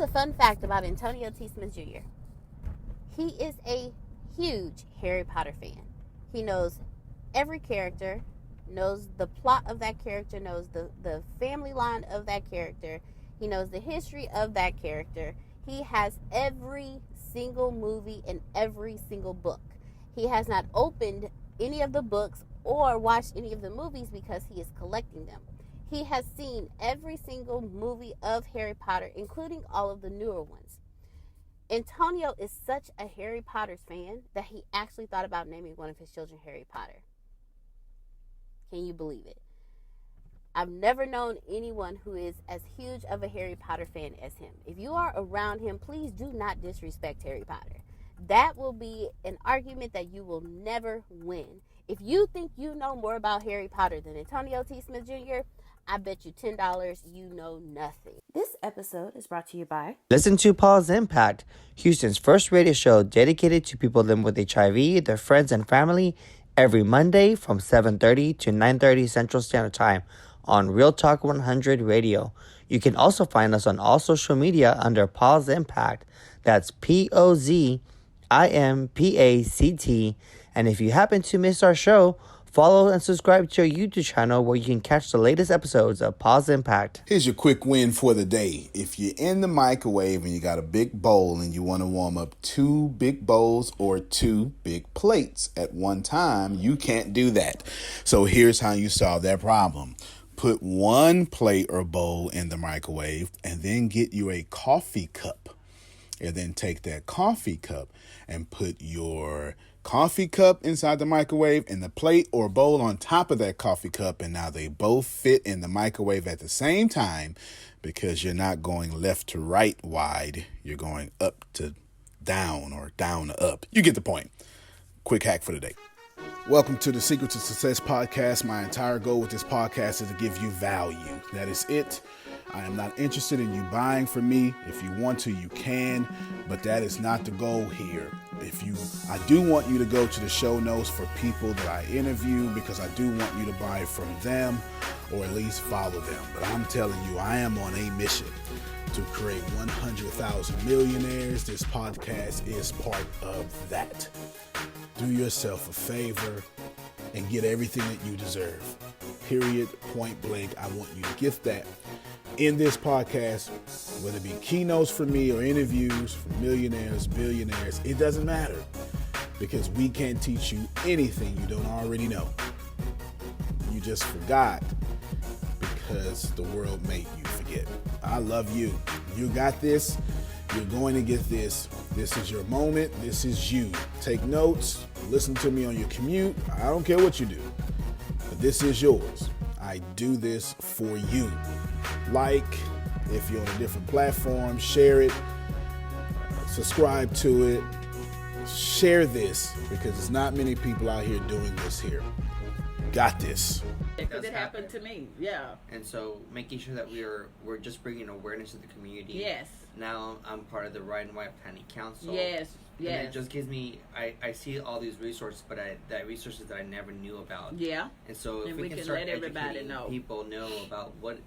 a fun fact about Antonio T. Smith Jr. He is a huge Harry Potter fan. He knows every character, knows the plot of that character, knows the family line of that character. He knows the history of that character. He has every single movie and every single book. He has not opened any of the books or watched any of the movies because he is collecting them. He has seen every single movie of Harry Potter, including all of the newer ones. Antonio is such a Harry Potter fan that he actually thought about naming one of his children Harry Potter. Can you believe it? I've never known anyone who is as huge of a Harry Potter fan as him. If you are around him, please do not disrespect Harry Potter. That will be an argument that you will never win. If you think you know more about Harry Potter than Antonio T. Smith Jr., I bet you $10 you know nothing. This episode is brought to you by... Listen to Paul's Impact, Houston's first radio show dedicated to people living with HIV, their friends, and family, every Monday from 7:30 to 9:30 Central Standard Time on Real Talk 100 Radio. You can also find us on all social media under Paul's Impact. That's POZIMPACT. And if you happen to miss our show, follow and subscribe to our YouTube channel where you can catch the latest episodes of Paul's Impact. Here's your quick win for the day. If you're in the microwave and you got a big bowl and you want to warm up 2 big bowls or 2 big plates at one time, you can't do that. So here's how you solve that problem. Put 1 plate or bowl in the microwave and then get you a coffee cup. And then take that coffee cup and put your coffee cup inside the microwave and the plate or bowl on top of that coffee cup, and now they both fit in the microwave at the same time because you're not going left to right wide, you're going up to down or down to up. You get the point. Quick hack for the day. Welcome to the Secret to Success podcast. My entire goal with this podcast is to give you value. That is it. I am not interested in you buying from me. If you want to, you can, but that is not the goal here. I do want you to go to the show notes for people that I interview because I do want you to buy from them or at least follow them. But I'm telling you, I am on a mission to create 100,000 millionaires. This podcast is part of that. Do yourself a favor and get everything that you deserve. Period. Point blank. I want you to get that. In this podcast, whether it be keynotes from me or interviews from millionaires, billionaires, it doesn't matter because we can't teach you anything you don't already know. You just forgot because the world made you forget. I love you. You got this. You're going to get this. This is your moment. This is you. Take notes. Listen to me on your commute. I don't care what you do, but this is yours. I do this for you. Like, if you're on a different platform, share it, subscribe to it, share this because there's not many people out here doing this here. Got this. Because it happened to me, yeah. And so making sure that we're just bringing awareness to the community. Yes. Now I'm part of the Red and White Planning Council. Yes. And it just gives me, I see all these resources, but resources that I never knew about. Yeah. And so if we can start educating people know about what.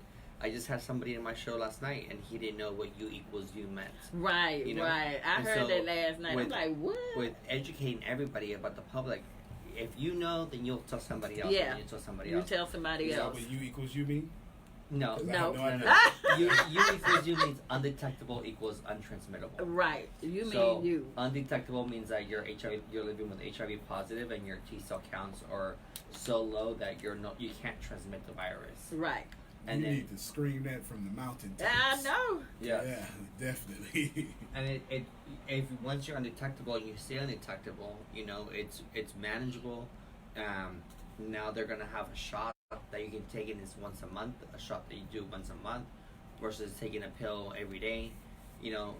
I just had somebody in my show last night, and he didn't know what U equals U meant. Right, you know? Right. I heard that last night. I'm like, what? With educating everybody about the public, if you know, then you'll tell somebody else. Yeah. And you tell somebody else. Is that what U equals U mean? No. No. U equals U means undetectable equals untransmittable. Right. You so mean you. Undetectable means that you're living with HIV positive and your T cell counts are so low that you can't transmit the virus. Right. And you need to scream that from the mountaintops. I know. Yeah, definitely. And if once you're undetectable and you stay undetectable, it's manageable. Now they're gonna have a shot that you can take in once a month, a shot that you do once a month, versus taking a pill every day.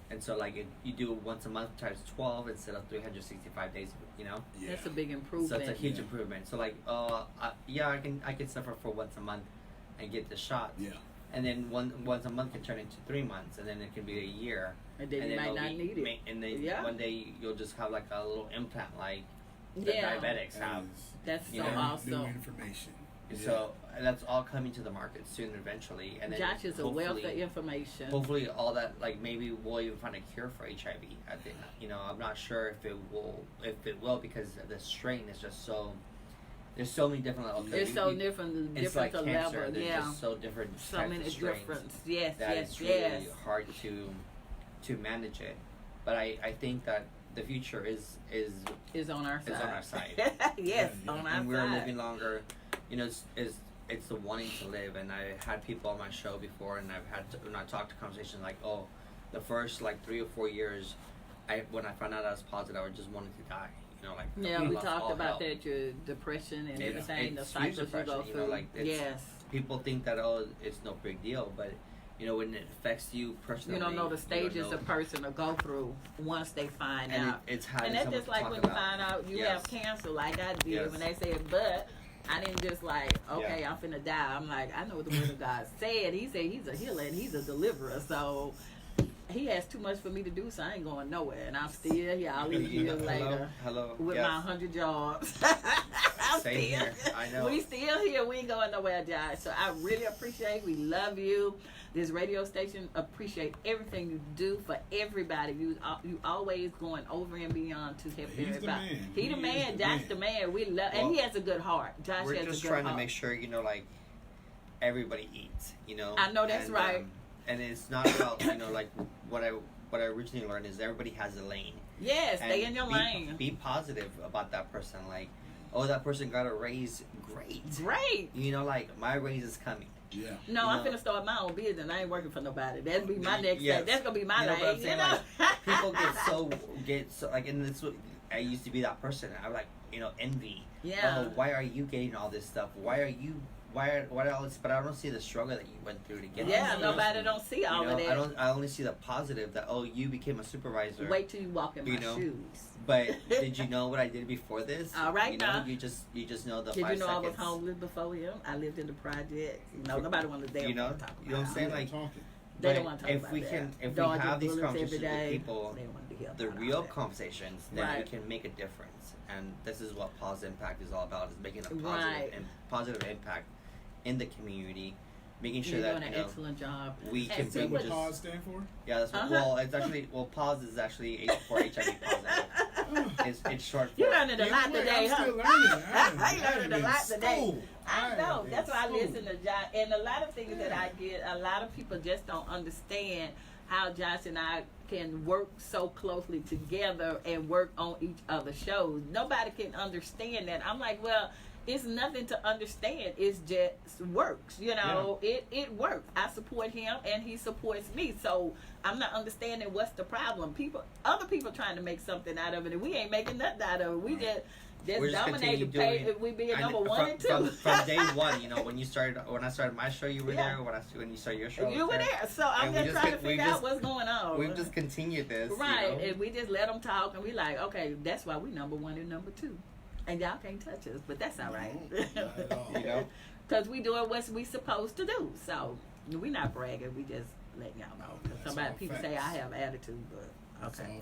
And so like if you do it once a month times 12 instead of 365 days. Yeah. That's a big improvement. So it's a huge improvement. So like, I can suffer for once a month and get the shot. Yeah. And then once a month can turn into 3 months, and then it can be a year. And then you might not need it. And then one day you'll just have like a little implant like the diabetics have. That's so awesome. New information. So that's all coming to the market soon, eventually. And then Josh is a wealth of information. Hopefully, all that, like, maybe we'll even find a cure for HIV. I think, I'm not sure if it will, because the strain is just so. There's so many different. It's so different. It's like different cancer. level. There's Yeah. just so different. So many different. Yes. That it's really hard to manage it. But I think that the future is on our side. Is on our side. Yes, on our side. And we're living longer. It's the wanting to live. And I had people on my show before, and when I talked to conversations like, oh, the first like 3 or 4 years, when I found out I was positive, I just wanted to die. We talked about that, your depression and everything, the cycles you go through. Yes. People think that, it's no big deal, but when it affects you personally, you don't know the stages a person will go through once they find out. And that's just like when you find out you have cancer, like I did when they said, but I didn't just like, okay, I'm finna die. I'm like, I know what the word of God said. He said he's a healer and he's a deliverer, so he has too much for me to do, so I ain't going nowhere. And I'm still here all these years later with my 100 jobs. Same here. I know. We still here. We ain't going nowhere, Josh. So I really appreciate. We love you. This radio station appreciate everything you do for everybody. You always going over and beyond to help everybody. He the man. Josh the man. We love, and he has a good heart. Josh has a good heart. We're just trying to make sure like everybody eats. I know that's right. And it's not about like what I originally learned is everybody has a lane. Yes, stay in your lane. Be positive about that person. Like, oh, that person got a raise. Great. Like my raise is coming. Yeah. No, I'm finna start my own business. I ain't working for nobody. That'll be my next step. That's gonna be my lane. Like, people get so like, and this I used to be that person. I'm like, envy. Yeah. Oh, why are you getting all this stuff? Why all this? But I don't see the struggle that you went through to get. Yeah, nobody don't see all of that. I only see the positive. That you became a supervisor. Wait till you walk in my shoes. But did you know what I did before this? All right, now you just know the. Did 5 you know seconds. I was homeless before him? I lived in the projects. Nobody wanted to talk about. You know what I'm saying? Like, they don't want to talk about if we have these conversations with people, the real conversations, then we can make a difference. And this is what positive impact is all about: is making a positive impact in the community, making sure You're that doing an excellent job. We can bring what PAUSE stand for? Yeah, that's what. Well, it's actually PAUSE is actually for HIV positive. It's short for. You learning a lot today, huh? I'm still learning. I learned a lot today. I know. know. That's why I listen to Josh. And a lot of things that I get, a lot of people just don't understand how Josh and I can work so closely together and work on each other's shows. Nobody can understand that. I'm like, well, it's nothing to understand. It's just works. It works. I support him and he supports me. So I'm not understanding what's the problem. Other people trying to make something out of it, and we ain't making nothing out of it. We just dominated. We being number 1 and 2 from day one. When I started my show, you were there. When you started your show, you were there. So I'm just trying to figure out what's going on. We've just continued this, right? And we just let them talk, and we like, okay, that's why we number 1 and number 2. And y'all can't touch us, but that's all right. Because we doing what we supposed to do. So we not bragging. We just letting y'all know. People say I have attitude, but okay.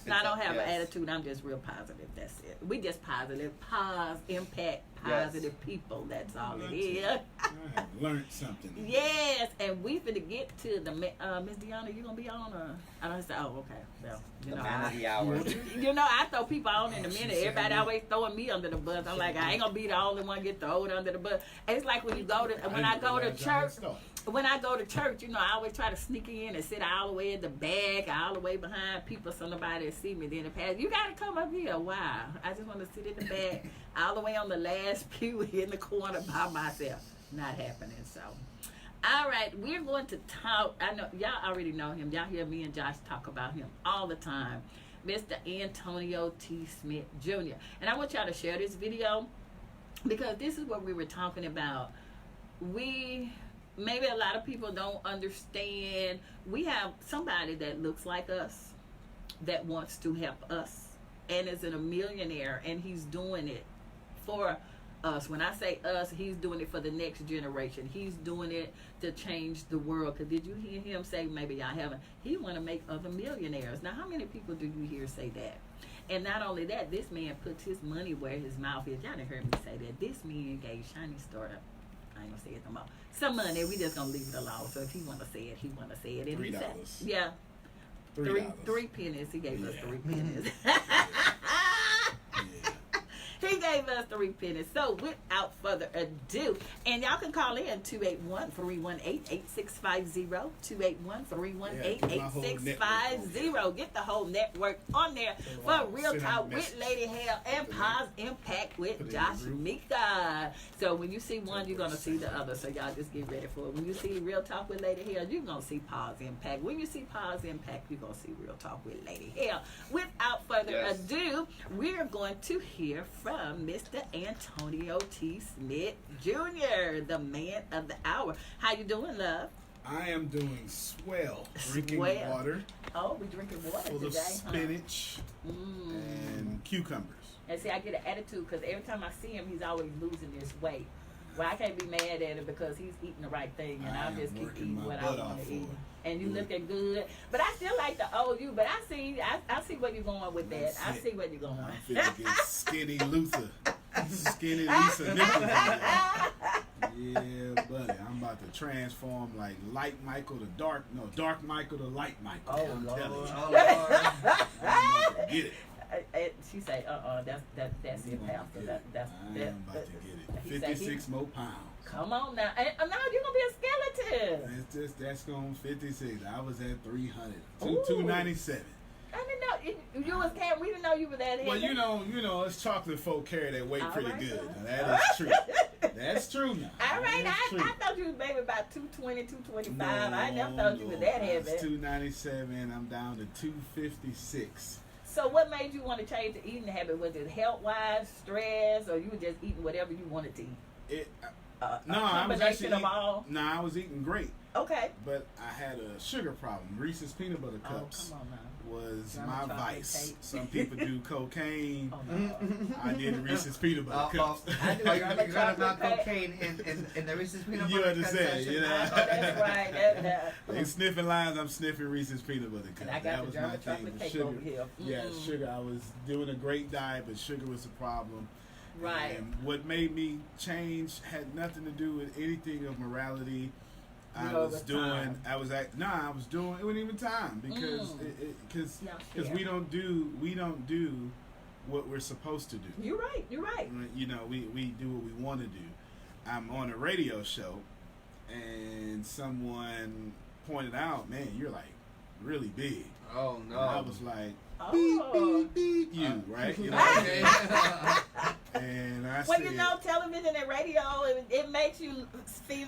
No, I don't have an attitude. I'm just real positive. That's it. We just positive. Impact positive people. That's all it is. I have learned something. Yes, and we finna get to the Miss Deanna. You gonna be on? I don't say. Oh, okay. Well, the man of the hour. I throw people on in a minute. Everybody always throwing me under the bus. I'm like, I ain't gonna be the only one get thrown under the bus. And it's like when I go to church. When I go to church, I always try to sneak in and sit all the way in the back, all the way behind people, so nobody see me. Then the pastor, you gotta come up here. Why? I just want to sit in the back, all the way on the last pew in the corner by myself. Not happening. So, all right, we're going to talk. I know y'all already know him. Y'all hear me and Josh talk about him all the time. Mr. Antonio T. Smith Jr. And I want y'all to share this video because this is what we were talking about. Maybe a lot of people don't understand. We have somebody that looks like us that wants to help us and is a millionaire, and he's doing it for us. When I say us, he's doing it for the next generation. He's doing it to change the world. Because did you hear him say, maybe y'all haven't, he want to make other millionaires. Now, how many people do you hear say that? And not only that, this man puts his money where his mouth is. Y'all done heard me say that. This man gave Shiny Startup, I ain't gonna say it no more, some money. We just gonna leave it alone. So if he wanna say it, he wanna say it. And he said, $3. yeah, $3. three pennies. He gave us 3 pennies. Yeah. He gave us 3 pennies. So without further ado, and y'all can call in 281-318-8650, 281-318-8650. Get the whole network on there for Real Send out Talk a with message. Lady Hale and Pause Impact with Put it in Josh the group. Mika. So when you see one, you're going to see the other. So y'all just get ready for it. When you see Real Talk with Lady Hale, you're going to see Pause Impact. When you see Pause Impact, you're going to see Real Talk with Lady Hale. Without further ado, we're going to hear from Mr. Antonio T. Smith Jr., the man of the hour. How you doing, love? I am doing swell. Drinking Swell. water Oh, we're drinking water full today, of spinach Mm. and cucumbers. And see, I get an attitude because every time I see him, he's always losing his weight. Well, I can't be mad at it because he's eating the right thing, and I I'll am just keep working eating my what I butt want off to eat. for it. And you Good. looking good, but I still like the old you. But I see where you're going with that. That's I it. see where you're going. I'm finna get skinny Luther. Skinny Lisa nipples. Yeah, buddy. I'm about to transform like light Michael to dark. No, dark Michael to light Michael. Oh, I'm Lord. telling you. Oh, Lord. I'm about to get it. She say, that's it, Pastor. That's I am about to get he it. said 56 more pounds. Come on now, and now you're gonna be a skeleton. That's going 56. I was at 300. Ooh. 297. I didn't know you was carrying. We didn't know you were that heavy. Well, you know, us chocolate folk carry that weight All pretty right, good. all right. Now, that is true. That's true now. All right, That is true. I thought you was maybe about 220, 225. I never thought you was that I heavy. was 297. I'm down to 256. So what made you want to change the eating habit? Was it health-wise, stress, or you were just eating whatever you wanted to eat? A No, I was actually combination of all? No, I was eating great, Okay. but I had a sugar problem. Reese's peanut butter cups Oh, come on now. was Got a my chocolate vice. cake. Some people do cocaine. Oh, no. I did Reese's peanut butter cups. I do. Oh, you're I'm a gonna knock chocolate cake. cocaine in the Reese's peanut butter. You understand, concession. you know? Oh, that's right. They sniffing lines. I'm sniffing Reese's peanut butter cups. And I got that the was my German thing. chocolate The cake sugar. over here. Yeah, Mm-mm. sugar. I was doing a great diet, but sugar was a problem. Right. And what made me change had nothing to do with anything of morality. I You know, was with doing. time. I was at. Nah, I was doing. It wasn't even time because because Yeah, we don't do what we're supposed to do. You're right. You're right. You know, we do what we want to do. I'm on a radio show, and someone pointed out, "Man, you're like really big." Oh And I no. was like, Oh. "Beep, beep, beep, you," right? You know what I mean? And I Well, said, you know, television and radio, it makes you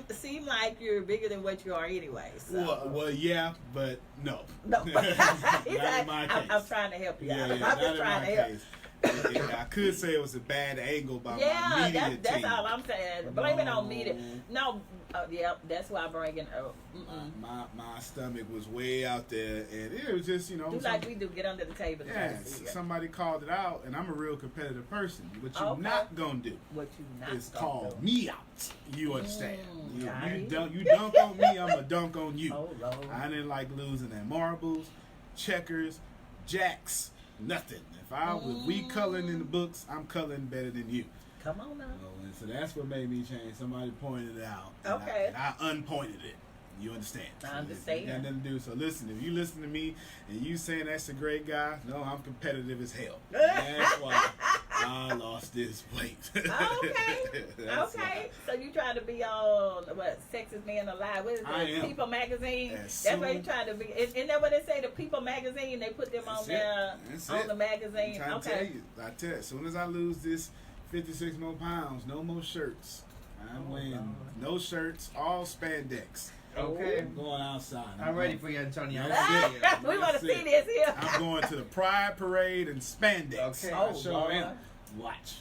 seem like you're bigger than what you are anyway. So. well, yeah, but no. No. Not He's in like, my I'm case. trying to help you Yeah, out. yeah, I'm not just in trying my to help. case. I could say it was a bad angle by my Yeah, media that's team. all I'm saying. Blame it on media. No, yeah, that's why I'm bringing. My stomach was way out there, and it was just, you know. Do like we do, get under the table. and Yeah, try to see it. somebody called it out, and I'm a real competitive person. What you're Okay. not gonna do What you not is gonna call do. me out. You understand? Mm, got it. You dunk on me, I'm a dunk on you. Oh Lord. I didn't like losing at marbles, checkers, jacks, nothing. If we coloring in the books, I'm coloring better than you. Come on now. And so that's what made me change. Somebody pointed it out. And Okay. I unpointed it. You understand? I understand. It got nothing to do. So listen, if you listen to me and you saying that's a great guy, no, I'm competitive as hell. That's why I lost this weight. Okay. That's Okay. So you trying to be on what? Sexiest Man Alive? What is I that? am. People Magazine. As That's what soon- you trying to be. Isn't that what they say? The People Magazine. They put them on That's it. there That's on it. the magazine. I'm trying to tell Okay. you. I tell you, as soon as I lose this 56 more pounds, no more shirts. I'm wearing Lord. no shirts, all spandex. Okay. I'm going outside. I'm ready for you, Antonio. That's it. We want to That's see it. this here. I'm going to the Pride Parade and spandex. Okay. I Oh, sure Lord. am. Watch.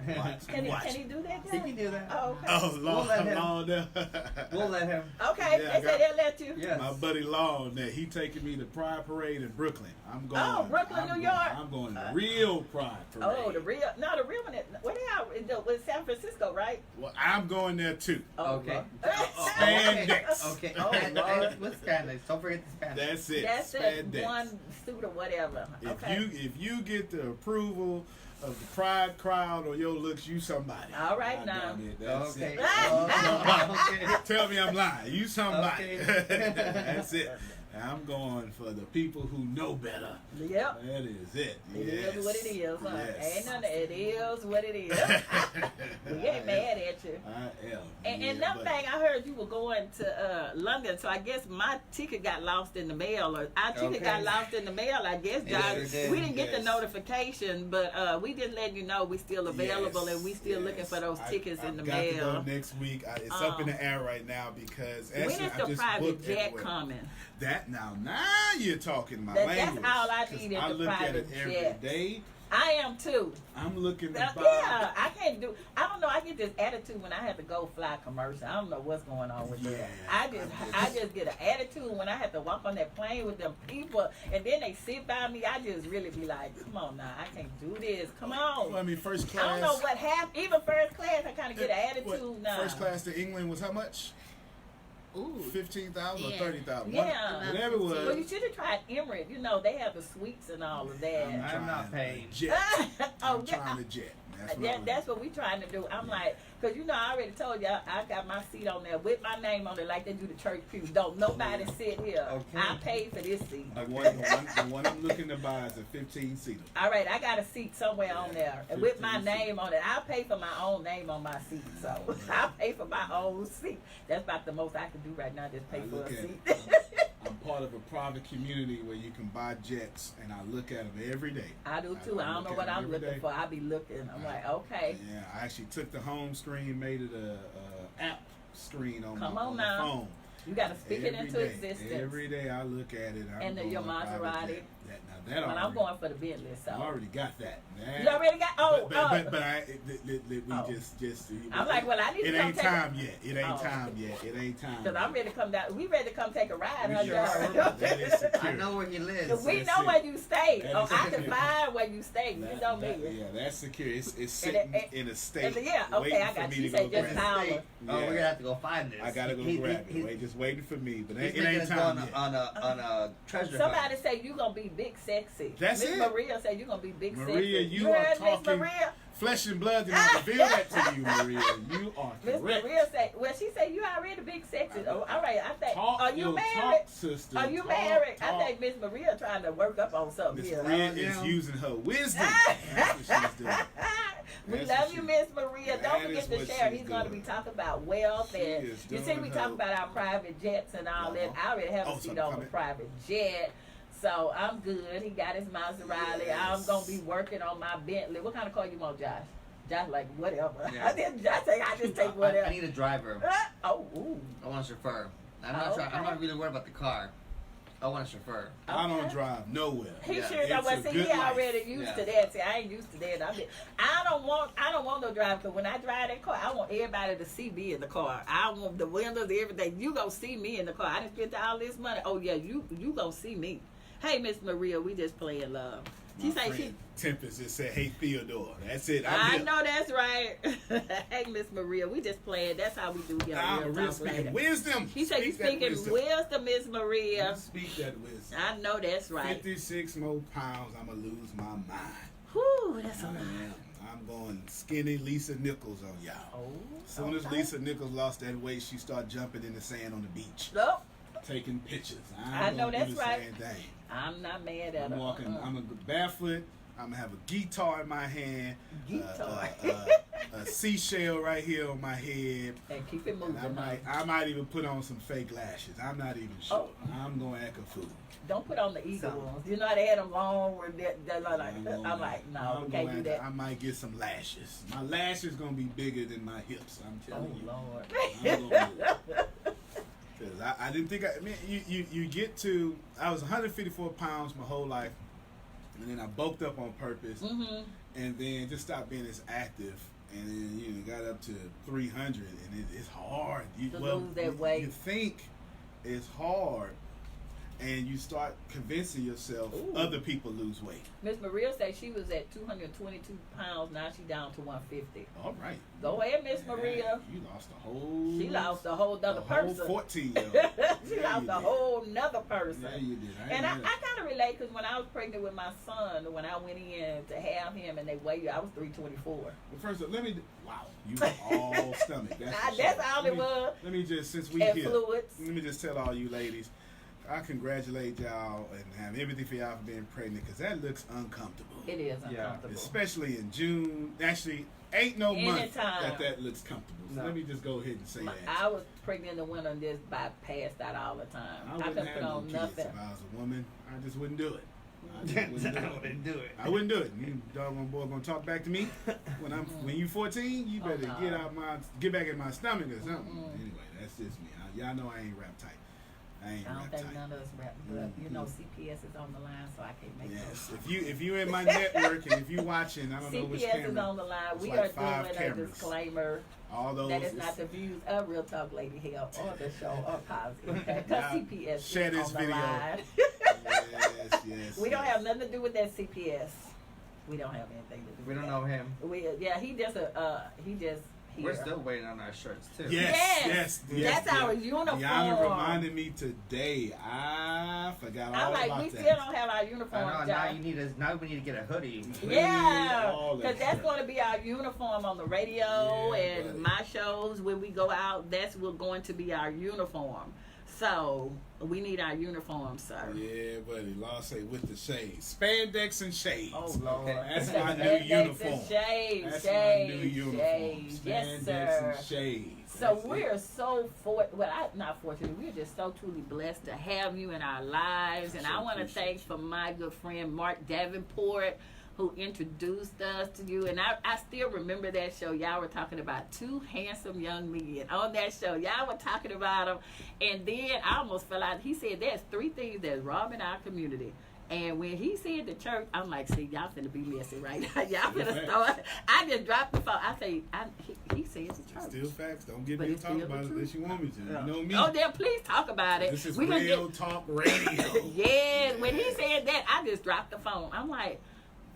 Watch. Can Watch. he do that? He can do that. Oh, okay. Oh, Lord, let him. Lord. We'll let him. Okay, Yeah, they say they'll let you. Yes. My buddy Law, that he taking me to Pride Parade in Brooklyn. I'm going. Oh, Brooklyn, New York. I'm going to real Pride Parade. Oh, the real one. Where they are? With San Francisco, right? Well, I'm going there too. Oh, Okay. Spandex. Okay. Oh, Lord. What's spandex? Don't forget the spandex. That's it. That's the Spandex. one suit or whatever. Okay. If you get the approval of the Pride crowd on your looks, you somebody. All right, I now. mean, that's Okay. it. Okay. Tell me I'm lying. You somebody. Okay. That's it. I'm going for the people who know better. Yep. That is it. It Yes. is what it is, huh? Yes. Ain't nothing. It is what it is. We ain't mad at you. I am. And Yeah, another but- thing, I heard you were going to London, so I guess my ticket got lost in the mail, or our ticket Okay. got lost in the mail. I guess, Yes, Josh. it did. We didn't get the Yes. notification, but we just let you know we still available Yes, and we still looking yes. for those tickets in the I've got to mail. go next week. It's up in the air right now because When actually, is I the just private booked jet everywhere. coming? That now you're talking my That's language. all I 'Cause need is I the look at private it every jet. day. I am too. I'm looking to Yeah, buy. I can't do. I don't know. I get this attitude when I have to go fly commercial. I don't know what's going on with that. I just get an attitude when I have to walk on that plane with them people, and then they sit by me. I just really be like, "Come on now, I can't do this. Come Well, I on." mean, first class. I don't know what happened. Even first class, I kind of get an attitude what, now. First class to England was how much? Ooh. 15,000 or Yeah. 30,000. Yeah. Whatever it was. Well, you should have tried Emirates. You know, they have the suites and all of that. I'm not paying. Jet. Oh, I'm trying to jet. That's what I'm That's what we trying to do. I'm like, because you know, I already told you, I got my seat on there with my name on it like they do the church pews. Don't nobody sit here. Okay. I paid for this seat. The one I'm looking to buy is a 15-seater. All right, I got a seat somewhere on there and with my 15 name on it. I pay for my own name on my seat, so I pay for my own seat. That's about the most I can do right now. Just pay I for look a at seat. I'm part of a private community where you can buy jets, and I look at them every day. I do too. I don't know what I'm looking for. I be looking. I'm like, okay. Yeah, I actually took the home screen, made it a app screen on Come my, on on now. my phone. You got to speak it Every into day. existence. Every day I look at it. I'm And then going your private Maserati. jet. That But I'm going for the Bentley, so. I already got that. You already got? Oh, We Oh. just. I'm like, well, I need It to come ain't take time yet. It ain't Oh. time yet. It ain't time. Because I'm ready to come down. We ready to come take a ride, We huh, sure Josh? are. That is secure. I know where he lives. We That's know it. where you stay. That Oh, is I can secure. find where you stay. You know me. Yeah, that's secure. It's sitting in a state. Yeah, okay, waiting I for got me you. to Say go just grab it. Fowler. Oh, we're gonna have to go find this. I gotta go grab it. Just waiting for me. But He's it ain't time yet. on a treasure Somebody hunt. say you gonna be big sexy. That's Miss it. Maria said you gonna be big Maria, sexy. you are heard Miss talking. Maria? Flesh and blood did not reveal that to you, Maria. You are Miss correct. Maria said, well, she said you already big sexy. Oh, all right, I think. Talk Are you your married? talk, sister. Are you Talk, married? talk. I think Miss Maria trying to work up on something Miss here. Maria Oh, is yeah. using her wisdom. That's what she's doing. We That's love what you, she- Miss Maria. that Don't is forget to what share. she's He's going to be doing. talking about wealth, She and is you see, doing we her- talk about our private jets and all that. I already have a Oh, seat something on the coming. private jet, so I'm good. He got his Maserati. Yes. I'm gonna be working on my Bentley. What kind of car you want, Josh? Josh like whatever. Yeah. Josh say I just take whatever. I need a driver. Oh, ooh. I want a chauffeur. I'm not really worried about the car. I want a chauffeur. I don't Okay. drive nowhere. He Yeah. sure don't. Well, It's a see, he good life. already used Yeah. to that. See, I ain't used to that. I don't want no driver, because when I drive that car, I want everybody to see me in the car. I want the windows, everything. You gonna see me in the car. I done spent all this money. Oh yeah, you gonna see me. Hey, Miss Maria, we just playing love. She My say friend Tempest just said, "Hey Theodore." That's it. I here. know that's right. Hey, Miss Maria, we just playing. That's how we do here. Nah, Real Maria Talk speaking Later. wisdom. She said you Speak that speaking wisdom, Miss Maria. You speak that wisdom. I know that's right. 56 more pounds, I'ma lose my mind. Whew, that's a I lot. am. I'm going skinny Lisa Nichols on y'all. Oh, As soon as okay. Lisa Nichols lost that weight, she started jumping in the sand on the beach, Nope. taking pictures. I I'm know gonna that's do the right. same thing. I'm not mad at I'm her. walking. Uh-uh. I'm gonna go barefoot. I'm gonna have a guitar in my hand. Guitar. A seashell right here on my head. And keep it And moving. I might even put on some fake lashes. I'm not even sure. I'm gonna act a fool. Don't put on the eagle So- ones. You know how they had them long where they're like, I'm like, no, I'm we can't gonna do act- that. I might get some lashes. My lashes gonna be bigger than my hips. I'm Oh telling you. Lord. I'm gonna do it. Cause I didn't think I mean you get to I was 154 pounds my whole life, and then I bulked up on purpose, Mhm. and then just stopped being as active. and then you got up to 300, and it's hard. To lose that weight. You think it's hard, and you start convincing yourself other people lose weight. Miss Maria said she was at 222 pounds. Now she's down to 150. All right. Go ahead, Miss Maria. You lost a whole. She lost a whole nother person. 14-year-old. She lost a whole nother person. Yeah, you did. And I kind of relate because when I was pregnant with my son, when I went in to have him and they weighed you, I was 324. Well, first, let me. Wow, you were all stomach. That's all it was. Let me just, since we And here, fluids. let me just tell all you ladies, I congratulate y'all and have everything for y'all for being pregnant because that looks uncomfortable. It is uncomfortable. Especially in June. Actually, ain't no month Anytime. that looks comfortable. So let me just go ahead and say that. I was pregnant in the winter and just passed out all the time. I I wouldn't couldn't have put no on kids nothing. if I was a woman. I just wouldn't do it. I just I wouldn't do it. wouldn't do it. I wouldn't do it. You doggone boy gonna talk back to me when you 14. You better no. get back in my stomach or something. Anyway, that's just me. Y'all know I ain't rap type. I ain't I don't rap think type. none of us rap, but you know CPS is on the line, so I can't make Yes, those. if you in my network and if you watching, I don't know which CPS camera. is on the line. It's We like are 5 doing cameras. a disclaimer All those. that is not the views of Real Talk Lady Help or the show or Positive. Because Now, CPS share is this on the video. line. yes. We don't have nothing to do with that CPS. We don't have anything to do We with don't that. know him. We're here. still waiting on our shirts too. Yes. That's our uniform. Yana reminded me today. I forgot all I'm like, about we that. still don't have our I uniform. know. Now we need to get a hoodie. Yeah, All that because that's stuff. going to be our uniform on the radio Yeah, and buddy. my shows when we go out. That's going to be our uniform. So we need our uniform, sir. Yeah, buddy. Law say with the shades, spandex and shades. Oh Lord, That's my new Spandex uniform. and shades, That's shades, my new uniform. shades. Yes, Spandex sir. and shades. So That's we it. are so not fortunate. We're just so truly blessed to have you in our lives, and So I want to appreciate thank for my good friend Mark Davenport, who introduced us to you. And I still remember that show. Y'all were talking about 2 handsome young men on that show. Y'all were talking about them. And then I almost fell out. He said there's 3 things that's wrong in our community. And when he said the church, I'm like, see, y'all finna be messy right now. Y'all finna start. I just dropped the phone. I say, he said the church. Still facts. Don't get But me it's to talk still the about it truth. unless you want me to. You know me. Oh, then please talk about it. This is We gonna real talk radio. Yes, when he said that, I just dropped the phone. I'm like,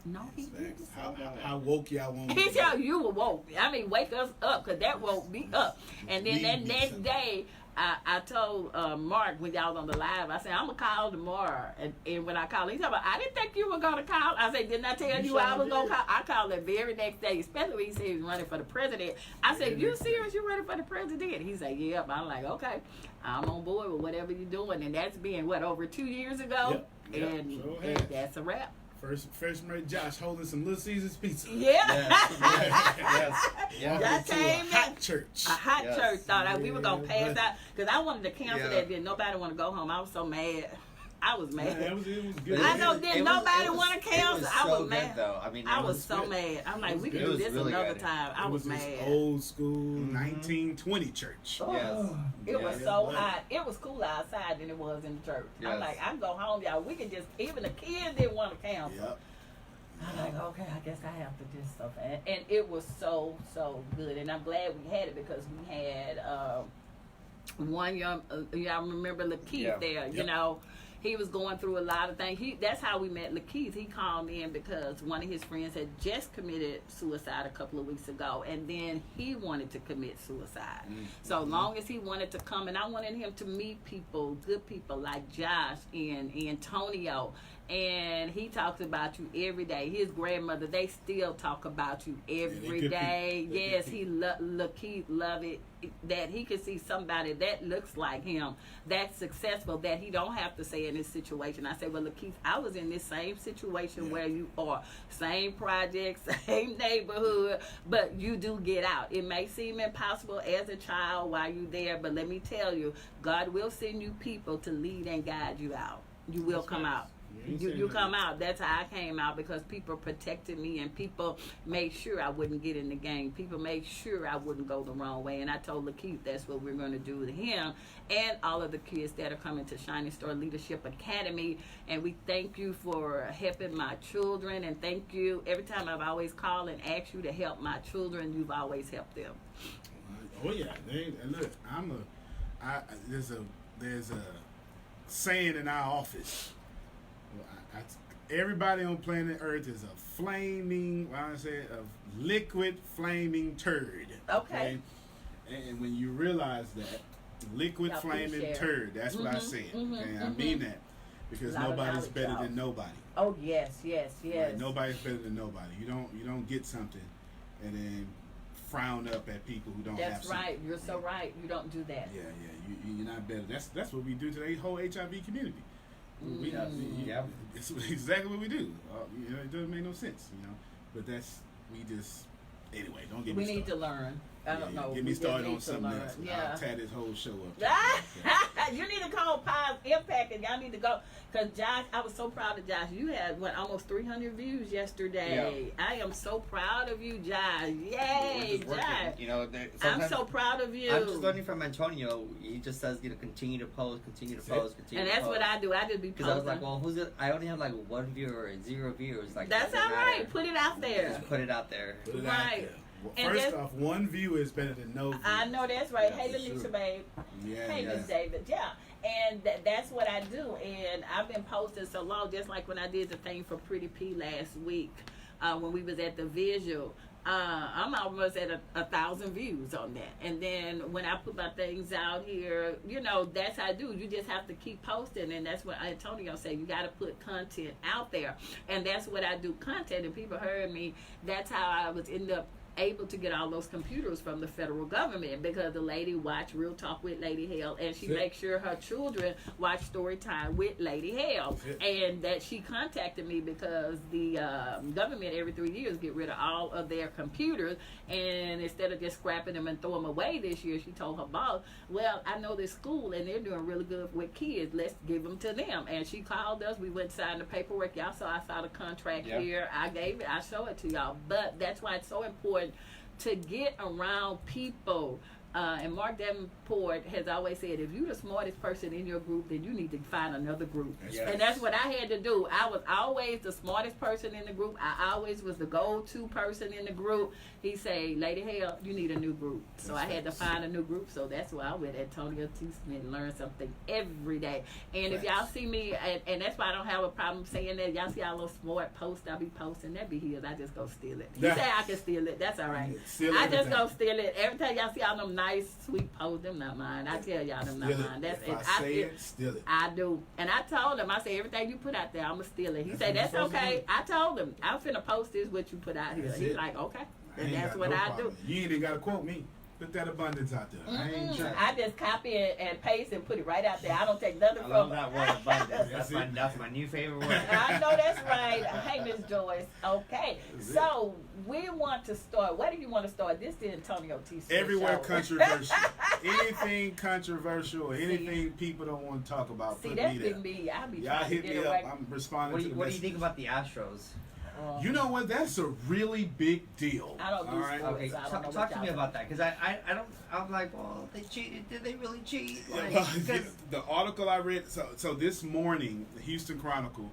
no, he didn't say that. How woke y'all want me He to be? tell you were woke. I mean, wake us up, because that woke me up. And then that Need next something. day, I told Mark when y'all was on the live, I said, I'm going to call tomorrow. And when I called, he said, I didn't think you were going to call. I said, didn't I tell you I was going to call? I called the very next day, especially when he said he was running for the president. I said, you serious? You running for the president? He said, yeah. I'm like, okay, I'm on board with whatever you're doing. And that's been, over 2 years ago? Yep, And, sure and has. that's a wrap. Freshman Josh holding some Little Caesars pizza. Yeah. Yes. That To a came hot in. church. A hot Yes. church thought that we were going to pass buddy. out because I wanted to cancel Yeah. that. Didn't nobody want to go home. I was so mad. I was Yeah, mad. it was good. I know, It didn't was- nobody it was- want to cancel. It was I so was good, mad. though. I mean, I it was so good. mad. I'm like, was we can good. do It was this really another good. time. I It was this mad. old school 1920 church. Oh, Yes. It was Yes. so hot. It was cooler outside than it was in the church. I'm Yes. like, I can go home, y'all. We can just, even the kids didn't want to cancel. Yep. I'm like, okay, I guess I have to do stuff. And it was so good. And I'm glad we had it because we had one young, y'all remember Lakeith Yeah. there, you Yep. know. He was going through a lot of things. That's how we met Lakeith. He called in because one of his friends had just committed suicide a couple of weeks ago, and then he wanted to commit suicide. So long as he wanted to come, and I wanted him to meet people, good people like Josh and Antonio. And he talks about you every day. His grandmother, they still talk about you every good day. people. They're Yes, good he Lakeith love it that he could see somebody that looks like him, that's successful, that he don't have to say in this situation. I say, well, Lakeith, I was in this same situation where you are, same project, same neighborhood, but you do get out. It may seem impossible as a child while you're there, but let me tell you, God will send you people to lead and guide you out. You will come out. You come out. That's how I came out, because people protected me and people made sure I wouldn't get in the game. People made sure I wouldn't go the wrong way. And I told Lakeith that's what we're going to do to him and all of the kids that are coming to Shining Star Leadership Academy. And we thank you for helping my children. And thank you. Every time I've always called and asked you to help my children, you've always helped them. Oh yeah, look, there's a saying in our office. Everybody on planet Earth is a liquid flaming turd. Okay. And when you realize that, liquid flaming turd, that's what I said. And I mean that because nobody's better than nobody. Oh yes. Right? Nobody's better than nobody. You don't get something and then frown up at people who don't have something. That's right. You're so right. You don't do that. Yeah. You're not better. That's what we do to the whole HIV community. It's exactly what we do. It doesn't make no sense, But anyway, don't get me started. We need to learn. I don't know. Get me started on something else. Yeah. I'll tear this whole show up. You need to call Pies Impact, and y'all need to go. Because Josh, I was so proud of Josh. You had, almost 300 views yesterday. Yeah. I am so proud of you, Josh. Yay, Josh. I'm so proud of you. I'm just learning from Antonio. He just says, continue to post, continue to post. And that's what I do. I just be posting. Because I was like, well, who's it? I only have 1 viewer and 0 viewers. That's all right. Put it out there. Just put it out there. Right. First off, 1 view is better than no view. I know that's right. Hey, Lanisha, babe. Hey, Miss David. Yeah. And that's what I do. And I've been posting so long, just like when I did the thing for Pretty P last week, when we was at the visual. I'm almost at 1,000 views on that. And then when I put my things out here, that's how I do. You just have to keep posting. And that's what Antonio said. You got to put content out there. And that's what I do, content. And people heard me. That's how I was able to get all those computers from the federal government, because the lady watched Real Talk with Lady Hale, and she makes sure her children watch Story Time with Lady Hale. And that she contacted me because the government every 3 years get rid of all of their computers, and instead of just scrapping them and throw them away this year, she told her boss, well, I know this school and they're doing really good with kids, let's give them to them. And she called us, we went and signed the paperwork. Y'all saw I saw the contract here, I gave it, I show it to y'all. But that's why it's so important to get around people. And Mark Davenport has always said, if you're the smartest person in your group, then you need to find another group. Yes. And that's what I had to do. I was always the smartest person in the group. I always was the go-to person in the group. He said, Lady Hale, you need a new group. So I had to find a new group. So that's why I went Antonio T. Smith and learn something every day. And if y'all see me, and that's why I don't have a problem saying that, y'all see all those smart posts I be posting, that be his. I just go steal it. He say I can steal it. That's all right. I just go steal it. Every time y'all see all them nice, sweet posts, them not mine. I tell y'all them not mine. That's it. I say it, steal it. I do. And I told him, I said, everything you put out there, I'm going to steal it. He said, that's okay. I told him, I'm finna post this, what you put out here. He's like, okay. And that's what I do. You ain't even got to quote me. Put that abundance out there. I just copy it and paste and put it right out there. I don't take nothing from it. I love that word, abundance. That's my new favorite word. I know that's right. Hey, Miss Joyce. Okay. So we want to start. Where do you want to start? This is Antonio T. Smith Everywhere show. Controversial. Anything controversial, anything people don't want to talk about. See, that's been me. I be y'all trying hit to get me away. up. I'm responding to the What do you think about the Astros? You know what? That's a really big deal. I don't do sports. Okay, I don't know talk to me about that, because I don't. I'm like, well, they cheated. Did they really cheat? Like, the article I read. So this morning, the Houston Chronicle.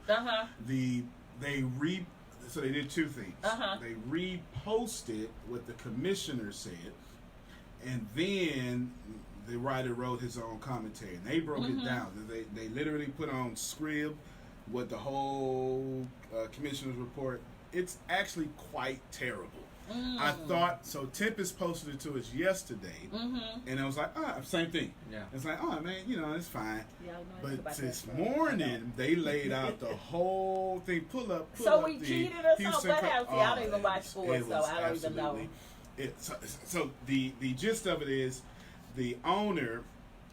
They did two things. They reposted what the commissioner said, and then the writer wrote his own commentary, and they broke it down. They literally put on Scrib what the whole commissioner's report. It's actually quite terrible. I thought so. Tempest posted it to us yesterday, and I was like, same thing. Yeah, it's like, oh man, it's fine. Yeah, but this morning they laid out the whole thing. Pull up. So we cheated or something. I don't even watch sports, so I don't even know. So the gist of it is, the owner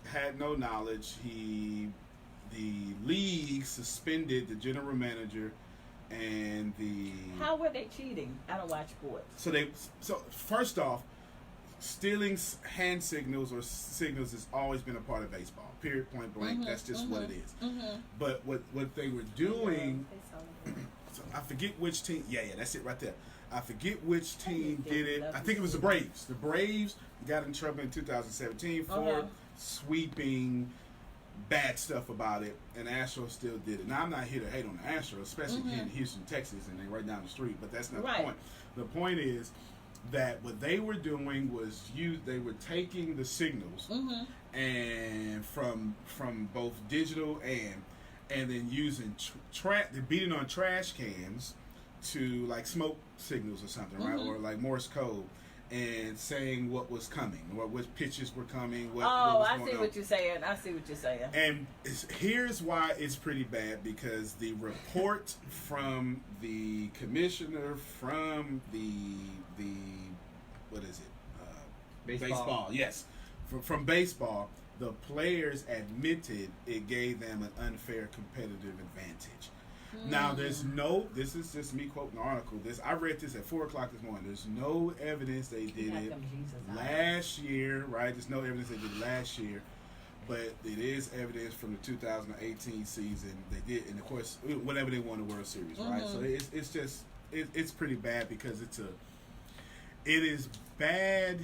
had no knowledge. The league suspended the general manager and the... How were they cheating? I don't watch sports. So first off, stealing hand signals or signals has always been a part of baseball. Period, point blank. That's just what it is. But what they were doing, so I forget which team. Yeah, that's it right there. I forget which team did it. I think it was the Braves. The Braves got in trouble in 2017 for sweeping bad stuff about it, and Astros still did it. Now, I'm not here to hate on the Astros, especially here in Houston, Texas, and they're right down the street, but that's not the point. The point is that what they were doing was they were taking the signals and from both digital and then using beating on trash cans to like smoke signals or something, right? Or like Morse code, and saying what was coming, what pitches were coming. I see what you're saying. And here's why it's pretty bad, because the report from the commissioner from the what is it? Baseball. Yes, from baseball, the players admitted it gave them an unfair competitive advantage. Now, this is just me quoting the article. I read this at 4:00 this morning. There's no evidence they did it last year, right? There's no evidence they did it last year, but it is evidence from the 2018 season. They did, and of course, whenever they won the World Series, right? So it's pretty bad, because it is bad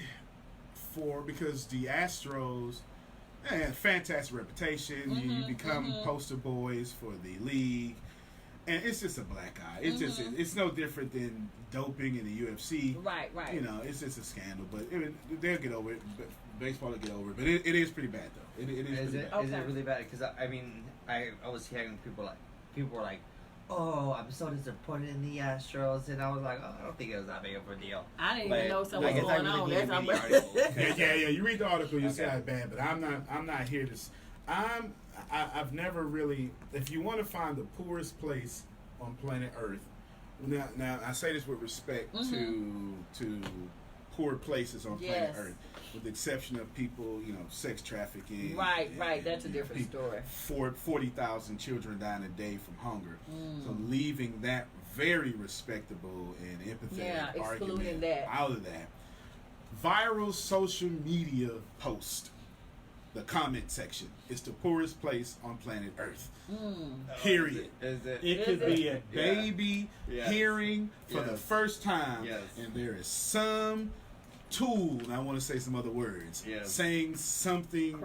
because the Astros, fantastic reputation. You become poster boys for the league. And it's just a black eye. It's it's no different than doping in the UFC. Right. You know, it's just a scandal. But they'll get over it. But baseball will get over it. But it is pretty bad, though. It is pretty bad. Is it really bad? Because I was hearing people were like, oh, I'm so disappointed in the Astros, and I was like, oh, I don't think it was that big of a deal. I didn't even know something was going on. Yeah. You read the article, you say it's bad, but I'm not here to. I've never really. If you want to find the poorest place on planet Earth, now I say this with respect to poor places on planet Earth, with the exception of people, sex trafficking. Right. That's a different story. 40,000 children dying a day from hunger. So leaving that very respectable and empathetic argument out of that. Viral social media post. The comment section is the poorest place on planet Earth. Period. It could be a baby hearing for the first time, and there is some tool, and I want to say some other words, saying something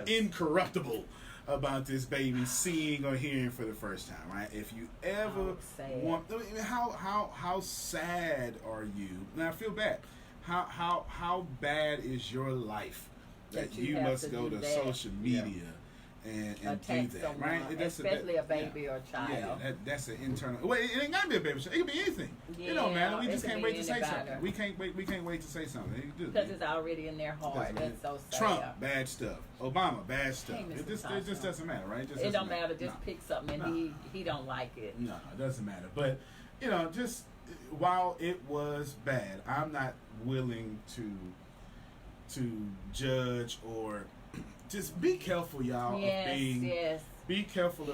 incorruptible about this baby seeing or hearing for the first time, right? If you ever want, how sad are you? Now I feel bad. How bad is your life that you must go to social media and do that, right? Especially a baby or a child. Yeah, that's an internal. Well, it ain't gotta be a baby. It could be anything. It don't matter. We just can't wait to say something. We can't wait to say something. Because it's already in their heart. That's so sad. Trump, bad stuff. Obama, bad stuff. It just doesn't matter, right? It don't matter. Just pick something, and he don't like it. No, it doesn't matter. But just while it was bad, I'm not willing to judge or just be careful, y'all. Be careful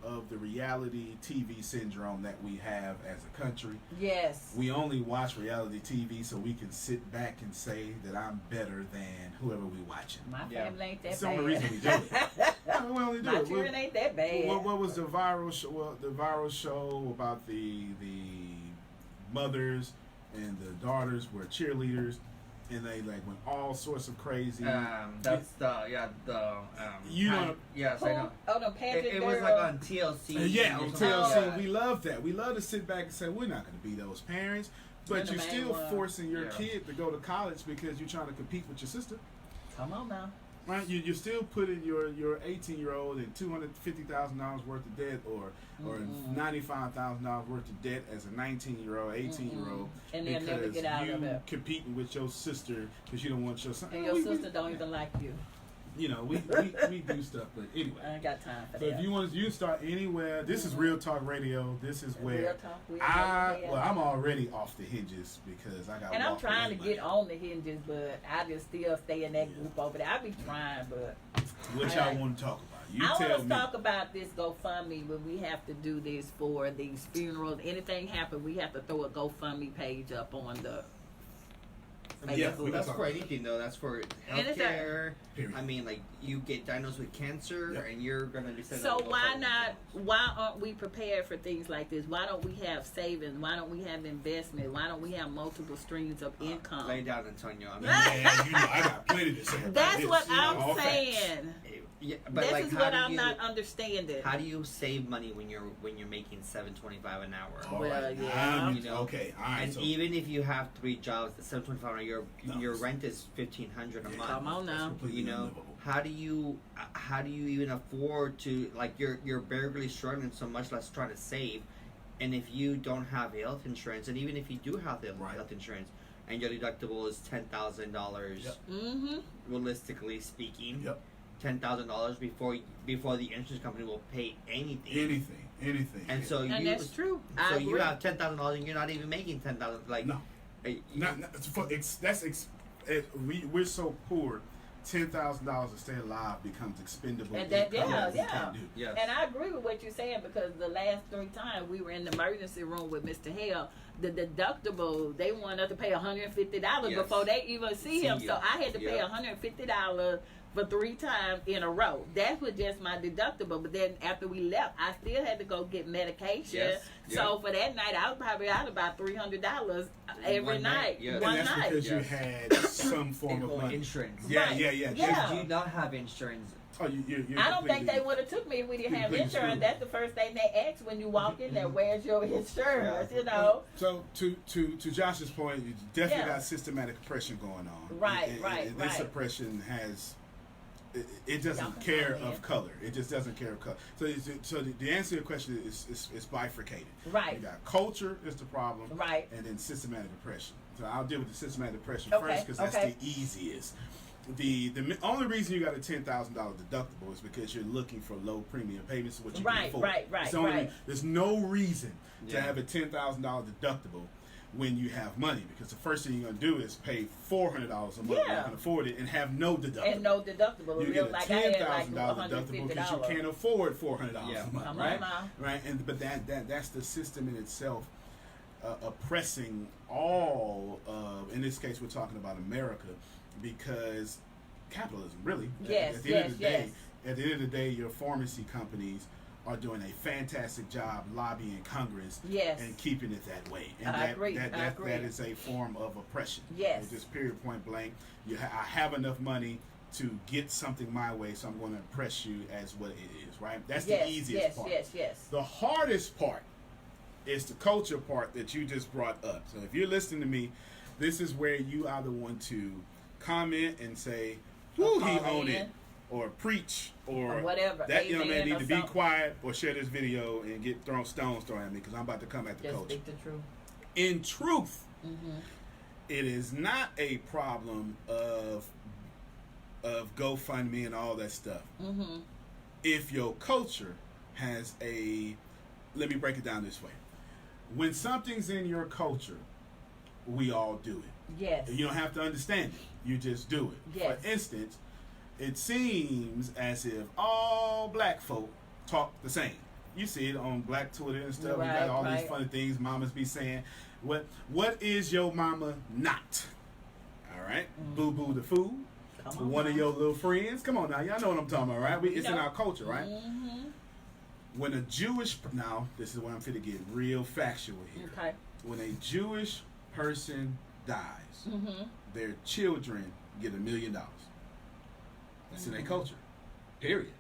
of the reality TV syndrome that we have as a country. Yes. We only watch reality TV so we can sit back and say that I'm better than whoever we watching. My family ain't that bad. That's the only reason we do it. We only do My children ain't that bad. What was the viral show? Well, the viral show about the mothers and the daughters were cheerleaders, and they went all sorts of crazy. That's I know. Oh no, Patrick. It was like on TLC. On TLC. We love that. We love to sit back and say we're not going to be those parents, but you're still forcing your kid to go to college because you're trying to compete with your sister. Come on now. Right, you're still putting your 18-year-old in $250,000 worth of debt, or $95,000 worth of debt as a 19-year-old, 18-year-old, and they'll never get out of it. Competing with your sister because you don't want your son. And your sister don't even like you. We do stuff, but anyway. I ain't got time for that. So if you start anywhere, this is Real Talk Radio. This is where Real Talk, I'm already off the hinges because I got. And I'm trying to get on the hinges, but I just still stay in that group over there. I be trying, but. What y'all want to talk about? I want to talk about this GoFundMe when we have to do this for these funerals. Anything happen, we have to throw a GoFundMe page up on Yeah, that's for anything though. That's for healthcare. Period. I mean, like you get diagnosed with cancer, and you're gonna be sent. So why not? Why aren't we prepared for things like this? Why don't we have savings? Why don't we have investment? Why don't we have multiple streams of income? Lay down, Antonio. I mean, yeah, I got plenty to say. That's what I'm all saying. Facts. Yeah, but this like, is what I'm not understanding. How do you save money when you're making $7.25 an hour? All Well, right. yeah. You know, okay, all right. And so, even if you have 3 jobs, $7.25 an hour, your rent is $1,500 a month. Come on now. You know, how do you even afford to, like, you're barely struggling so much, less trying to save, and if you don't have health insurance, and even if you do have the health insurance, and your deductible is $10,000, realistically speaking. Yep. $10,000 before the insurance company will pay anything. Anything. And so And you, that's true. So I you agree. have $10,000 and you're not even making $10,000. Like No. We're so poor. $10,000 to stay alive becomes expendable. And that, income yeah, that we can't do. Yes. And I agree with what you're saying, because the last 3 times we were in the emergency room with Mr. Hale, the deductible, they wanted us to pay $150 Yes. before they even see him. you. So I had to pay $150 for 3 times in a row. That was just my deductible. But then after we left, I still had to go get medication. Yes. So for that night, I was probably out about $300 every One night. night, yes. One And that's night. because you Yes. had some form of money. insurance. Yeah, Right. yeah. Yeah. Do you not have insurance? Oh, you're I don't think completely- they would have took me if we didn't have completely insurance. screwed. That's the first thing they ask when you walk in there. Where's your insurance? You know. So to Josh's point, you definitely Yeah. got systematic oppression going on. Right, And right, this right. oppression has. It Y'all doesn't can care come in. of color. It just doesn't care of color. So the answer to your question is bifurcated. Right. You got culture is the problem. Right. And then systematic oppression. So I'll deal with the systematic oppression Okay, first because that's okay. the easiest. The only reason you got a $10,000 deductible is because you're looking for low premium payments, which you can Right, afford. right, It's the only right. There's no reason to Yeah. have a $10,000 deductible when you have money, because the first thing you're gonna do is pay $400 a month. Yeah. You can afford it and have no deductible. And no deductible. You get a Like I had like $10,000 deductible because you $150. can't afford $400 Yeah. a month, Come right? on now. Right, but that's the system in itself oppressing all of. In this case, we're talking about America, because capitalism, really. Yes, At the end of the yes, day, at the end of the day, your pharmacy companies are doing a fantastic job lobbying Congress Yes. and keeping it that way. And I agree. I agree. that is a form of oppression. Yes. Just period, point blank. I have enough money to get something my way, so I'm going to oppress you as what it is, right? That's Yes, the easiest part. Yes. The hardest part is the culture part that you just brought up. So if you're listening to me, this is where you either want to comment and say, "Whoo, he call own in. it," or preach, or whatever. that young man Amen need or to be something. quiet, or share this video and get stones thrown at me, because I'm about to come at the Just culture. speak the truth. In truth, Mm-hmm. it is not a problem of GoFundMe and all that stuff. Mm-hmm. If your culture has let me break it down this way. When something's in your culture, we all do it. Yes. You don't have to understand it. You just do it. Yes. For instance, it seems as if all black folk talk the same. You see it on black Twitter and stuff. We got Right, all these right. funny things mamas be saying. What is your mama not? All right? Boo-boo the fool. Come on One of now. your little friends. Come on now. Y'all know what I'm talking about, right? It's in know. our culture, right? Mm-hmm. When a Jewish... Now, this is where I'm finna get real factual here. Okay. When a Jewish person dies, Mm-hmm. their children get $1 million. That's in their culture. Period.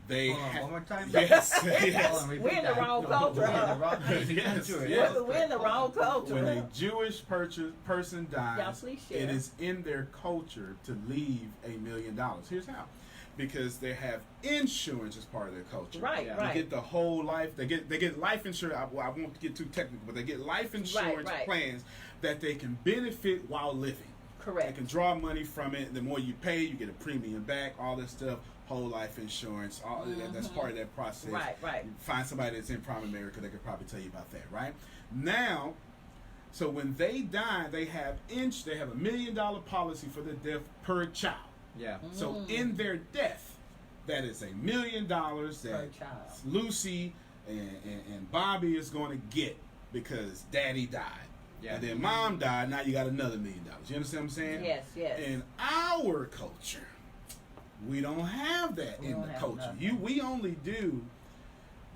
They Hold on, one more time. Yes, Hold yes. on, repeat We're in the that. wrong No, culture, we're in the huh? wrong Yes, culture. yes. We're in the wrong culture. When a Jewish person Y'all dies, please share. it is in their culture to leave $1 million. Here's how. Because they have insurance as part of their culture. Right, Yeah. right. They get the whole life. They get life insurance. I won't get too technical, but they get life insurance right. plans that they can benefit while living. They Correct. can draw money from it. The more you pay, you get a premium back. All this stuff, whole life insurance. All that's part of that process. Right. You find somebody that's in Prime America, they could probably tell you about that, right? Now, so when they die, they have $1 million policy for their death per child. Yeah. So in their death, that is $1 million that child. Lucy and Bobby is going to get because Daddy died. Yeah. And then mom died, now you got another $1 million. You understand what I'm saying? Yes, yes. In our culture, we don't have that in the culture. We only do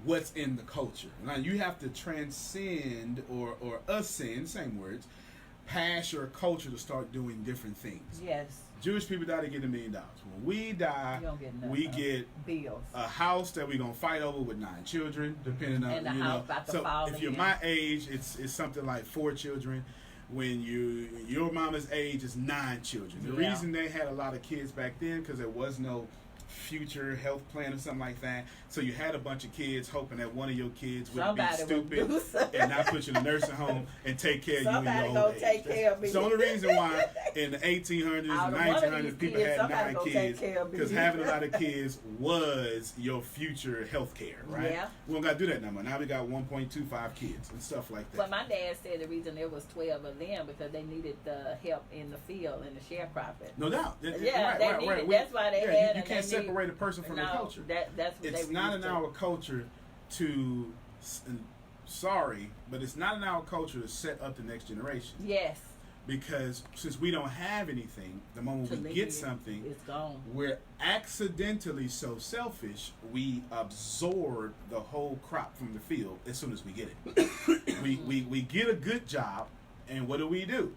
what's in the culture. Now you have to transcend or ascend, same words, past your culture to start doing different things. Yes. Jewish people die to get $1 million. When we die, we get bills, a house that we're gonna fight over with 9 children, depending on and the house about to fall if you're in. my age, it's something like 4 children. When your mama's age is 9 children. The reason they had a lot of kids back then because there was no future health plan or something like that. So you had a bunch of kids hoping that one of your kids would be stupid and not put you in a nursing home and take care of you in your old age. Take care of me. It's the only reason why in the 1800s and 1900s people had 9 kids, because having a lot of kids was your future health care, right? Yeah. We don't got to do that no more. Now we got 1.25 kids and stuff like that. But my dad said the reason there was 12 of them because they needed the help in the field and the sharecropping. No doubt. Yeah, right. That's why they had. You can't separate a person from the culture. That's what it's not in our culture to. Sorry, but it's not in our culture to set up the next generation. Yes. Because since we don't have anything, the moment we get something, it's gone. We're accidentally so selfish, we absorb the whole crop from the field as soon as we get it. we get a good job, and what do?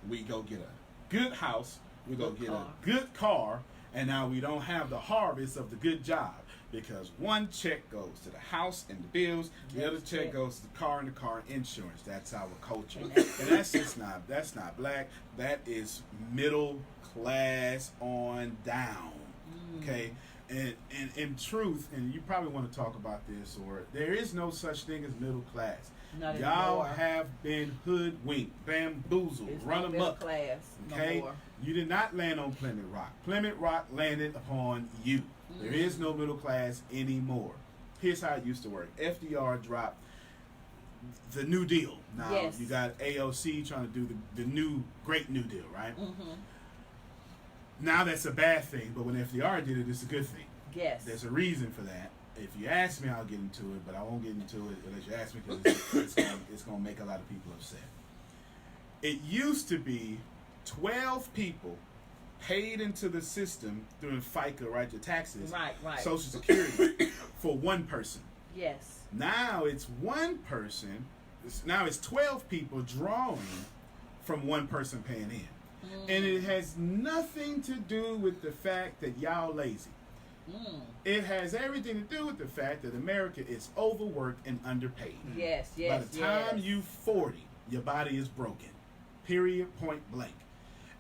We go get a good house, we go get a good car, and now we don't have the harvest of the good job. Because one check goes to the house and the bills, the other check goes to the car and the car insurance. That's our culture. And that's not black. That is middle class on down. Okay? And in truth, and you probably want to talk about this, or there is no such thing as middle class. Y'all have been hoodwinked, bamboozled, run amok. Okay? You did not land on Plymouth Rock. Plymouth Rock landed upon you. There is no middle class anymore. Here's how it used to work. FDR dropped the New Deal. Now you got AOC trying to do the new Great New Deal, right? Now that's a bad thing, but when FDR did it, it's a good thing. Yes. There's a reason for that. If you ask me, I'll get into it, but I won't get into it unless you ask me because it's going to make a lot of people upset. It used to be 12 people paid into the system through FICA, right, your taxes, right. Social Security, for one person. Yes. Now it's one person. Now it's 12 people drawing from one person paying in. And it has nothing to do with the fact that y'all lazy. It has everything to do with the fact that America is overworked and underpaid. Yes. By the time you 40, your body is broken. Period, point blank.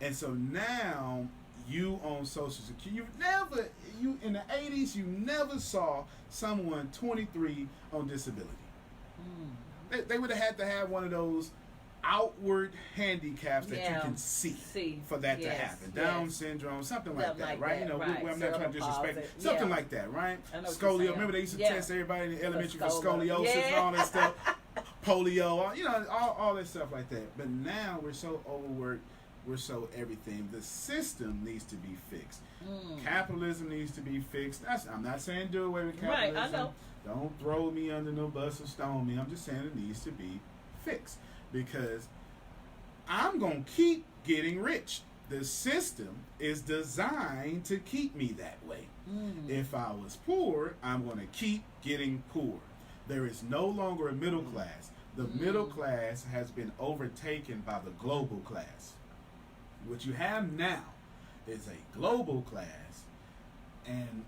And so now you on Social Security. You in the 80s, you never saw someone 23 on disability. They would have had to have one of those outward handicaps that you can see for that to happen. Down syndrome, something like that, right? I'm not trying to disrespect something like that, right? Scoliosis. Remember they used to test everybody in elementary for scoliosis and all that stuff. Polio, all that stuff like that. But now we're so overworked. We're so everything. The system needs to be fixed. Capitalism needs to be fixed. I'm not saying do away with capitalism. Right, I know. Don't throw me under no bus or stone me. I'm just saying it needs to be fixed because I'm going to keep getting rich. The system is designed to keep me that way. If I was poor, I'm going to keep getting poor. There is no longer a middle class. The middle class has been overtaken by the global class. What you have now is a global class and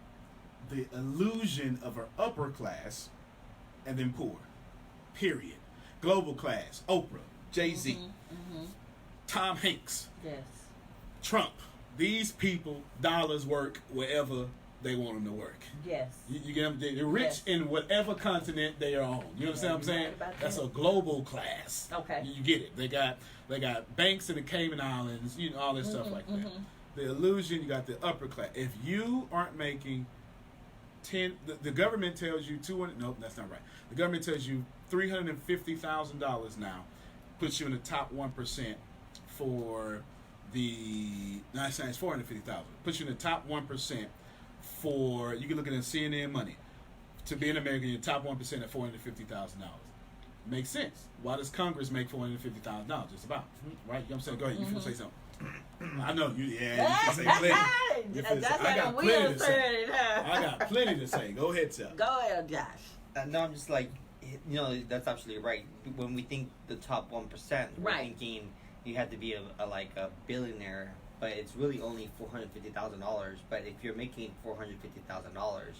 the illusion of an upper class and then poor. Period. Global class. Oprah, Jay-Z, Tom Hanks, Trump. These people, dollars work wherever they want them to work. Yes. You get them? They're rich in whatever continent they are on. You understand what I'm saying? That's a global class. Okay. You get it. They got banks in the Cayman Islands, all this stuff like that. The illusion, you got the upper class. If you aren't making the government tells you nope, that's not right. The government tells you $350,000 now puts you in the top 1% for it's $450,000. Puts you in the top 1% for, you can look at it in CNN Money, to be an American, you're top 1% at $450,000. Makes sense. Why does Congress make $450,000? Just about, right? You know what I'm saying? Go ahead. You finna say something. I know you. Yeah, you can say plenty. I got plenty to say. I got plenty to say. Go ahead, sir. Go ahead, Josh. No, I'm just like, that's absolutely right. When we think the top 1%, we're thinking you have to be a billionaire, but it's really only $450,000. But if you're making $450,000,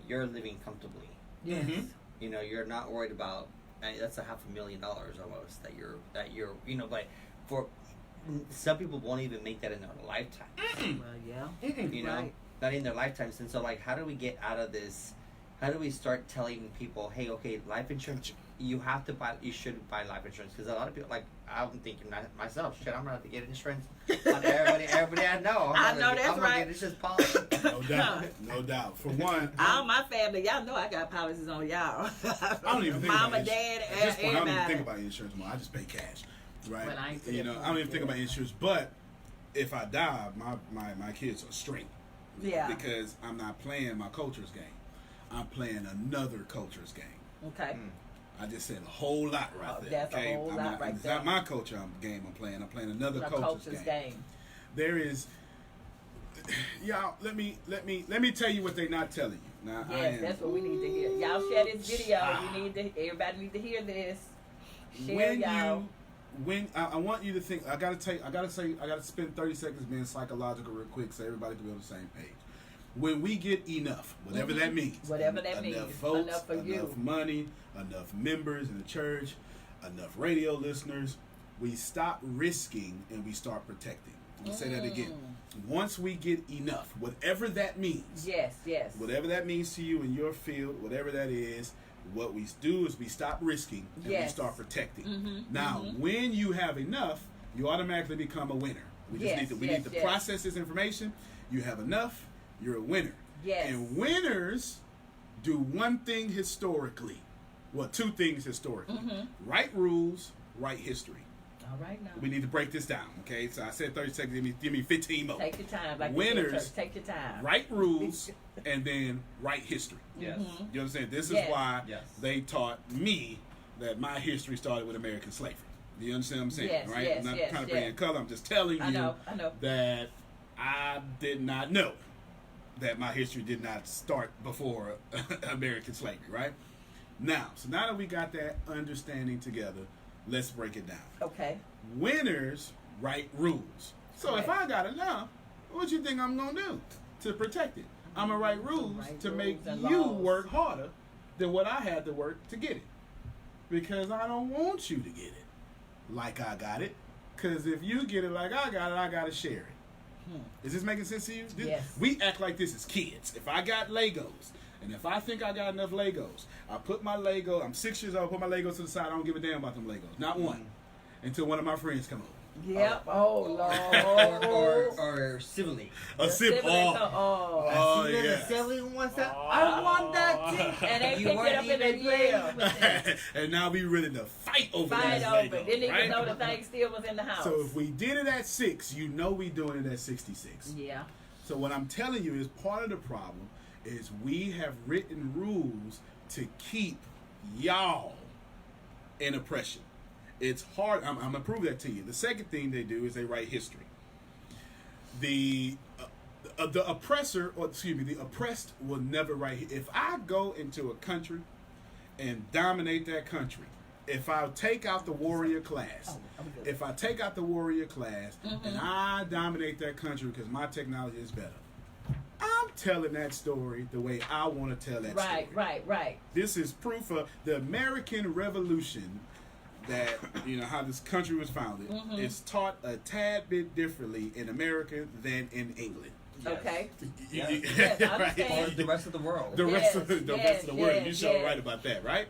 you're living comfortably. Yes. Mm-hmm. You're not worried about. That's $500,000 almost that you're. But for some people won't even make that in their lifetime. Well, yeah. Right. Not in their lifetimes. And so, like, how do we get out of this? How do we start telling people, hey, okay, life insurance, you should buy life insurance? Because a lot of people, like, I'm thinking myself, shit, I'm going to have to get insurance on everybody I know. I know that's I'm right. Get insurance policy. No doubt. For one, all my family, y'all know I got policies on y'all. I don't even think Mama, about Dad, at this point, I don't even everybody. think about insurance more. I just pay cash, right? But I ain't I don't even think about insurance. But if I die, my kids are straight. Yeah. Because I'm not playing my culture's game. I'm playing another culture's game. Okay. I just said a whole lot right there. That's okay? a whole lot right it's there. It's not my culture game I'm playing. I'm playing another culture's game. There is, y'all. Let me tell you what they're not telling you. Now, yes, that's what we need to hear. Y'all share this video. Everybody need to hear this. Share, y'all. When I want you to think, I gotta spend 30 seconds being psychological real quick so everybody can be on the same page. When we get enough, whatever that means, enough votes, enough money, enough members in the church, enough radio listeners, we stop risking and we start protecting. Let me say that again. Once we get enough, whatever that means, yes, whatever that means to you in your field, whatever that is, what we do is we stop risking and we start protecting. Now, when you have enough, you automatically become a winner. We just need to process this information. You have enough. You're a winner. Yes. And winners do one thing historically. Well, two things historically. Right rules, right history. All right now. We need to break this down, okay? So I said 30 seconds. Give me 15 more. Take your time. Like winners, take your time. Right rules, and then right history. Yes. You understand? This is why they taught me that my history started with American slavery. Do you understand what I'm saying? Yes, right? yes, I'm not yes, trying to bring in color. I'm just telling you I know. that I did not know that my history did not start before American slavery, right? Now that we got that understanding together, let's break it down. Okay. Winners write rules. So if I got enough, what you think I'm going to do to protect it? I'm going to write rules to make you work harder than what I had to work to get it. Because I don't want you to get it like I got it. Because if you get it like I got to share it. Is this making sense to you? Yes. We act like this as kids. If I got Legos, and if I think I got enough Legos, I put my Lego, I'm 6 years old, put my Legos to the side, I don't give a damn about them Legos. Not one. Until one of my friends come over. Yep. Lord. or civilly. A civilly. Oh, yeah. Civilly wants that. I want that too. And they picked it up in the year. And now we ready to fight over that Lego. Didn't even know the thing still was in the house. So if we did it at 6, you know we doing it at 66. Yeah. So what I'm telling you is part of the problem is we have written rules to keep y'all in oppression. It's hard. I'm going to prove that to you. The second thing they do is they write history. The oppressor, or excuse me, the oppressed will never write. If I go into a country and dominate that country, if I take out the warrior class, and I dominate that country because my technology is better, I'm telling that story the way I want to tell that story. Right. This is proof of the American Revolution. That how this country was founded is taught a tad bit differently in America than in England. Yes. Okay. Yes, I understand. Or the rest of the world. The rest of the world. You're sure right about that, right?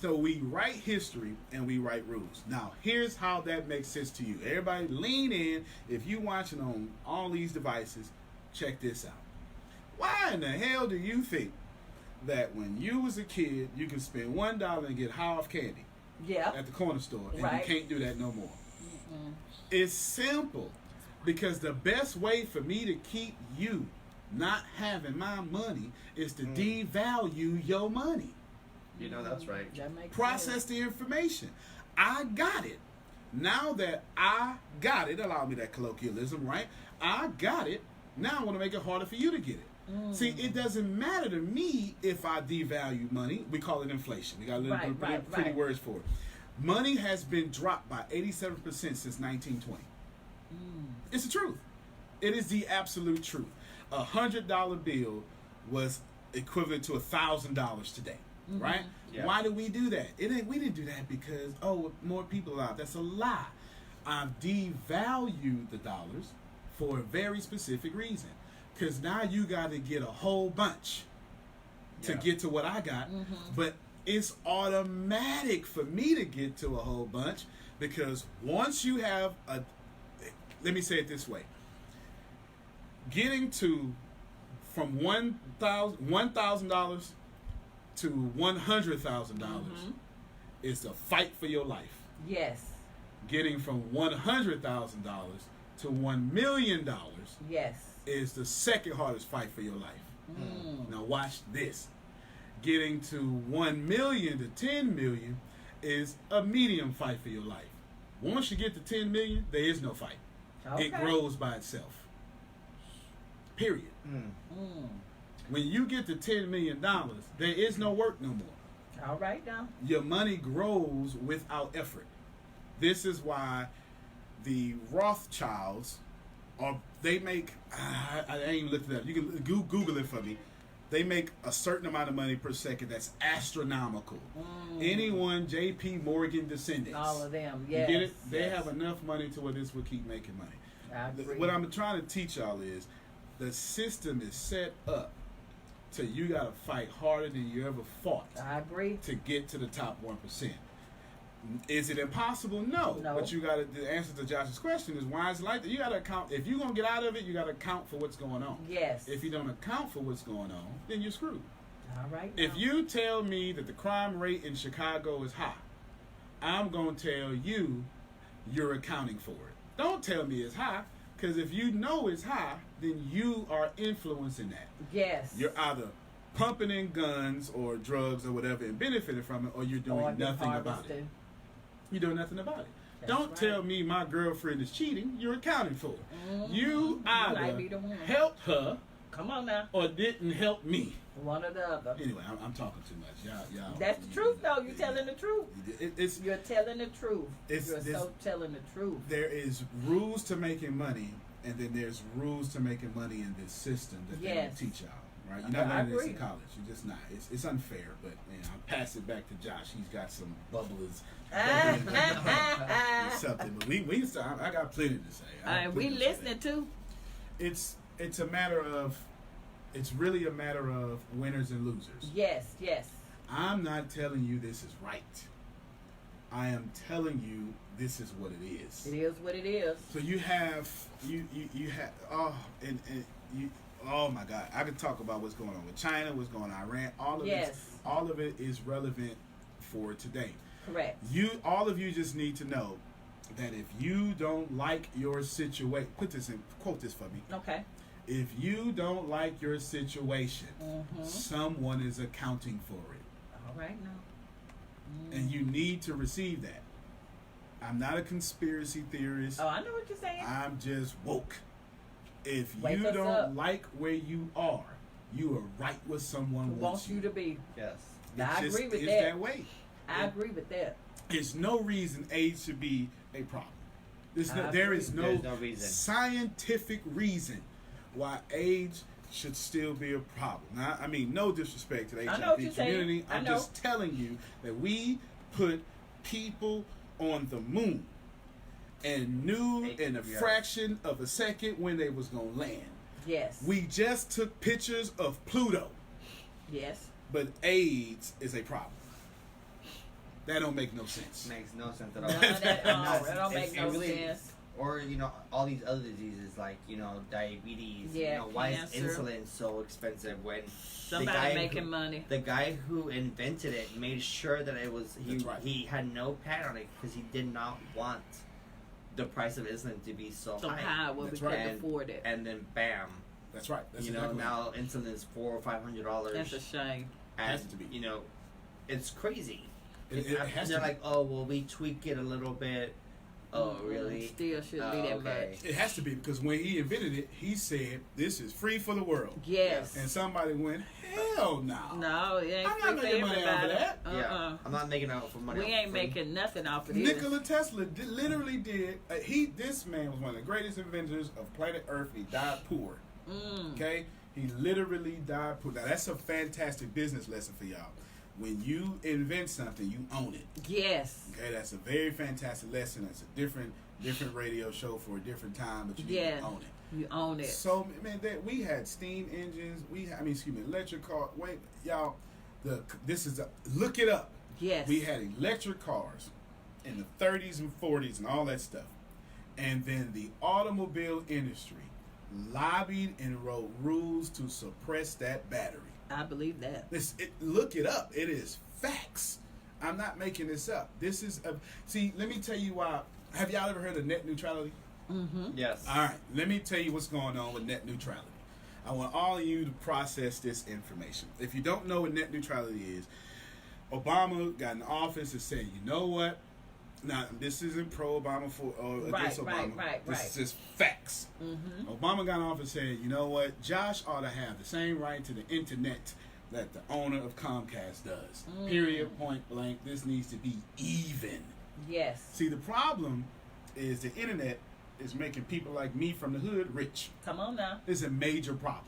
So we write history and we write rules. Now, here's how that makes sense to you. Everybody lean in. If you're watching on all these devices, check this out. Why in the hell do you think that when you was a kid, you could spend $1 and get high off candy? Yeah. At the corner store, and you can't do that no more. It's simple, because the best way for me to keep you not having my money is to devalue your money. You know that's right. That makes Process sense. the information. I got it. Now that I got it, allow me that colloquialism, right? I got it. Now I want to make it harder for you to get it. See, it doesn't matter to me if I devalue money. We call it inflation. We got a little pretty words for it. Money has been dropped by 87% since 1920. It's the truth. It is the absolute truth. $100 bill was equivalent to $1,000 today, right? Yeah. Why did we do that? We didn't do that because more people are out. That's a lie. I've devalued the dollars for a very specific reason. Because now you got to get a whole bunch to get to what I got, but it's automatic for me to get to a whole bunch because once you have let me say it this way, getting to from $1,000 to $100,000 is the fight for your life. Yes. Getting from $100,000 to $1 million Yes. is the second hardest fight for your life. Now watch this. Getting to 1 million to 10 million is a medium fight for your life. Once you get to 10 million, there is no fight. Okay. It grows by itself. Period. When you get to $10 million, there is no work no more. All right now. Your money grows without effort. This is why the Rothschilds they make, I ain't looked it up. You can Google it for me. They make a certain amount of money per second that's astronomical. Anyone, J.P. Morgan descendants. All of them, yes. You get it? They have enough money to where this will keep making money. I agree. What I'm trying to teach y'all is the system is set up to you got to fight harder than you ever fought I agree. to get to the top 1%. Is it impossible? No. No. But you got to, the answer to Josh's question is why is it like that? You got to account, if you're going to get out of it, you got to account for what's going on. Yes. If you don't account for what's going on, then you're screwed. All right now. If you tell me that the crime rate in Chicago is high, I'm going to tell you you're accounting for it. Don't tell me it's high, because if you know it's high, then you are influencing that. Yes. You're either pumping in guns or drugs or whatever and benefiting from it, or you're doing Or nothing about it. harvesting. You're doing nothing about it. That's Don't right. tell me my girlfriend is cheating. You're accounting for it. You might either be the one. helped her Come on now. or didn't help me. One or the other. Anyway, I'm talking too much. Y'all. That's the truth, though. You're telling the truth. It's You're telling the truth. You're this- so telling the truth. there is rules to making money, and then there's rules to making money in this system that they don't Yes. teach y'all. Right? You're not I learning this in agree. college. You're just not. It's unfair, but I'll pass it back to Josh. He's got some bubblers. Something, but we I got plenty to say. We listening too. It's a matter of, it's really a matter of winners and losers. Yes, yes. I'm not telling you this is right. I am telling you this is what it is. It is what it is. So you have you have oh my God, I could talk about what's going on with China, what's going on with Iran. All of it is relevant for today. Correct. All of you just need to know that if you don't like your situation, quote this for me. Okay. If you don't like your situation, someone is accounting for it. All right now. And you need to receive that. I'm not a conspiracy theorist. Oh, I know what you're saying. I'm just woke. If Wake you us don't up. like where you are, you are right where someone Who wants wants you to be? Yes. I agree with it's that. that way. I agree with that. There's no reason AIDS should be a problem. There is There's no reason. scientific reason why AIDS should still be a problem. Now, I mean, no disrespect to the I know what HIV you're saying. community. I I'm know. just telling you that we put people on the moon and knew in a fraction of a second when they was going to land. Yes. We just took pictures of Pluto, Yes. but AIDS is a problem. That don't make no sense. Makes no sense at all. None at all. That don't It's- make it no really- sense. Or all these other diseases like diabetes. Yeah, Why cancer. is insulin so expensive when Somebody making money. The guy who invented it made sure that it was That's right. he had no patent on it because he did not want the price of insulin to be so So high where we That's couldn't right. afford it. And then bam, That's right. That's exactly right. now insulin is $400or $500. That's a shame. And Has to be. it's crazy. It has they're to be. like, oh, well, we tweak it a little bit. Oh, really? Still shouldn't be that much. It has to be, because when he invented it, he said, this is free for the world. Yes. And somebody went, hell no. No, it ain't I'm free not for making money off of everybody. that. Yeah, I'm not making out for money. We ain't making nothing off of this. Nikola Tesla literally did. This man was one of the greatest inventors of planet Earth. He died poor. Okay, he literally died poor. Now that's a fantastic business lesson for y'all. When you invent something, you own it. Yes. Okay, that's a very fantastic lesson. That's a different radio show for a different time, but you own it. You own it. So man, we had steam engines. Electric car. Wait, y'all. Look it up. Yes. We had electric cars in the 30s and 40s and all that stuff. And then the automobile industry lobbied and wrote rules to suppress that battery. I believe that. Look it up. It is facts. I'm not making this up. This is let me tell you why. Have y'all ever heard of net neutrality? Mm-hmm. Yes. All right. Let me tell you what's going on with net neutrality. I want all of you to process this information. If you don't know what net neutrality is, Obama got in office and said, you know what? Now, this isn't pro-Obama or against Obama. This is just facts. Mm-hmm. Obama got in office and said, you know what? Josh ought to have the same right to the internet that the owner of Comcast does. Period, point blank. This needs to be even. Yes. See, the problem is the internet is making people like me from the hood rich. Come on now. It's a major problem.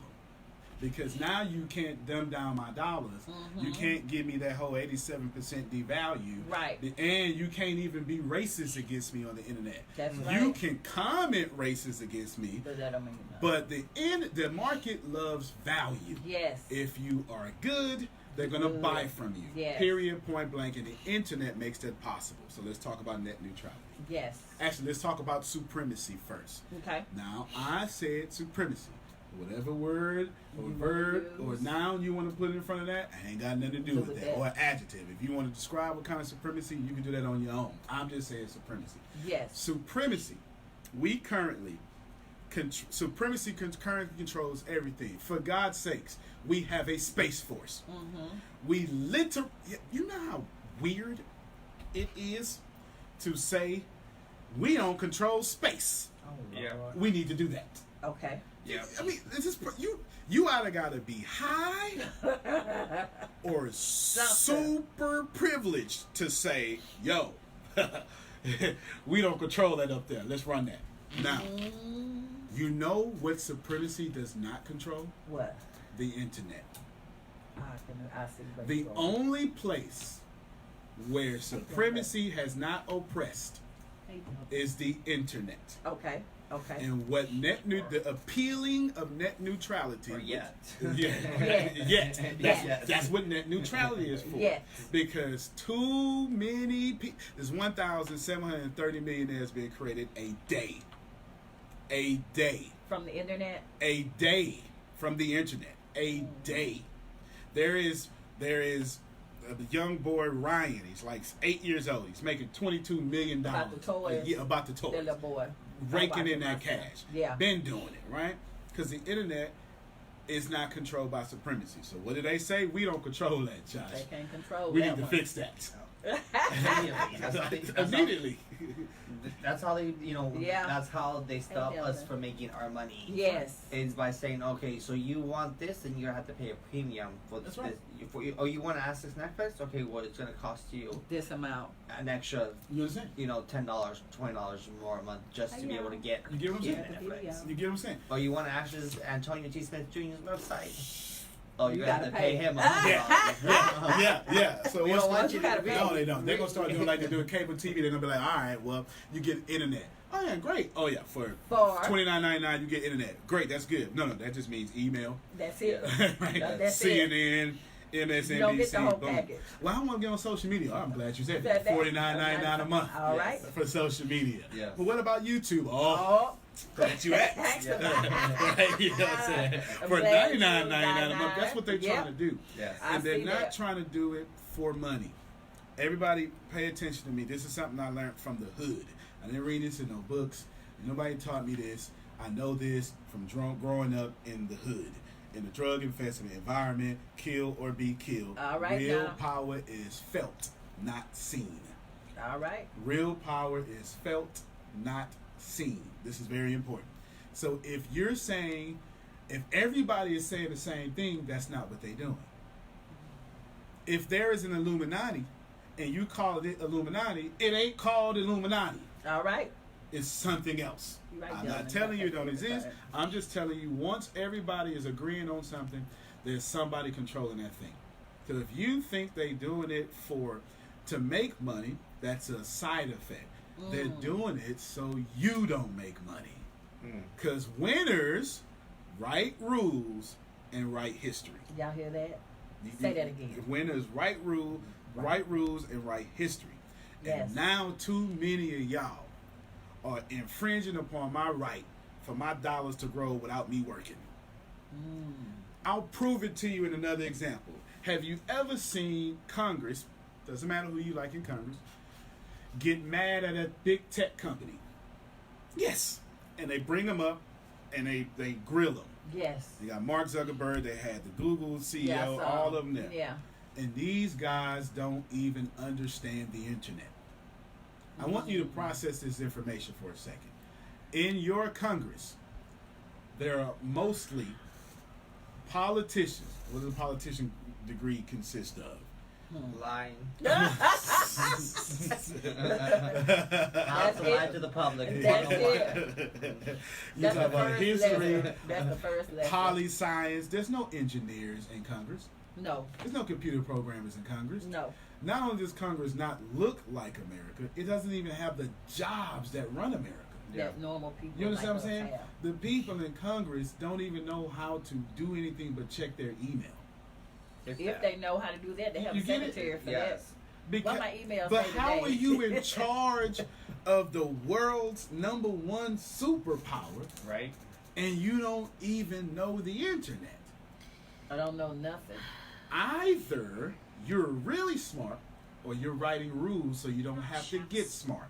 Because now you can't dumb down my dollars. You can't give me that whole 87% devalue. Right. And you can't even be racist against me on the internet. That's right. You can comment racist against me. But that don't mean nothing. But the market loves value. Yes. If you are good, they're going to buy from you. Yes. Period, point blank. And the internet makes that possible. So let's talk about net neutrality. Yes. Actually, let's talk about supremacy first. Okay. Now, I said supremacy. Whatever word or verb or noun you want to put in front of that, I ain't got nothing to do with that. Or adjective. If you want to describe what kind of supremacy, you can do that on your own. I'm just saying supremacy. Yes. Supremacy. Supremacy currently controls everything. For God's sakes, we have a space force. We literally, you know how weird it is to say we don't control space. Yeah. We need to do that. Okay. Yeah. I mean, you either gotta be high or super privileged to say, yo, we don't control that up there. Let's run that. Now, you know what supremacy does not control? What? The internet. I see where The you're going. only place where supremacy has not oppressed is the internet. Okay. Okay. And what the appealing of net neutrality. Or yet. That's what net neutrality is for. Yes. Because too many people. There's 1,730 millionaires being created a day. A day. From the internet. A day from the internet. A day. There is a young boy Ryan. He's like 8 years old. He's making $22 million. About the toys. Yeah, about the toys. The little boy. Raking in that cash. Yeah. Been doing it, right? Because the internet is not controlled by supremacy. So what do they say? We don't control that, Josh. They can't control We that need to one. fix that. That's Immediately. That's how they, Yeah. that's how they stop Yeah. us from making our money. Yes. Is by saying, okay, so you want this, and you're gonna have to pay a premium for That's this. right. You want to ask this Netflix? Okay, well, it's gonna cost you This amount. an extra, You understand? $10, $20 more a month just to be able to get. You get what I'm saying? Netflix. You get what I'm saying? Oh, you want to access Antonio T. Smith Jr.'s website? Oh, you're You gonna have to gotta pay pay. him. Yeah. So We what's don't want you to pay. No, they don't. They're gonna start doing like they do with cable TV. They're gonna be like, all right, well, you get internet. Oh yeah, great. Oh yeah, for $29.99 you get internet. Great, that's good. No, that just means email. That's it. Right? That's it. CNN, MSNBC. You don't get the whole boom. package. Well, I want to get on social media. Oh, I'm glad you said That- that. $49.99 a month. All right. For social media. Yes. But what about YouTube? Oh. Glad you asked. Right, you know what I'm saying? I'm For glad you $99.99 a month, that's what they're Yep. trying to do. Yes. I And they're see not that. trying to do it for money. Everybody pay attention to me. This is something I learned from the hood. I didn't read this in no books. Nobody taught me this. I know this from growing up in the hood. in a drug-infested environment, kill or be killed. All right, real now. power is felt, not seen. All right. Real power is felt, not seen. This is very important. So if you're saying, if everybody is saying the same thing, that's not what they're doing. If there is an Illuminati and you call it Illuminati, it ain't called Illuminati. All right. It's something else. Right, I'm not telling you it don't exist. I'm just telling you once everybody is agreeing on something, there's somebody controlling that thing. So if you think they doing it to make money, that's a side effect. They're doing it so you don't make money. Because winners write rules and write history. Y'all hear that? Say that again. Winners write rules and write history. Yes. And now too many of y'all are infringing upon my right for my dollars to grow without me working. I'll prove it to you in another example. Have you ever seen Congress, doesn't matter who you like in Congress, get mad at a big tech company? Yes. And they bring them up and they grill them. Yes. You got Mark Zuckerberg, they had the Google CEO, all of them there. Yeah. And these guys don't even understand the internet. I want you to process this information for a second. In your Congress, there are mostly politicians. What does a politician degree consist of? Lying. That's How to lie to the public. That's 101. it. You That's talk the about first history, lesson. That's the first lesson. poli-science. There's no engineers in Congress. No. There's no computer programmers in Congress. No. Not only does Congress not look like America, it doesn't even have the jobs that run America. That normal people. You understand like what I'm saying? us have. The people in Congress don't even know how to do anything but check their email. If they know how to do that, they have You a get it? secretary for Yes. Because, What my email but say how today? are you in charge of the world's #1 superpower Right? and you don't even know the internet? that. I don't know nothing. Either you're really smart or you're writing rules so you don't have to get smart.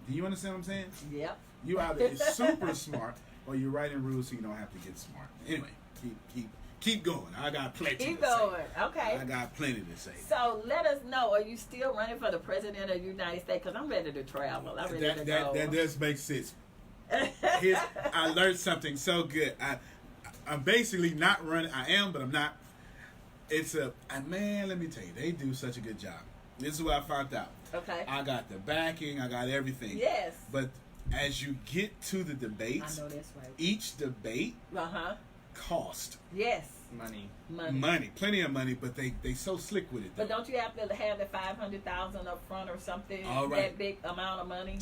Do you understand what I'm saying? Yep. You either super smart or you're writing rules so you don't have to get smart. Anyway, keep going. I got plenty Keep to going. say. Okay. I got plenty to say. So let us know. Are you still running for the president of the United States? Because I'm ready to travel. I'm ready to go. That does make sense. I learned something so good. I'm basically not running. I am, but I'm not. Man, let me tell you, they do such a good job. This is what I found out. Okay. I got the backing. I got everything. Yes. But as you get to the debates, I know that's right. each debate cost Yes. Money. plenty of money, but they so slick with it. But don't you have to have the $500,000 up front or something? All right. That big amount of money?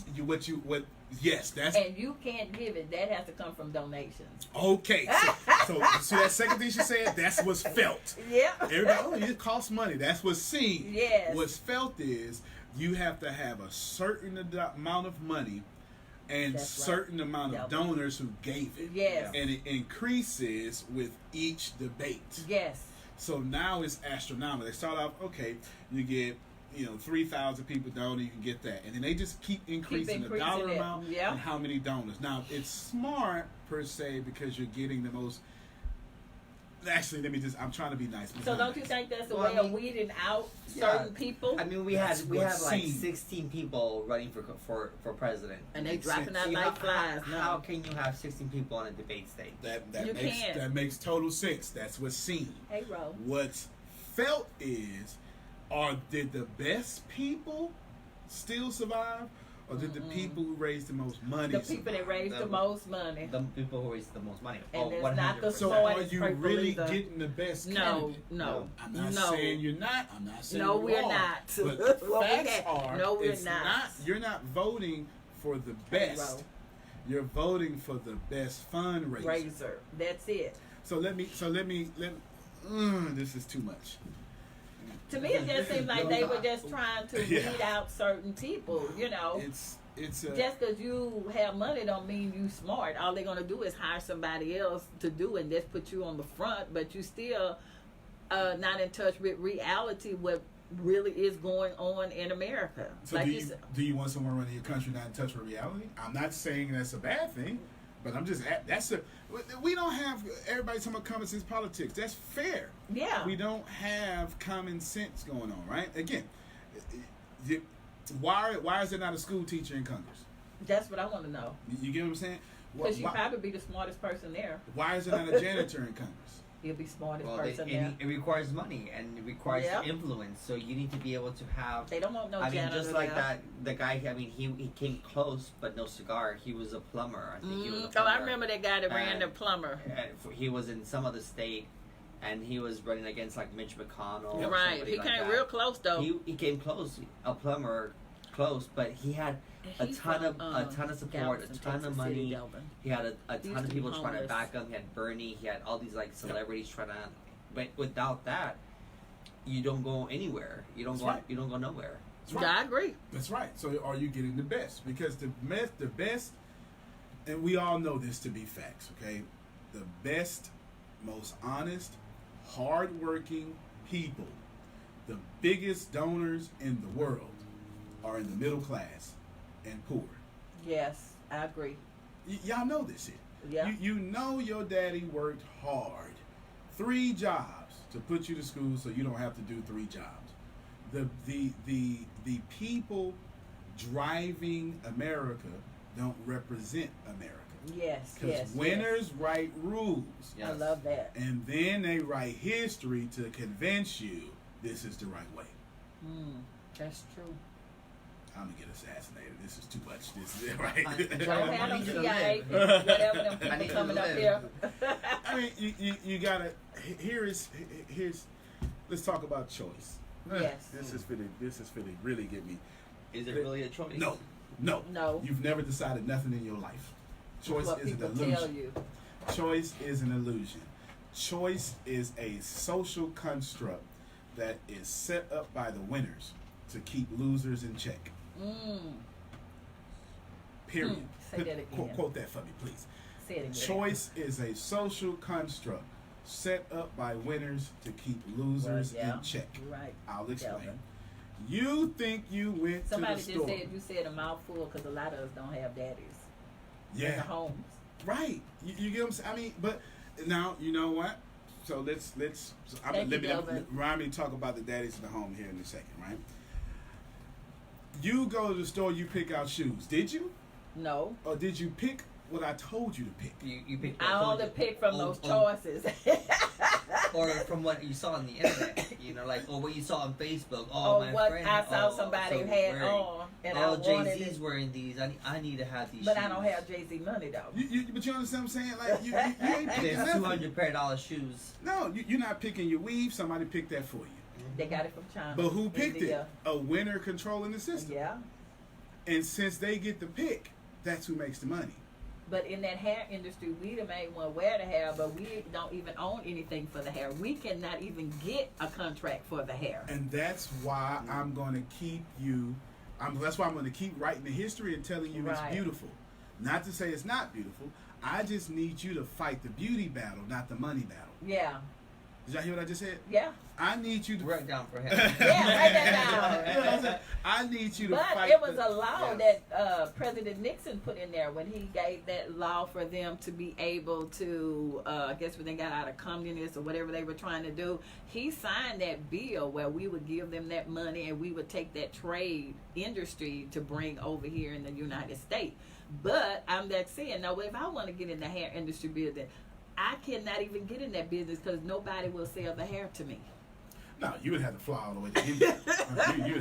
Yes, that's And you can't give it. That has to come from donations. okay. So see that second thing she said? That's what's felt. Yep. Everybody, it costs money. That's what's seen. Yes. What's felt is you have to have a certain amount of money and That's right. certain amount of Yep. donors who gave it. Yes. And it increases with each debate. Yes. So now it's astronomical. They start off, okay, you get 3,000 people donor, you can get that. And then they just keep increasing the dollar it. amount Yep. and how many donors. Now, it's smart per se because you're getting the most. Actually, I'm trying to be nice. So don't you think that's a Well, way I of mean, weeding out yeah. certain people? I mean, we That's have what's like seen. 16 people running for president. And they Makes dropping sense. out See, like flies. how No. can you have 16 people on a debate stage? You can't. That makes total sense. That's what's seen. Hey, Ro. What's felt is, did the best people still survive, or did the people who raised the most money The people that raised the most money. The people who raise the most money. And it's not the 100%. So Lord are is you faithful really either. getting the best No, candidate? no, I'm not no. saying you're not. I'm not saying No, you we're are. not. But Well, we facts can't. are, No, we're it's not. You're not voting for the best. Ro. You're voting for the best fundraiser. Razor. That's it. So let me. This is too much. To me, it just seems like they were just trying to Yeah. weed out certain people. It's a, Just because you have money don't mean you smart. All they're gonna do is hire somebody else to do and just put you on the front, but you still not in touch with reality. What really is going on in America? So like do you you, said, do you want someone running your country not in touch with reality? I'm not saying that's a bad thing. But I'm just we don't have everybody talking about common sense politics. That's fair. Yeah. We don't have common sense going on, right? Again, why is there not a school teacher in Congress? That's what I want to know. You get what I'm saying? Because you probably be the smartest person there. Why is there not a janitor in Congress? You'll be smartest person there. It requires money and it requires influence. So you need to be able to have. They don't want no janitor. janitor. Just like that, the guy. I mean, he came close, but no cigar. He was a plumber. I think he was a plumber. Oh, I remember that guy that ran the plumber. He was in some other state, and he was running against like Mitch McConnell. You're right. He came real close though. He came close, a plumber, close, but he had a ton of support, a ton of money. He had a ton of people trying to back him. He had Bernie. He had all these like celebrities trying to. But without that, you don't go anywhere. You don't go. You don't go nowhere. Right. Yeah, I agree. That's right. So are you getting the best? Because the best, and we all know this to be facts. Okay, the best, most honest, hardworking people, the biggest donors in the world, are in the middle class and poor. Yes, I agree. Y'all know this shit. Yeah. You know your daddy worked hard. 3 jobs to put you to school so you don't have to do 3 jobs. The people driving America don't represent America. Yes, Because winners write rules. Yes. I love that. And then they write history to convince you this is the right way. That's true. I'm going to get assassinated. This is too much. This is right. Don't have them CIA, whatever them people coming up here. I mean, you gotta. Here's. Let's talk about choice. Yes. This is really really get me. Is it really a choice? No. You've never decided nothing in your life. Choice what is an people illusion. tell you. Choice is an illusion. Choice is a social construct that is set up by the winners to keep losers in check. Period. Say that again. Quote that for me, please. Say it again. Choice is a social construct set up by winners to keep losers in check. Right. I'll explain. Delvin. You think you went Somebody to the just store. said you said a mouthful because a lot of us don't have daddies in Yeah. the homes. Right. You get what I'm saying? I mean, but now, you know what? So let Ryan talk about the daddies in the home here in a second, right? You go to the store, you pick out shoes. Did you? No. Or did you pick what I told you to pick? You picked. I only pick from those choices. Or from what you saw on the internet, like what you saw on Facebook. Or my what friend, I saw somebody had wearing, on, and I wanted Jay-Z's it. wearing these. I need to have these. But shoes. I don't have Jay-Z money though. But you understand what I'm saying? Like you ain't picking There's nothing. $200 pair shoes. No, you're not picking your weave. Somebody picked that for you. They got it from China. But who picked India. it? A winner controlling the system. Yeah. And since they get the pick, that's who makes the money. But in that hair industry, we the main one wear the hair, but we don't even own anything for the hair. We cannot even get a contract for the hair. And that's why I'm going to keep you. That's why I'm going to keep writing the history and telling you it's beautiful. Not to say it's not beautiful. I just need you to fight the beauty battle, not the money battle. Yeah. Did y'all hear what I just said? Yeah. I need you to Write down for him. Yeah, write that You know what I'm saying? I need you to But fight. it was a law that President Nixon put in there when he gave that law for them to be able to, I guess when they got out of communists or whatever they were trying to do, he signed that bill where we would give them that money and we would take that trade industry to bring over here in the United States. But I'm that saying, now if I want to get in the hair industry business, I cannot even get in that business because nobody will sell the hair to me. No, you would have to fly all the way to India.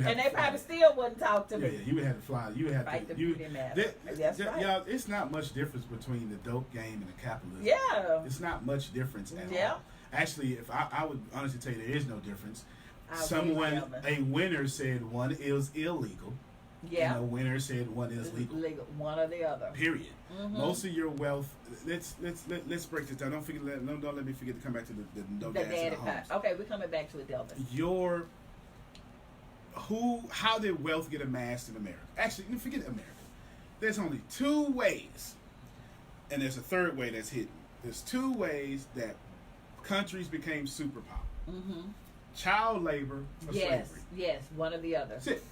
And they probably still wouldn't talk to me. Yeah, you would have to fly. You would have Fight to. the beauty matter. That's right. Y'all, it's not much difference between the dope game and the capitalism. Yeah. It's not much difference at all. Actually, if I would honestly tell you there is no difference. A winner said one is illegal. Yeah. And a winner said one is legal. One or the other. Period. Mm-hmm. Most of your wealth. Let's break this down. Don't let me forget to come back to the daddy pot. Okay, we're coming back to it, Delvin. How did wealth get amassed in America? Actually, forget America. There's only 2 ways, and there's a third way that's hidden. There's 2 ways that countries became superpower. Mm-hmm. Child labor or slavery. Yes, one or the other. That's it.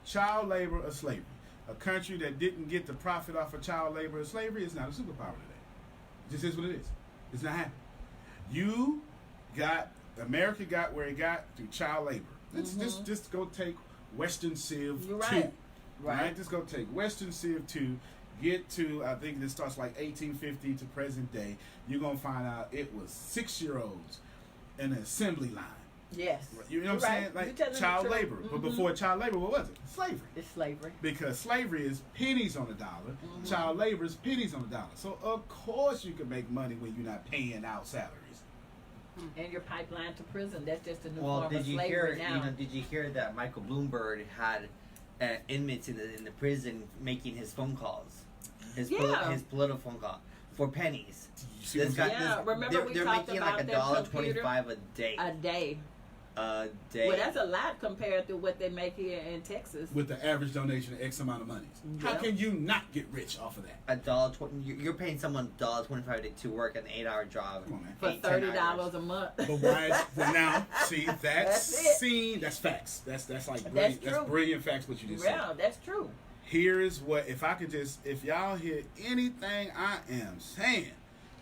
Child labor or slavery. A country that didn't get the profit off of child labor or slavery is not a superpower today. Just is what it is. It's not happening. America got where it got through child labor. Let's just go take Western Civ 2. Right. Just go take Western Civ 2. Get to, I think this starts like 1850 to present day. You're going to find out it was 6-year-olds in an assembly line. Yes. You know what I'm saying? Like child labor. But before child labor, what was it? Slavery. It's slavery. Because slavery is pennies on the dollar. Child labor is pennies on the dollar. So, of course, you can make money when you're not paying out salaries. And your pipeline to prison, that's just a new Well, form did of you slavery hear? now. Did you hear that Michael Bloomberg had inmates in the prison making his phone calls, his political phone call for pennies. Remember we they're talked making about like that $1.25 a day. A day. A day. Well, that's a lot compared to what they make here in Texas. With the average donation of X amount of money. How can you not get rich off of that? $1.20. You're paying someone $1.25 to work an 8-hour job. Come on, man. For $30 a month. But why? Well, now, see, that's facts. That's like brilliant. That's brilliant facts. What you just said. Yeah, that's true. Here is what, if y'all hear anything I am saying,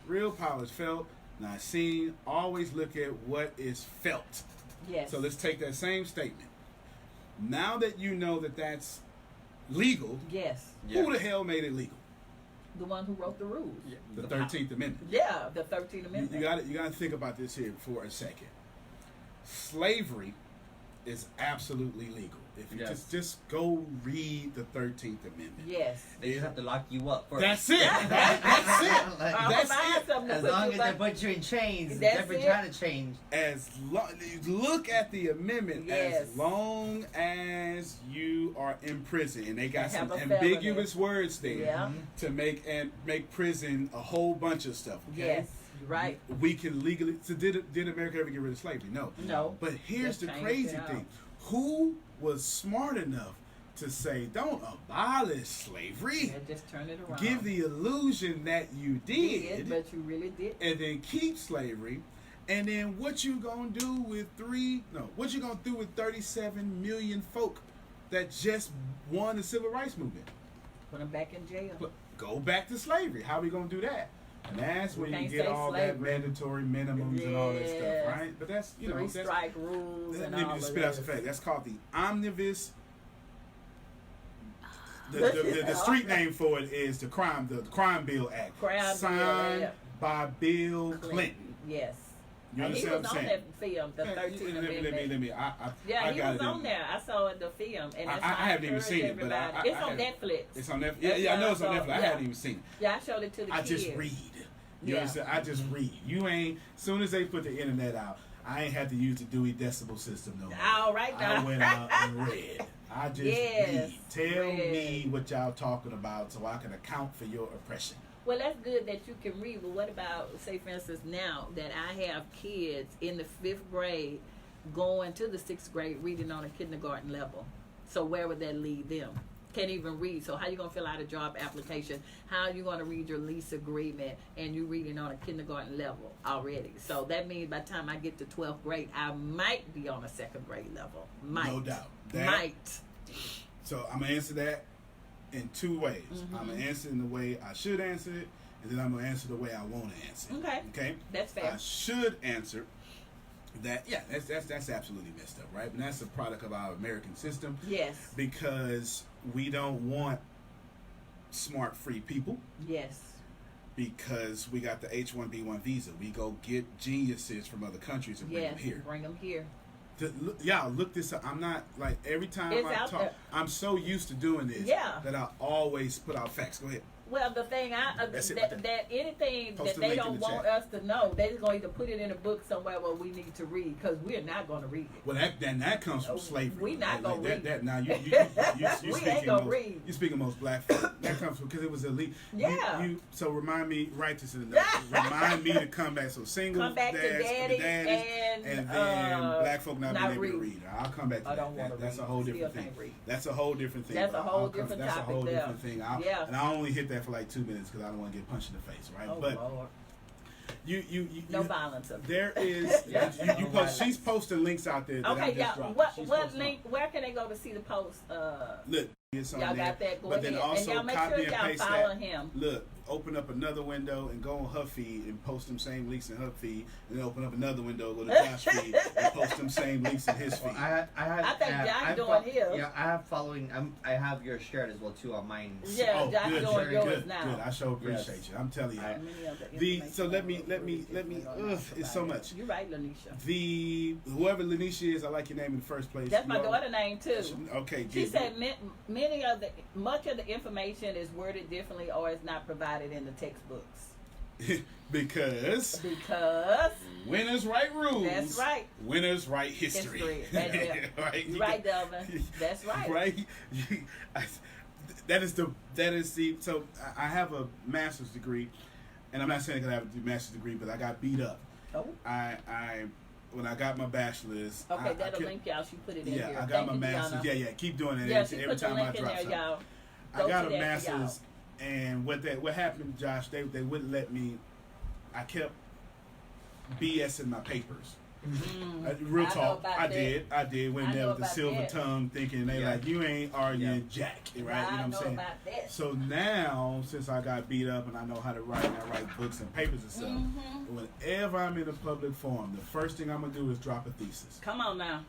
real power is felt, not seen. Always look at what is felt. Yes. So let's take that same statement. Now that you know that that's legal, yes. Who the hell made it legal? The one who wrote the rules. Yeah. The 13th Amendment. Yeah, the 13th Amendment. You got to think about this here for a second. Slavery is absolutely legal. If you just go read the 13th Amendment. Yes. They just have to lock you up first. That's it. That's it. That's it. As long as they put you in chains, they've been trying to change. Look at the amendment. Yes. As long as you are in prison, and they got some ambiguous words there to make prison a whole bunch of stuff. Okay? Yes. Right. We can legally. So did America ever get rid of slavery? No. No. But here's the crazy thing: who was smart enough to say, "Don't abolish slavery. Just turn it around. Give the illusion that you did, but you really did, and then keep slavery." And then what you gonna do with 37 million folk that just won the civil rights movement? Put them back in jail. Go back to slavery. How we gonna do that? And that's when you get all that mandatory minimums and all that stuff, right? But that's, that's strike rules and all that. Let me just spit out some facts. That's called the omnibus. The street name for it is the Crime Bill Act, signed by Bill Clinton. Yes. You understand what I'm saying? He was on that film, the 13th Amendment. Let me. He was on there. I saw it, the film, and I haven't even seen it, but it's on Netflix. It's on Netflix. Yeah, I know it's on Netflix. I haven't even seen it. Yeah, I showed it to the kids. I just read. You understand? I just read. You ain't. As soon as they put the internet out, I ain't had to use the Dewey Decimal System no more. All right, now. I went out and read. I just read. Tell me what y'all talking about so I can account for your oppression. Well, that's good that you can read, but what about, say, for instance, now that I have kids in the 5th grade going to the 6th grade reading on a kindergarten level? So where would that lead them? Can't even read. So how you going to fill out a job application? How are you going to read your lease agreement and you reading on a kindergarten level already? So that means by the time I get to 12th grade, I might be on a 2nd grade level. Might. No doubt. So I'm going to answer that in 2 ways. I'm going to answer it in the way I should answer it, and then I'm going to answer the way I want to answer it. Okay? That's fair. I should answer that, that's absolutely messed up, right? But that's a product of our American system. Yes. Because we don't want smart, free people. Yes. Because we got the H-1B1 visa. We go get geniuses from other countries and bring them here. Bring them here. Look this up. I'm not, like, every time I talk, there. I'm so used to doing this that I always put out facts. Go ahead. Well, the thing that anything that they don't want us to know, they're going to put it in a book somewhere where we need to read because we're not going to read it. Well, that comes from slavery. We're not going to read that. Now you we ain't going to read. You speaking most black folk. That comes from because it was elite. Yeah. So remind me, write this in the notes. Remind me to come back. So single come back dads, to daddy and then black folk not being able to read. I'll come back to I that. Don't want to That's read. a whole different thing. That's a whole different thing. That's a whole different topic. That's a whole different thing. Yeah. And I only hit that for like 2 minutes because I don't want to get punched in the face, right? Oh, Lord. No violence. There is. You post. She's posting links out there. That Okay, I just dropped. What link? Where can they go to see the post? Look, it's on y'all there. got that. Go but ahead. then also and y'all make copy sure and y'all paste follow that. him. Look, open up another window and go on her feed and post them same links in her feed, and then open up another window, go to Josh's feed and post them same links in his feed. I think Josh doing his. Yeah, I have following. I have yours shared as well too on mine. Yeah, Josh good, doing yours good, now. good. I sure appreciate you. I'm telling you. So let me. It's so much. You're right, Lanisha. Whoever Lanisha is, I like your name in the first place. That's my daughter's name too. Okay, she said much of the information is worded differently or is not provided in the textbooks. because winners write rules. That's right. Winners write history. Right. You're right, Delvin. That's right. Right. That is the. So I have a master's degree, and I'm not saying that I have a master's degree, but I got beat up. Oh. When I got my bachelor's. Okay, that'll link y'all. She put it in here. Yeah, I got my master's. Yeah, keep doing it. Yeah, she every put the time link I in drop there, something. y'all. I got a master's, and what happened, Josh? They wouldn't let me. I kept BSing my papers. Real talk, I did. Went there with the silver tongue, thinking they like you ain't arguing jack, right? You know what I'm saying? So now, since I got beat up and I know how to write, and I write books and papers and stuff. Whenever I'm in a public forum, the first thing I'm gonna do is drop a thesis. Come on now.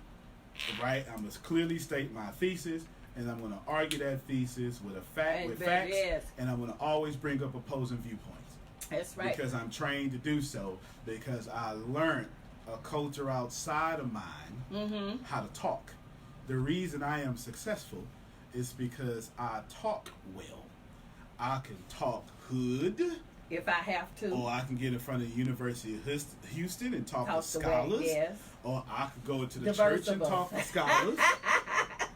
Right, I'm gonna clearly state my thesis, and I'm gonna argue that thesis with facts, yes. and I'm gonna always bring up opposing viewpoints. That's right. Because I'm trained to do so. Because I learned a culture outside of mine how to talk. The reason I am successful is because I talk well. I can talk hood. If I have to. Or I can get in front of the University of Houston and talk to scholars. Yes. Or I could go into the church and talk to scholars.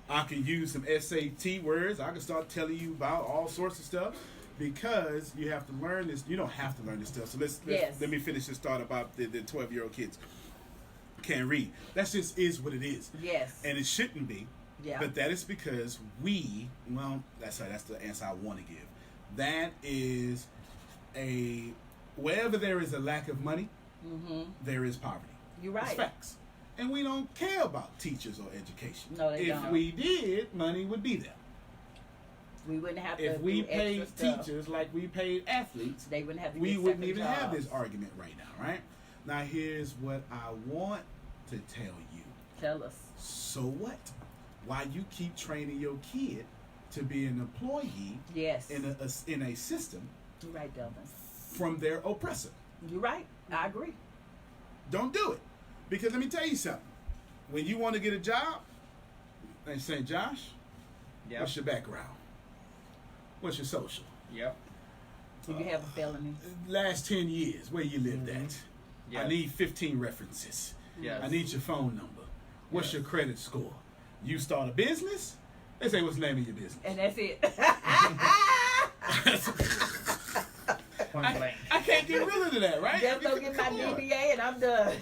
I can use some SAT words. I can start telling you about all sorts of stuff. Because you have to learn this. You don't have to learn this stuff. So let me finish this thought about the 12-year-old kids can't read. That just is what it is. Yes. And it shouldn't be. Yeah. But that is because that's the answer I want to give. That is wherever there is a lack of money, there is poverty. You're right. It's facts. And we don't care about teachers or education. No, they don't. If we did, money would be there. We wouldn't have to. If we paid teachers like we paid athletes, they wouldn't have to. We wouldn't even have this argument right now, right? Now, here's what I want to tell you. Tell us. So what? Why you keep training your kid to be an employee? Yes. In a system. You're right, Delvin. From their oppressor. You're right. I agree. Don't do it, because let me tell you something. When you want to get a job, they say, Josh, what's your background? What's your social? Yep. Do you have a felony? Last 10 years, where you lived at? Yes. I need 15 references. Yes. I need your phone number. What's your credit score? You start a business? They say, what's the name of your business? And that's it. I can't get rid of that, right? Just go get my DBA and I'm done.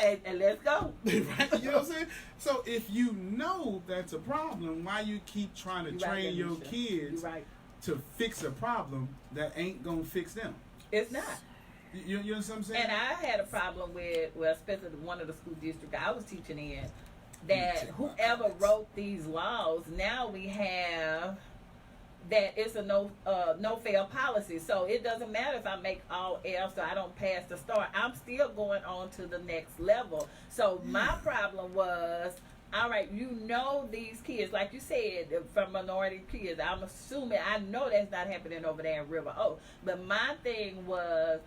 and let's go. Right? You know what I'm saying? So if you know that's a problem, why you keep trying to train your kids to fix a problem that ain't going to fix them? It's not. You know what I'm saying? And I had a problem with, especially one of the school districts I was teaching in, that whoever wrote these laws, now we have that it's a no fail policy. So it doesn't matter if I make all F's or I don't pass the STAR. I'm still going on to the next level. So my problem was, all right, these kids, like you said, from minority kids, I'm assuming, I know that's not happening over there in River Oak. But my thing was,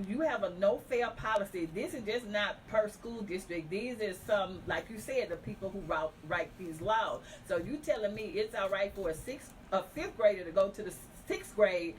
you have a no-fail policy. This is just not per school district. These are some, like you said, the people who write these laws. So you telling me it's all right for a fifth grader to go to the sixth grade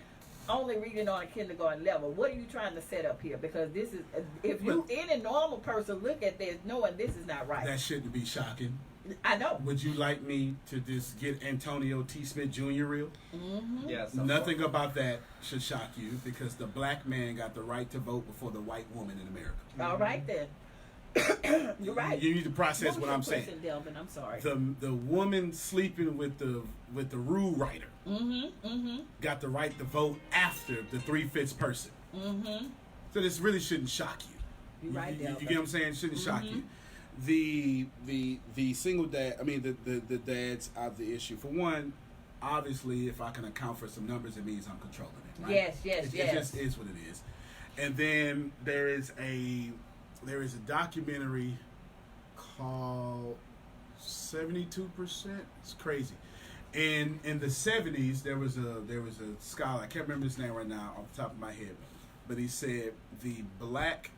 only reading on a kindergarten level? What are you trying to set up here? Because this is, if any normal person look at this, knowing this is not right. That shouldn't be shocking. I know. Would you like me to just get Antonio T. Smith Jr. real? Mm-hmm. Yes. Nothing about that should shock you, because the black man got the right to vote before the white woman in America. All right then. You're right. You need to process what I'm saying. Delvin? I'm sorry. The woman sleeping with the rule writer got the right to vote after the 3/5 person. Mm-hmm. Because this really shouldn't shock you. You're right, you get what I'm saying? It shouldn't shock you. The single dad, I mean, the dads are the issue. For one, obviously, if I can account for some numbers, it means I'm controlling it. Right? Yes. It just is what it is. And then there is a documentary called 72%. It's crazy. In the 70s, there was a scholar. I can't remember his name right now off the top of my head, but he said the black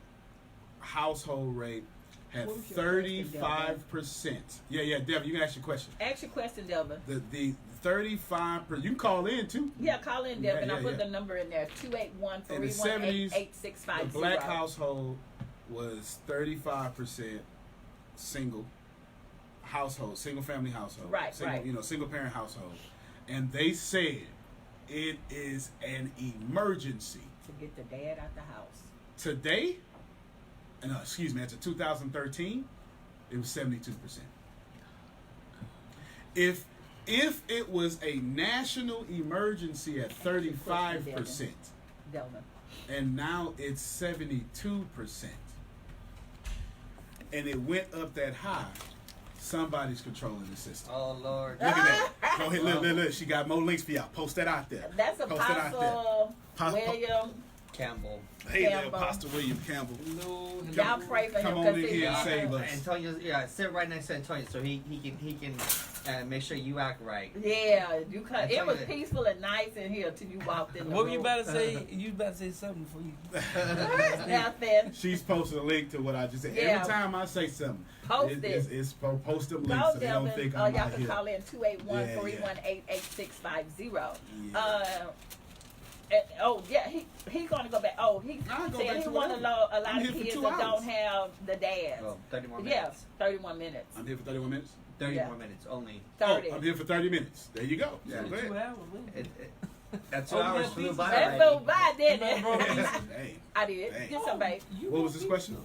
household rate had 35%. Yeah, Devin, you can ask your question. Ask your question, Devin. The 35%. You can call in too. Yeah, call in, Devin. I put the number in there: 281-318-8650. The black household was 35% single household, single family household, right. Single parent household, and they said it is an emergency to get the dad out the house today. No, excuse me. That's a 2013. It was 72%. If it was a national emergency at 35%, and now it's 72%, and it went up that high, somebody's controlling the system. Oh Lord! Look at that. Go ahead, look. She got more links for y'all. Post that out there. That's Apostle William Campbell. Hey, Apostle William Campbell. Y'all pray for him. Come on in here and save us. Antonio, sit right next to Antonio so he can make sure you act right. Yeah, it was peaceful and nice in here till you walked in the room. What were you about to say? You about to say something for you. Nothing. She's posted a link to what I just said. Yeah. Every time I say something, post it. It's post them links so they don't think I'm y'all out can here. call in 281-318-8650. He's gonna go back. He said he want a lot of kids that don't have the dads. Well, 31 minutes. Yes, 31 minutes. I'm here for 31 minutes. 30 more minutes only. 30. Oh, I'm here for 30 minutes. There you go. Yeah, 2 hours. That 2 hours flew by. That flew by, didn't it? Hey. I did. Get some, babe. What was his question?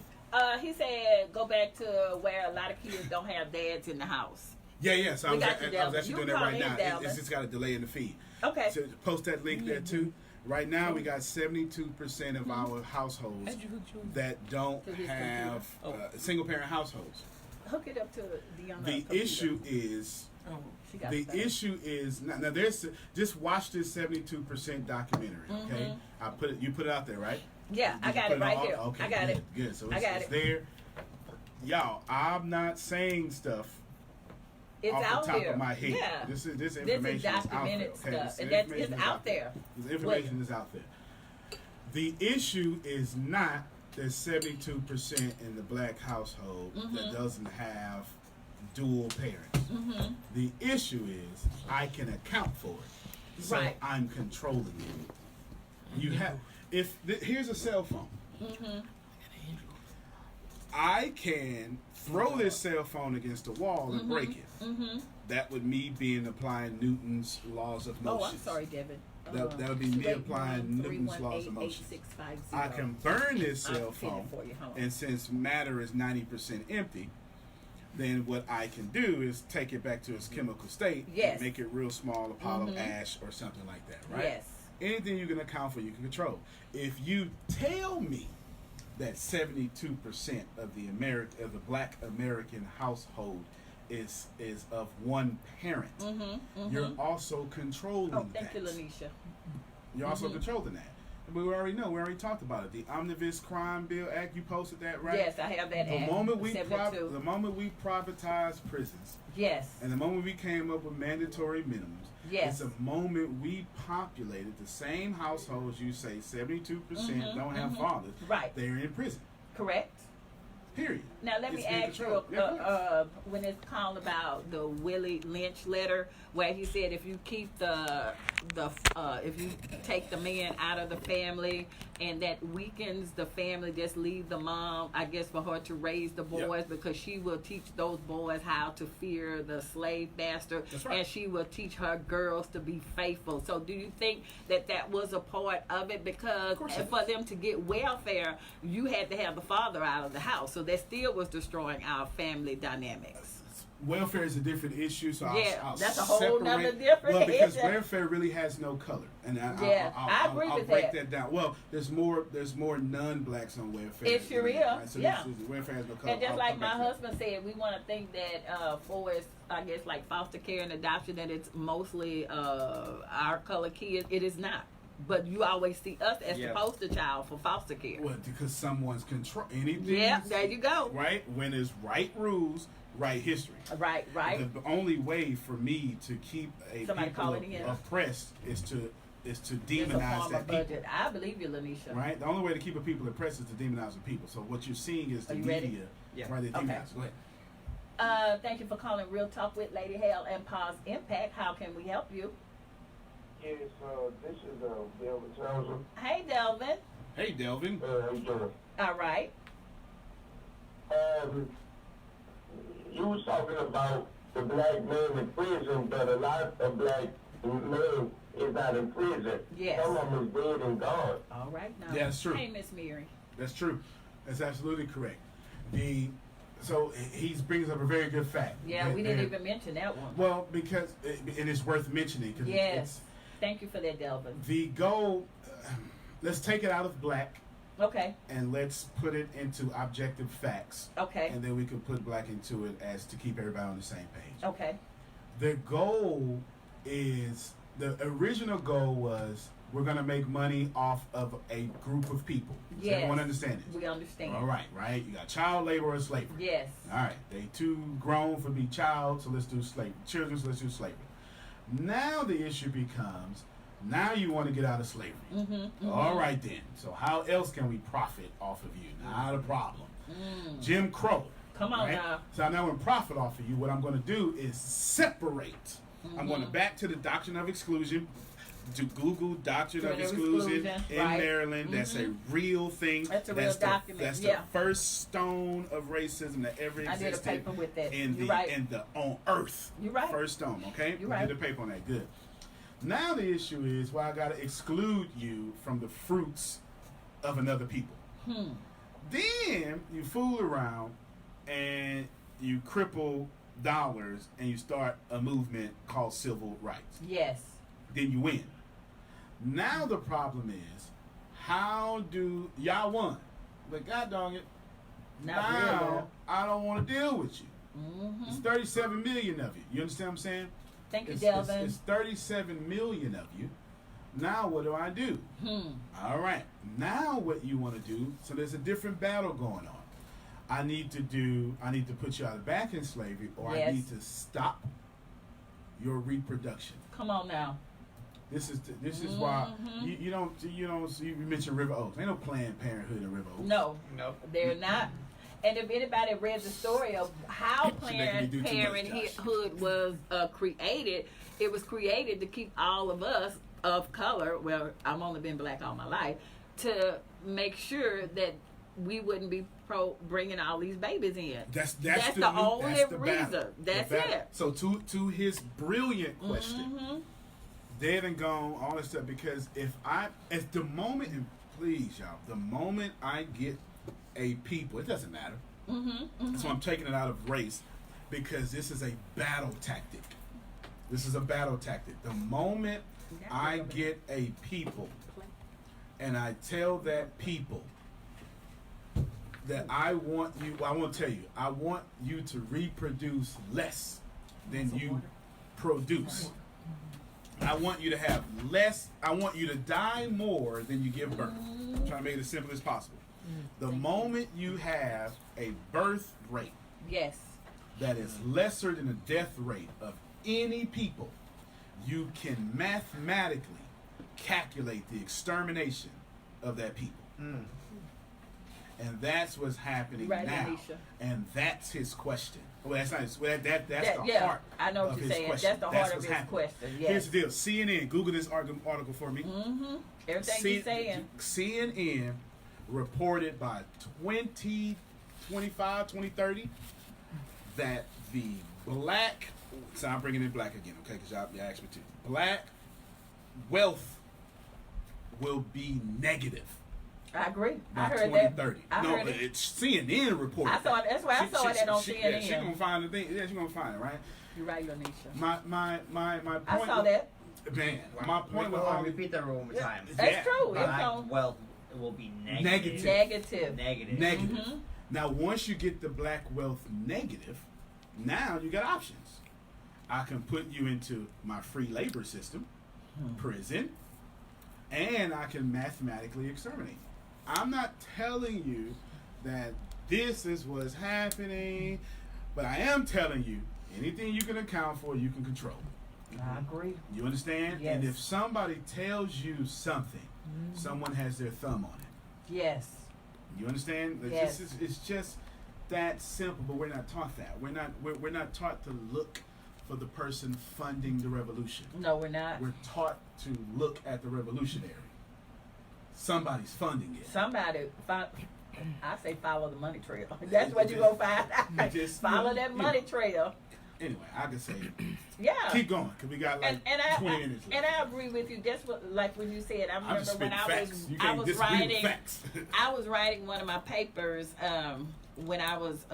He said go back to where a lot of kids don't have dads in the house. Yeah. So I was actually You doing that call right in, now. Delvin. It's just got a delay in the feed. Okay. So post that link there too. Right now, we got 72% of our households that don't have single parent households. Hook it up to the issue is. Now there's just watch this 72% documentary. Okay, you put it out there, right? Yeah, I got it right here. Okay, I got it. Good. So it's there. Y'all, I'm not saying stuff. It's off out the top there. of my head. Yeah. This information is documented out there. Okay? stuff. It's out there. This information is out there. The issue is not there's 72% in the black household that doesn't have dual parents. The issue is I can account for it, so I'm controlling it. You have here's a cell phone. I can throw this cell phone against the wall and break it. That would me applying Newton's laws of motion. Oh, I'm sorry, David. That would be me applying Newton's laws of motion. I can burn this cell phone, and since matter is 90% empty, then what I can do is take it back to its chemical state and make it real small, a pile of ash or something like that, right? Yes. Anything you can account for, you can control. If you tell me that 72% of the black American household is of one parent, you're also controlling that. Thank you, Lanisha. You're also controlling that. But we already know. We already talked about it. The Omnibus Crime Bill Act. You posted that, right? Yes, I have that. The moment we privatized prisons. Yes. And the moment we came up with mandatory minimums. Yes. It's a moment we populated the same households. You say 72% don't have fathers. Right. They're in prison. Correct. Period. Now let me ask you, when it's called about the Willie Lynch letter, where he said if you keep if you take the man out of the family and that weakens the family, just leave the mom, I guess, for her to raise the boys because she will teach those boys how to fear the slave master. That's right. And she will teach her girls to be faithful. So do you think that was a part of it? Because for them to get welfare, you had to have the father out of the house. So that still was destroying our family dynamics. welfare is a different issue, so I'll that's a whole separate, nother different well, because issue. welfare really has no color, and I agree I'll with break that down. Well, there's more non-blacks on welfare. It sure is, right? So yeah. welfare has no color. And just like my husband said, we want to think that for us, I guess like foster care and adoption, that it's mostly our color kids. It is not. But you always see us as the poster child for foster care. Well, because someone's control anything. Yeah, there you go. Right? When there's right rules, right history. Right. The only way for me to keep a people oppressed is to demonize that people. Budget. I believe you, Lanisha. Right? The only way to keep a people oppressed is to demonize the people. So what you're seeing is the media. Right? They demonize. Go ahead. Thank you for calling Real Talk with Lady Hale and Pause Impact. How can we help you? Yes, this is Delvin Townsend. Hey, Delvin. Hey, Delvin. How you doing? All right. You was talking about the black man in prison, but a lot of black men is not in prison. Yes. Some of them is dead and gone. All right, now. Yeah, that's true. Hey, Miss Mary. That's true. That's absolutely correct. So he brings up a very good fact. Yeah, we didn't even mention that one. Well, because and it's worth mentioning. Yes. Thank you for that, Delvin. The goal, let's take it out of black. Okay. And let's put it into objective facts. Okay. And then we can put black into it as to keep everybody on the same page. Okay. The goal is, the original goal was, we're going to make money off of a group of people. Does everyone understand this? We understand. All right, right? You got child labor or slavery. Yes. All right. They too grown for be child, so let's do slavery. Children, so let's do slavery. Now the issue becomes, now you want to get out of slavery. All right then. So how else can we profit off of you? Not a problem. Jim Crow. Come on now. So now when profit off of you, what I'm going to do is separate. I'm going to back to the doctrine of exclusion. To Google doctrine of exclusion in Maryland. That's a real thing. That's a real document. That's the first stone of racism that ever existed. I did a paper with that. On Earth. You're right. First stone. Okay. You're right. We did a paper on that. Good. Now the issue is, well, I got to exclude you from the fruits of another people. Then you fool around and you cripple dollars and you start a movement called civil rights. Yes. Then you win. Now the problem is, how do y'all won? But God dog it, now I don't want to deal with you. It's 37 million of you. You understand what I'm saying? Thank you, Delvin. It's 37 million of you. Now what do? All right. Now what you want to do? So there's a different battle going on. I need to put you out of back in slavery, or I need to stop your reproduction. Come on now. This is why you mentioned River Oaks. Ain't no Planned Parenthood in River Oaks. No, they're not. And if anybody read the story of how Planned Parenthood was created, it was created to keep all of us of color. Well, I've only been black all my life, to make sure that we wouldn't be bringing all these babies in. That's the only reason. That's it. So to his brilliant question. Dead and gone, all this stuff, because at the moment, and please y'all, the moment I get a people, it doesn't matter. So I'm taking it out of race, because this is a battle tactic. The moment I get a people and I tell that people that I want you to reproduce less than you produce. I want you to have less. I want you to die more than you give birth. I'm trying to make it as simple as possible. The moment you have a birth rate that is lesser than the death rate of any people, you can mathematically calculate the extermination of that people. And that's what's happening now. Anisha. And that's his question. Well, that's not his. That's the heart. I know what you're saying. Question. That's the heart of his question. Yes. Here's the deal. CNN. Google this article for me. Everything he's saying. CNN reported by 2030 that the black. So I'm bringing in black again, okay? Because y'all asked me to. Black wealth will be negative. I agree. By I heard 2030. that. No, it's CNN reported. I saw it. That's why I saw that on CNN. Yeah, she's gonna find the thing. Yeah, she's gonna find it, right? You're right, Yonisha. My point. I saw that. Man, my point was repeat that one more time. That's true. Black wealth will be Negative. Negative. Negative. Now, once you get the black wealth negative, now you got options. I can put you into my free labor system, prison, and I can mathematically exterminate. I'm not telling you that this is what's happening, but I am telling you anything you can account for, you can control. I agree. You understand? Yes. And if somebody tells you something, someone has their thumb on it. Yes. You understand? Yes. It's just that simple, but we're not taught that. We're not taught to look for the person funding the revolution. No, we're not. We're taught to look at the revolutionary. Somebody's funding it. I say follow the money trail. That's what you're going to find out. Just, follow that money trail. Anyway, I can say, yeah. Keep going, because we got like 20 minutes left. And I agree with you. That's what, like when you said, I remember when I was writing, facts. I was writing one of my papers when I was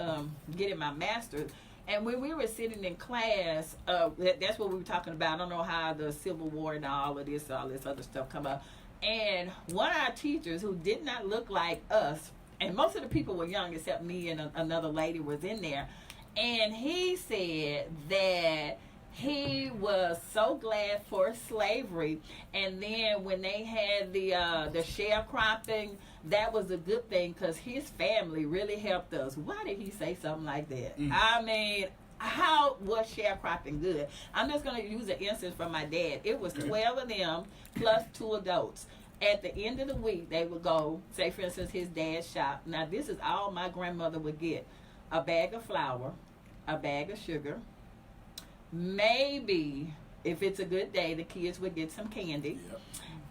getting my master's. And when we were sitting in class, that's what we were talking about. I don't know how the Civil War and all this other stuff come up. And one of our teachers who did not look like us, and most of the people were young except me and another lady was in there. And he said that he was so glad for slavery, and then when they had the sharecropping, that was a good thing because his family really helped us. Why did he say something like that? I mean, how was sharecropping good? I'm just going to use an instance from my dad. It was 12 of them plus 2 adults. At the end of the week, they would go, say for instance, his dad's shop. Now, this is all my grandmother would get. A bag of flour, a bag of sugar. Maybe, if it's a good day, the kids would get some candy. Yep.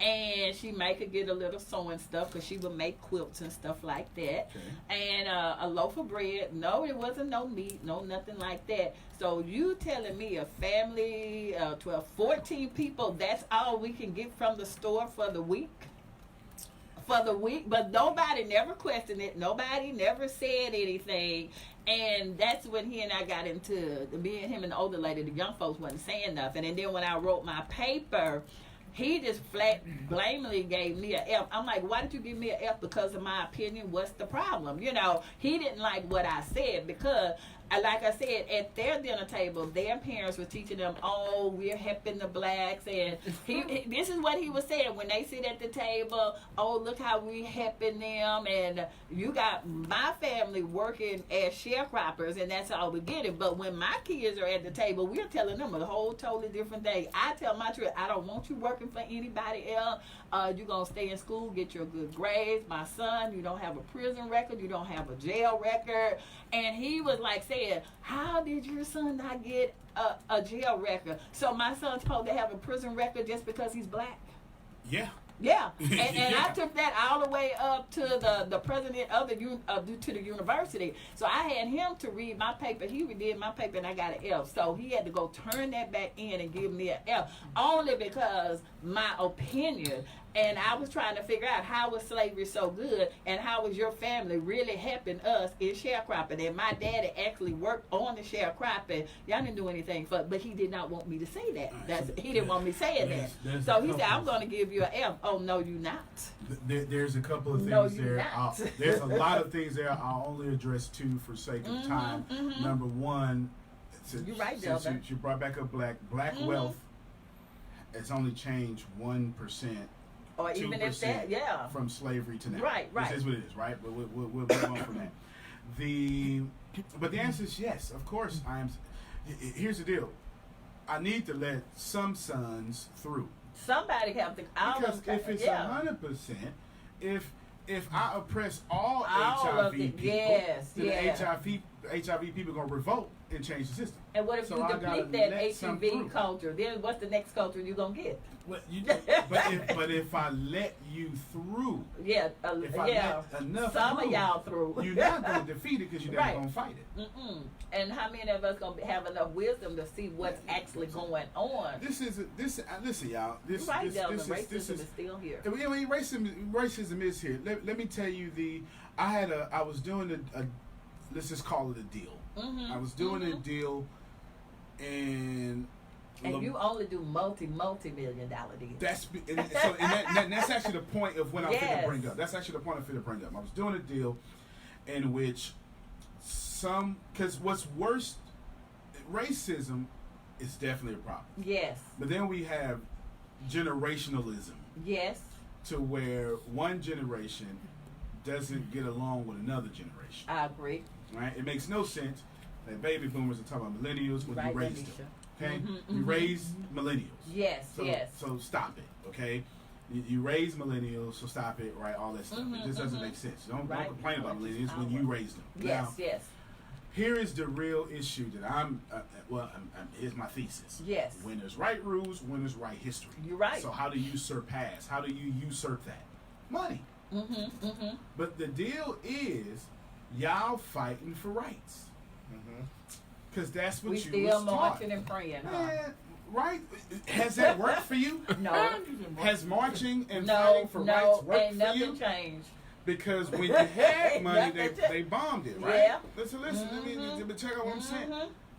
And she could get a little sewing stuff because she would make quilts and stuff like that. Okay. And a loaf of bread. No, it wasn't no meat, no nothing like that. So you telling me a family, 12, 14 people, that's all we can get from the store for the week? But nobody never questioned it. Nobody never said anything. And that's when he and I got into, me and him and the older lady, the young folks wasn't saying nothing. And then when I wrote my paper, he just flat blamingly gave me an F. I'm like, why did you give me an F? Because of my opinion. What's the problem? You know, he didn't like what I said because, like I said, at their dinner table, their parents were teaching them, oh, we're helping the blacks. And this is what he was saying when they sit at the table, oh, look how we helping them. And you got my family working as sharecroppers, and that's all we're getting. But when my kids are at the table, we're telling them a whole totally different thing. I tell my children, I don't want you working for anybody else. You're going to stay in school, get your good grades. My son, you don't have a prison record. You don't have a jail record. And he was like saying, how did your son not get a jail record? So my son's supposed to have a prison record just because he's black? Yeah. Yeah, and I took that all the way up to the president of the university. So I had him to read my paper. He redid my paper, and I got an F. So he had to go turn that back in and give me an F, only because my opinion. And I was trying to figure out how was slavery so good, and how was your family really helping us in sharecropping. And my daddy actually worked on the sharecropping. Y'all didn't do anything for it, but he did not want me to say that. He didn't want me saying that. So he said, I'm going to give you an F. Oh, no, you not. There's a couple of things no, there. There's a lot of things there. I'll only address 2 for sake of time. Number 1, you're right, since you brought back up black wealth, it's only changed 1%. Or even if that, yeah. From slavery to now. Right. This is what it is, right? But we'll move on from that. But the answer is yes, of course. Here's the deal. I need to let some sons through. Somebody have to. Because if it's 100%, if I oppress all HIV people, yes, then the HIV HIV people are going to revolt and change the system. And what if you deplete that HIV culture? Then what's the next culture you going to get? But if I let you through, if I let enough some through, of y'all through, you're not going to defeat it because you're never going to fight it. And how many of us going to have enough wisdom to see what's actually going on? Listen, y'all. Racism is still here. Racism is here. Let me tell you I was doing let's just call it a deal. I was doing a deal and you only do multi-million-dollar deals. That's actually the point of when I'm going to bring up. That's actually the point I'm going to bring up. I was doing a deal in which because what's worse, racism is definitely a problem. Yes. But then we have generationalism. Yes. To where one generation doesn't get along with another generation. I agree. Right? It makes no sense that baby boomers are talking about millennials when you raised them. Okay? You raise millennials. Yes, So stop it, okay? You raise millennials, so stop it, right? All that stuff. It just doesn't make sense. Don't complain about millennials when you raised them. Yes. Here is the real issue that here's my thesis. Yes. When there's right rules, when there's right history. You're right. So how do you surpass? How do you usurp that? Money. But the deal is, y'all fighting for rights. Because that's what you was taught. We still marching and praying, huh? Right? Has that worked for you? No. Has marching and fighting for rights worked for you? Ain't nothing changed. Because when you had money, they bombed it, right? Yeah. Listen. But check out what I'm saying.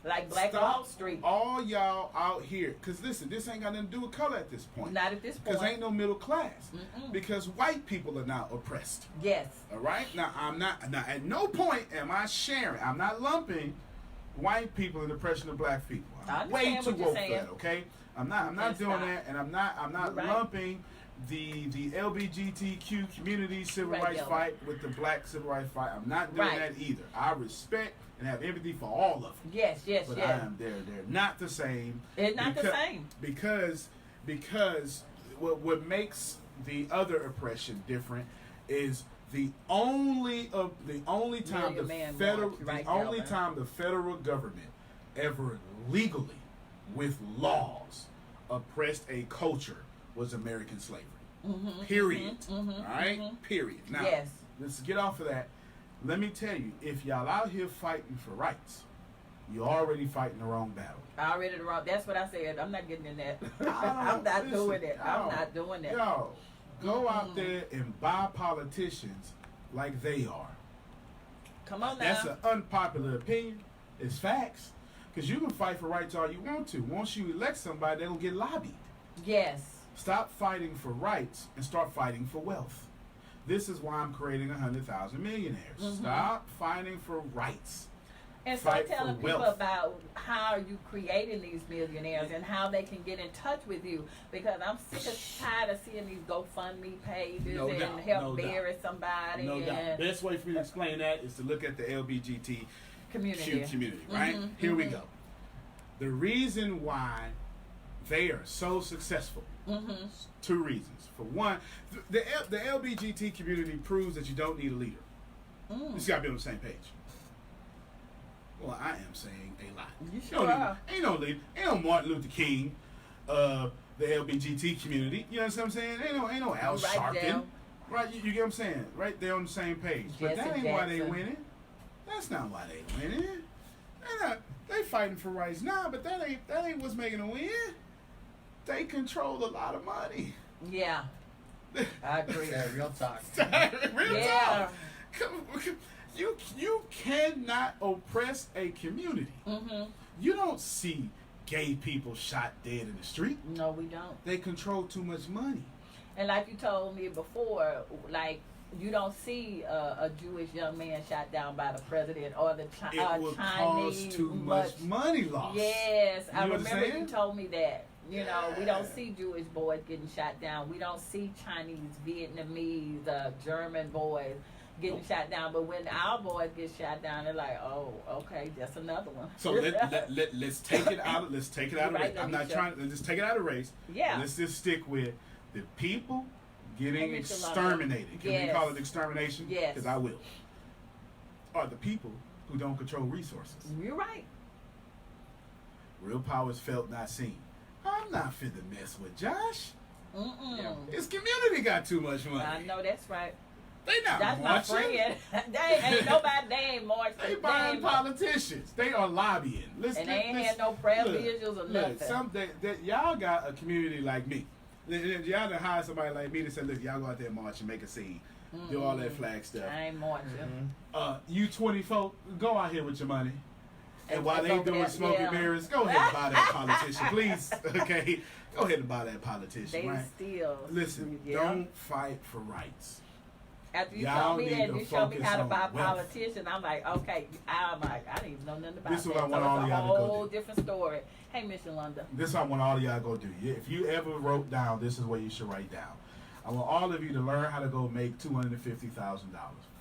Like Black Wall Street. All y'all out here, because listen, this ain't got nothing to do with color at this point. Not at this point. Because ain't no middle class. Because white people are now oppressed. Yes. All right? Now, at no point am I sharing, I'm not lumping white people in the oppression of black people. I'm way too woke for that, okay? I'm not doing that, and I'm not lumping the LGBTQ community civil rights fight with the black civil rights fight. I'm not doing that either. I respect and have empathy for all of them. Yes. But they're not the same. It's not the same. Because what makes the other oppression different is the only time the federal government ever legally with laws oppressed a culture was American slavery. Period. All right? Period. Now, let's get off of that. Let me tell you, if y'all out here fighting for rights, you're already fighting the wrong battle. That's what I said. I'm not getting in that. I'm not doing it. I'm not doing it. Yo, go out there and buy politicians like they are. Come on now. That's an unpopular opinion. It's facts. Because you can fight for rights all you want to. Once you elect somebody, they'll get lobbied. Yes. Stop fighting for rights and start fighting for wealth. This is why I'm creating 100,000 millionaires. Stop fighting for rights. And start telling people about how you creating these millionaires and how they can get in touch with you. Because I'm sick and tired of seeing these GoFundMe pages help bury somebody. No doubt. Best way for me to explain that is to look at the LGBT community, right? Here we go. The reason why they are so successful, two reasons. For one, the LGBT community proves that you don't need a leader. You just got to be on the same page. Well, I am saying a lot. You sure are. Ain't no leader. Ain't no Martin Luther King of the LGBT community. You know what I'm saying? Ain't no Al Sharpton. Right? You get what I'm saying? Right? They're on the same page. But that ain't why they winning. That's not why they winning. They fighting for rights now, but that ain't what's making them win. They control a lot of money. Yeah. I agree. Real talk. Real talk. You cannot oppress a community. You don't see gay people shot dead in the street. No, we don't. They control too much money. And like you told me before, like you don't see a Jewish young man shot down by the president or the Chinese. Cause too much money lost. Yes, I remember you told me that. You know, we don't see Jewish boys getting shot down. We don't see Chinese, Vietnamese, German boys getting shot down. But when our boys get shot down, they're like, "Oh, okay, just another one." So let's take it out. Let's take it out of race. I'm not trying. Let's just take it out of race. Yeah. Let's just stick with the people getting exterminated. Can we call it extermination? Yes. Because I will. Are the people who don't control resources. You're right. Real power is felt, not seen. I'm not finna mess with Josh. Mm-mm. His community got too much money. I know that's right. They not That's marching. my friend. They ain't nobody. They ain't marching. They buying politicians. They are lobbying. And they ain't had no prayer visuals or nothing. Y'all got a community like me. Y'all done hire somebody like me to say, look, y'all go out there and march and make a scene. Do all that flag stuff. I ain't marching. You 20 folk, go out here with your money. And while they doing smoking yeah. mirrors, go ahead and buy that politician, please. Okay? Go ahead and buy that politician, They right? still. Listen, don't fight for rights. After you Y'all told me need that, to you showed me focus how to on buy wealth. politician. I'm like, okay. I didn't even know nothing about This is that. what I want all it's y'all a to go whole do. different story. Hey, Miss Yolanda. This is what I want all of y'all to go do. If you ever wrote down, this is what you should write down. I want all of you to learn how to go make $250,000.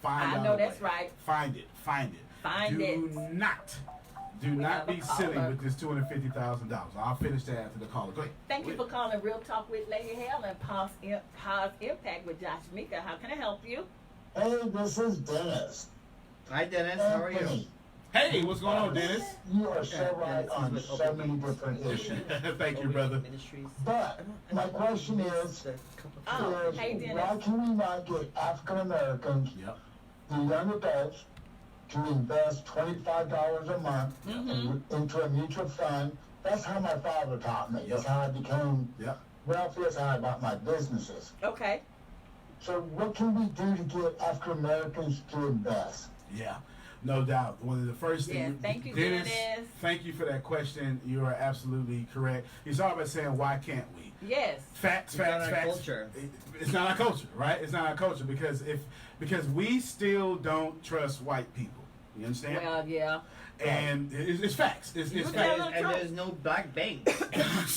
Find I out know a that's way. right. Find it. Do not be silly with this $250,000. I'll finish that after the caller. Go ahead. Thank you for calling Real Talk with Lady Helen, Pause Impact with Josh Mika. How can I help you? Hey, this is Dennis. Hi, Dennis. How are you? Anthony, Hey, what's going on, Dennis? you are so right on so many different issues. Thank you, brother. Ministries. But my question is, Oh, hey, Dennis. why can we not get African Americans, Yep. the young adults, to invest $25 a month into a mutual fund? That's how my father taught me. That's how I became Yep. wealthy. That's how I bought my businesses. Okay. So what can we do to get African Americans to invest? Yeah, no doubt. One of the first things. Yeah, thank you, Dennis. Thank you for that question. You are absolutely correct. He's all about saying, why can't we? Yes. Facts. It's not our culture. It's not our culture, right? It's not our culture because we still don't trust white people. You understand? Well, yeah. And it's facts. It's You facts. tell And there's no black bank.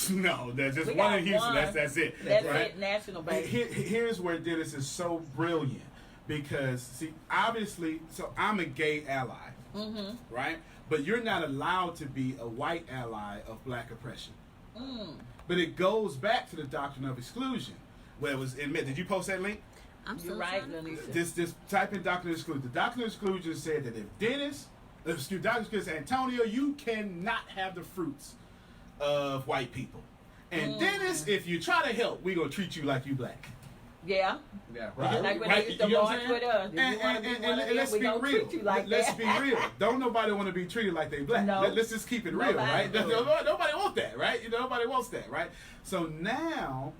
No, there's just We one got in Houston. one. That's it. That's right? it, National Bank. Here's where Dennis is so brilliant because, see, obviously, so I'm a gay ally, right? But you're not allowed to be a white ally of black oppression. But it goes back to the doctrine of exclusion, where it was admitted. Did you post that link? I'm You're so right, sorry. Lanisha. This type in doctrine of exclusion. The doctrine of exclusion said that if Dr. Exclusion said, Antonio, you cannot have the fruits of white people. And Dennis, if you try to help, we're going to treat you like you black. Yeah. Yeah. Right. Like when Right. they used to You know what march I'm saying? with us. If you want to be one of them, let's we be gonna real. treat you like Let's that. be real. Don't nobody want to be treated like they black. No. Let's just keep it real, Nobody right? do. Nobody wants that, right? Nobody wants that, right? So now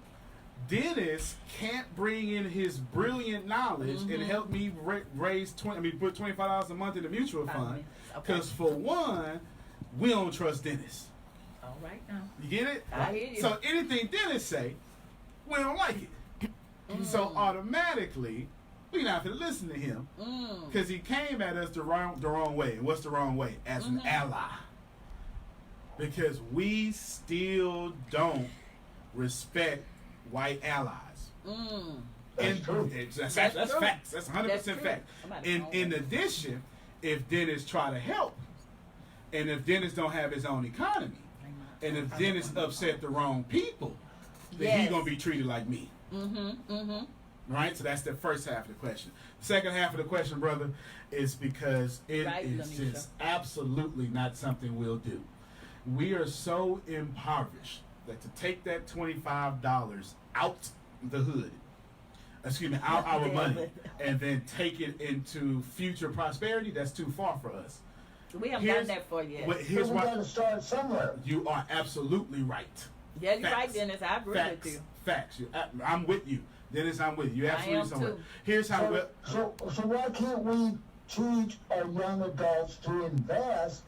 Dennis can't bring in his brilliant knowledge and help me raise put $25 a month in the mutual fund. Okay. Because for one, we don't trust Dennis. All right now. You get it? I hear you. So anything Dennis say, we don't like it. So automatically, we not going to listen to him because he came at us the wrong way. And what's the wrong way? As an ally. Because we still don't respect white allies. That's true. That's true. facts. That's 100% That's true. fact. I'm about to phone In him. addition, if Dennis try to help, and if Dennis don't have his own economy, and if Dennis upset the wrong people, then he Yes. gonna be treated like me. Right? So that's the first half of the question. Second half of the question, brother, is because it Right, is Lanisha. just absolutely not something we'll do. We are so impoverished that to take that $25 out the hood, out our money, and then take it into future prosperity, that's too far for us. We haven't Here's- gotten that for yet. But But here's we got why to start somewhere. you are absolutely right. Yeah, you're right, Facts. Dennis. I agree Facts. with you. Facts. I'm with you. Dennis, I'm with you. You're I absolutely am somewhere. too. Here's how So why can't we teach our young adults to invest?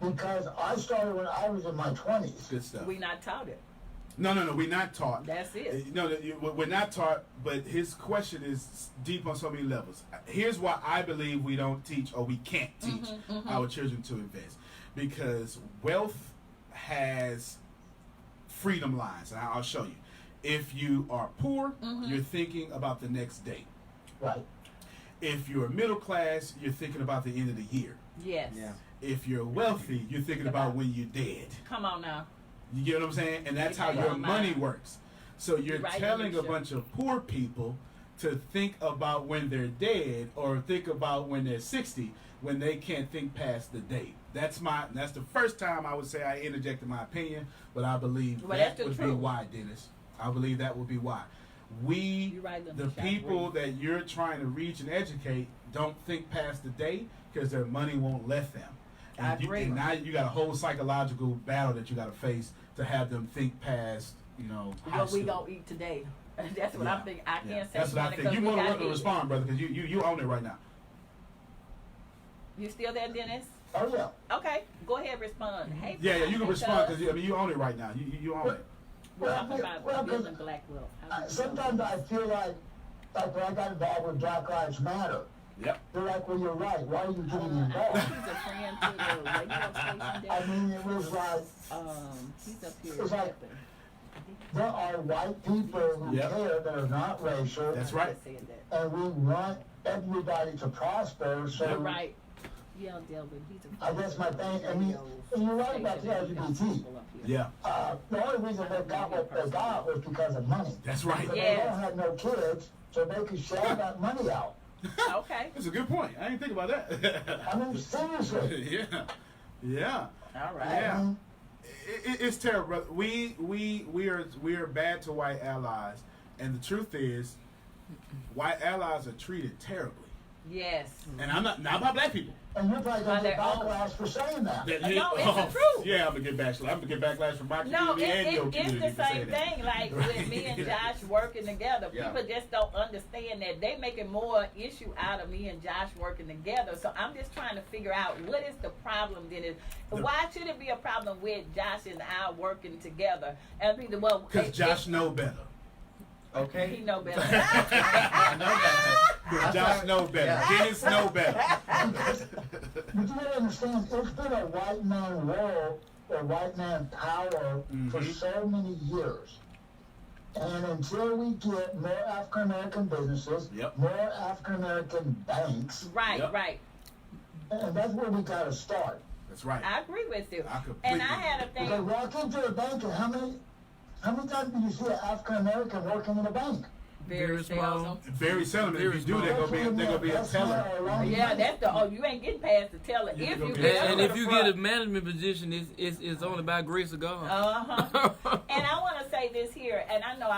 Because I started when I was in my 20s. good stuff. We not taught it. No, we're not taught. That's it. No, we're not taught, but his question is deep on so many levels. Here's why I believe we don't teach or we can't teach our children to invest. Because wealth has freedom lines, and I'll show you. If you are poor, you're thinking about the next day. Right. If you're middle class, you're thinking about the end of the year. Yes. Yeah. If you're wealthy, you're thinking about when you're dead. Come on now. You get what I'm saying? And that's how Yeah. your money works. So you're You're right, telling a Alicia. bunch of poor people to think about when they're dead or think about when they're 60 when they can't think past the day. That's the first time I would say I interjected my opinion, but I believe that would be why, Dennis. I believe that would be why. The people that you're trying to reach and educate don't think past the day because their money won't let them. And now you got a whole psychological battle that you got to face to have them think past, what we gonna eat today. That's what I'm thinking. I can't say. That's what I think. You more than welcome to respond, brother, because you own it right now. You still there, Dennis? Oh yeah. Okay, go ahead and respond. Hey, yeah, you can respond because you own it right now. You own it. We're talking about building black wealth. Sometimes I feel like when I got involved with Black Lives Matter. Yep. They're like, well, you're right. Why are you getting involved? He's a friend to the radio station. I mean, it was like, he's up here. It's like, there are white people who care that are not racial. That's right. And we want everybody to prosper. So you're right. Yeah, Delvin, he's a I guess my thing, I mean, and you're right about the LGBT. Yeah. The only reason they got what they got was because of money. That's right. Because they don't have no kids, so they could share that money out. Okay. That's a good point. I didn't think about that. I mean, seriously. Yeah. All right. Yeah. It's terrible, brother. We are bad to white allies, and the truth is, white allies are treated terribly. Yes. And I'm not about black people. And you're probably going to get backlash for saying that. No, it's the truth. Yeah, I'm going to get backlash from my community and your community. It's the same thing. Like with me and Josh working together, people just don't understand that they making more issue out of me and Josh working together. So I'm just trying to figure out what is the problem then. Why should it be a problem with Josh and I working together? And people, well, because Josh know better. Okay. He know better. I know better. Josh know better. Dennis know better. But you gotta understand, it's been a white man world or white man power for so many years. And until we get more African American businesses, more African American banks, right. And that's where we gotta start. That's right. I agree with you. I had a thing. Because walk into a bank and how many times do you see an African American working in a bank? Very seldom. Very seldom. If you do, they're gonna be a teller. Yeah, that's you ain't getting past the teller. Yeah, if you get a management position, it's only by grace of God. And I want to say this here, and I know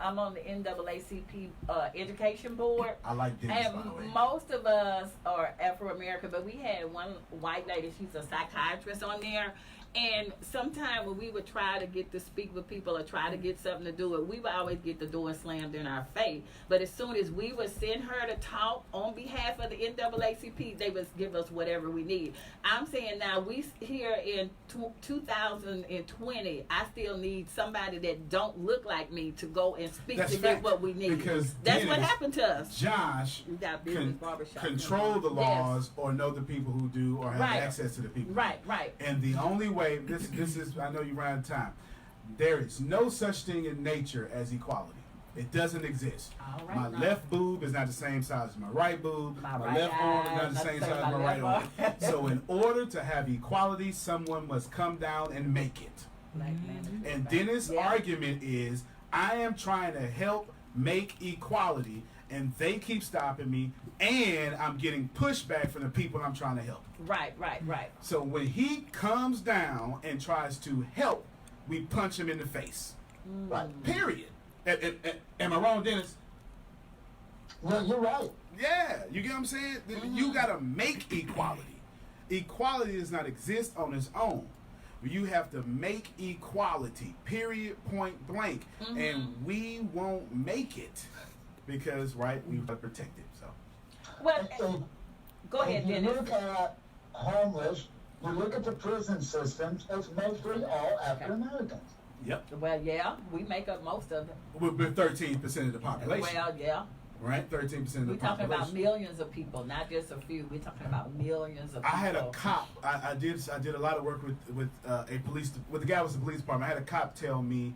I'm on the NAACP education board. I like this. And most of us are Afro American, but we had one white lady. She's a psychiatrist on there. And sometimes when we would try to get to speak with people or try to get something to do it, we would always get the door slammed in our face. But as soon as we would send her to talk on behalf of the NAACP, they would give us whatever we need. I'm saying now, we here in 2020, I still need somebody that don't look like me to go and speak to get what we need. Because that's what happened to us. Josh control the laws or know the people who do or have access to the people. Right. And the only way, this is, I know you ran out of time. There is no such thing in nature as equality. It doesn't exist. My left boob is not the same size as my right boob. My left arm is not the same size as my right arm. So in order to have equality, someone must come down and make it. And Dennis' argument is, I am trying to help make equality, and they keep stopping me, and I'm getting pushback from the people I'm trying to help. Right. So when he comes down and tries to help, we punch him in the face. Right. Period. Am I wrong, Dennis? No, you're right. Yeah, you get what I'm saying? You got to make equality. Equality does not exist on its own. You have to make equality, period, point blank. And we won't make it because, we got to protect it. So. Well, go ahead, Dennis. You look at homeless, you look at the prison systems, it's mostly all African Americans. Yep. Well, yeah, we make up most of it. We're 13% of the population. Well, yeah. Right? 13% of the population. We're talking about millions of people, not just a few. We're talking about millions of people. I had a cop. I did a lot of work with a police. With the guy was the police department. I had a cop tell me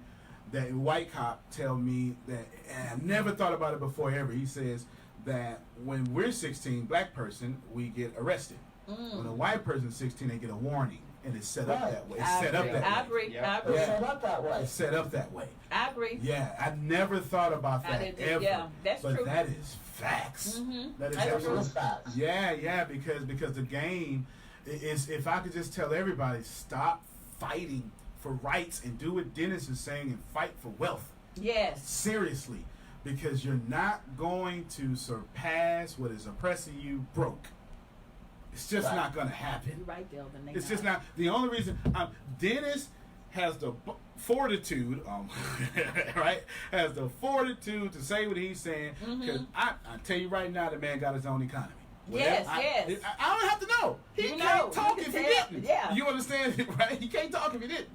that, a white cop tell me that, and I never thought about it before ever. He says that when we're 16, black person, we get arrested. When a white person's 16, they get a warning. and it's set up Right. that way. It's set up that way. I agree. Yeah. I agree. It's set up that way. It's set up that way. I agree. Yeah, I never thought about I that didn't- ever. yeah, that's but true. that is facts. That is That's absolutely It's facts. Yeah, because the game is, if I could just tell everybody, stop fighting for rights and do what Dennis is saying and fight for wealth. Yes. Seriously, because you're not going to surpass what is oppressing you broke. It's just Right. not going to happen. You're right, Delvin. They It's just not. The only reason Dennis has the fortitude, right? Has the fortitude to say what he's saying. Because I tell you right now, the man got his own economy. Yes, I yes. I don't have to know. He You can't know. talk You if can he tell. didn't. Yeah. You understand, right? He can't talk if he didn't.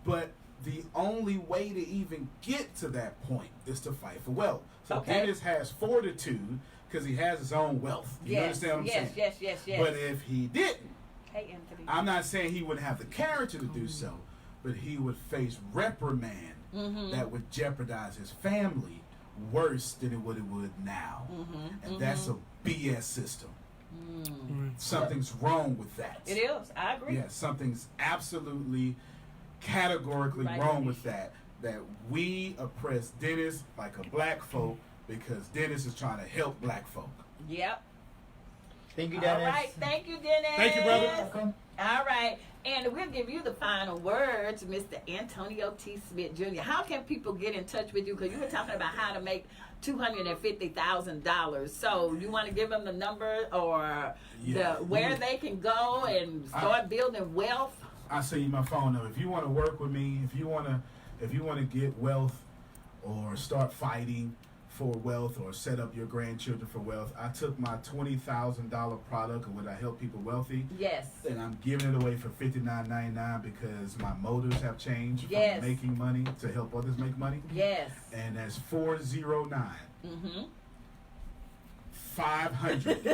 But the only way to even get to that point is to fight for wealth. So Okay. Dennis has fortitude because he has his own wealth. You understand what I'm saying? Yes. But if he didn't, Hey, Anthony. I'm not saying he wouldn't have the character to do so, but he would face reprimand that would jeopardize his family worse than it would now. And that's a BS system. Something's wrong with that. It is. I agree. Yeah, something's absolutely categorically Right. wrong with that. That we oppress Dennis like a black folk because Dennis is trying to help black folk. Yep. Thank you, All Dennis. right. Thank you, Dennis. Thank you, brother. Welcome. All right. And we'll give you the final words, Mr. Antonio T. Smith Jr. How can people get in touch with you? Because you were talking about how to make $250,000. So you want to give them the number or Yeah. where they can go and start building wealth? I'll send you my phone number. If you want to work with me, if you want to get wealth or start fighting for wealth or set up your grandchildren for wealth, I took my $20,000 product and when I help people wealthy, Yes. and I'm giving it away for $59.99 because my motives have changed Yes. from making money to help others make money. Yes. And that's 409 Mm-hmm. 500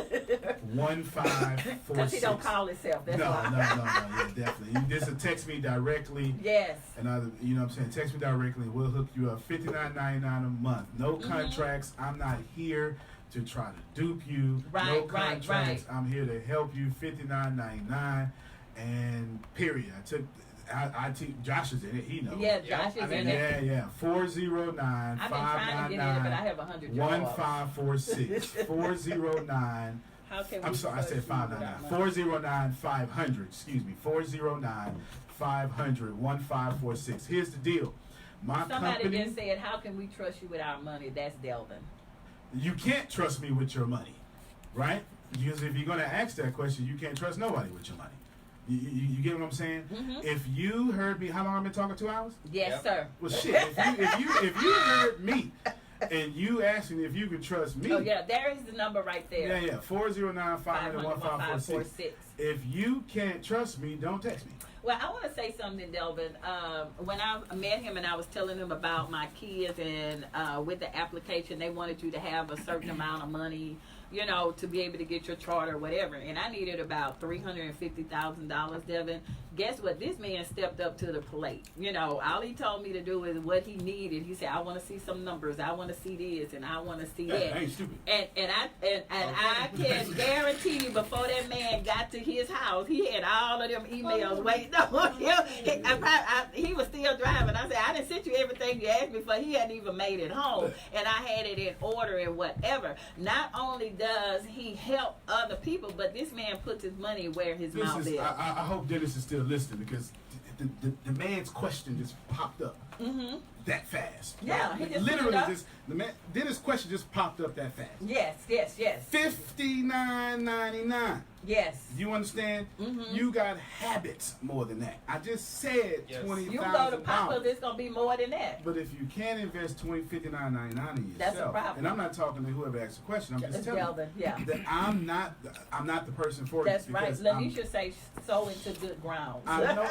1546. Because he don't call himself. That's No, why. yeah, definitely. You just text me directly. Yes. And you know what I'm saying? Text me directly. We'll hook you up. $59.99 a month. No contracts. I'm not here to try to dupe you. Right, no right, contracts. I'm here to help you. $59.99 and period. Josh is in it. He knows. Yeah, Josh is in it. Yeah. 409 I've been trying to get in it, but I have 100 jobs. 1546. 409. How can we I'm sorry, I said trust you 599. without money? 409 500. Excuse me. 409 500 1546. Here's the deal. My Somebody company. just said, "How can we trust you with our money?" That's Delvin. You can't trust me with your money, right? Because if you're going to ask that question, you can't trust nobody with your money. You get what I'm saying? If you heard me, how long I've been talking? 2 hours? Yes, Yep. sir. Well, shit. If you heard me, and you asked me if you could trust me. Oh yeah, there is the number right there. Yeah. 409 500 1546. If you can't trust me, don't text me. Well, I want to say something, Delvin. When I met him and I was telling him about my kids and with the application, they wanted you to have a certain amount of money, you know, to be able to get your charter or whatever. And I needed about $350,000, Devin. Guess what? This man stepped up to the plate. You know, all he told me to do is what he needed. He said, "I want to see some numbers. I want to see this, and I want to see that." I ain't stupid. And I can guarantee you, before that man got to his house, he had all of them emails waiting on him. He was still driving. I said, "I didn't send you everything you asked me for." He hadn't even made it home, and I had it in order and whatever. Not only does he help other people, but this man puts his money where his mouth is. I hope Dennis is still listening because the man's question just popped up that fast. Yeah, he just literally put it up. Dennis' question just popped up that fast. Yes. $59.99. Yes. You understand? You got habits more than that. I just said Yes. $20,000. You go to Papa, it's gonna be more than that. But if you can't invest $59.99 in yourself, That's a problem. and I'm not talking to whoever asked the question, I'm just telling Delvin, you yeah. that I'm not the person for That's it. right. because Look, I'm- you should say sow into good ground. I know.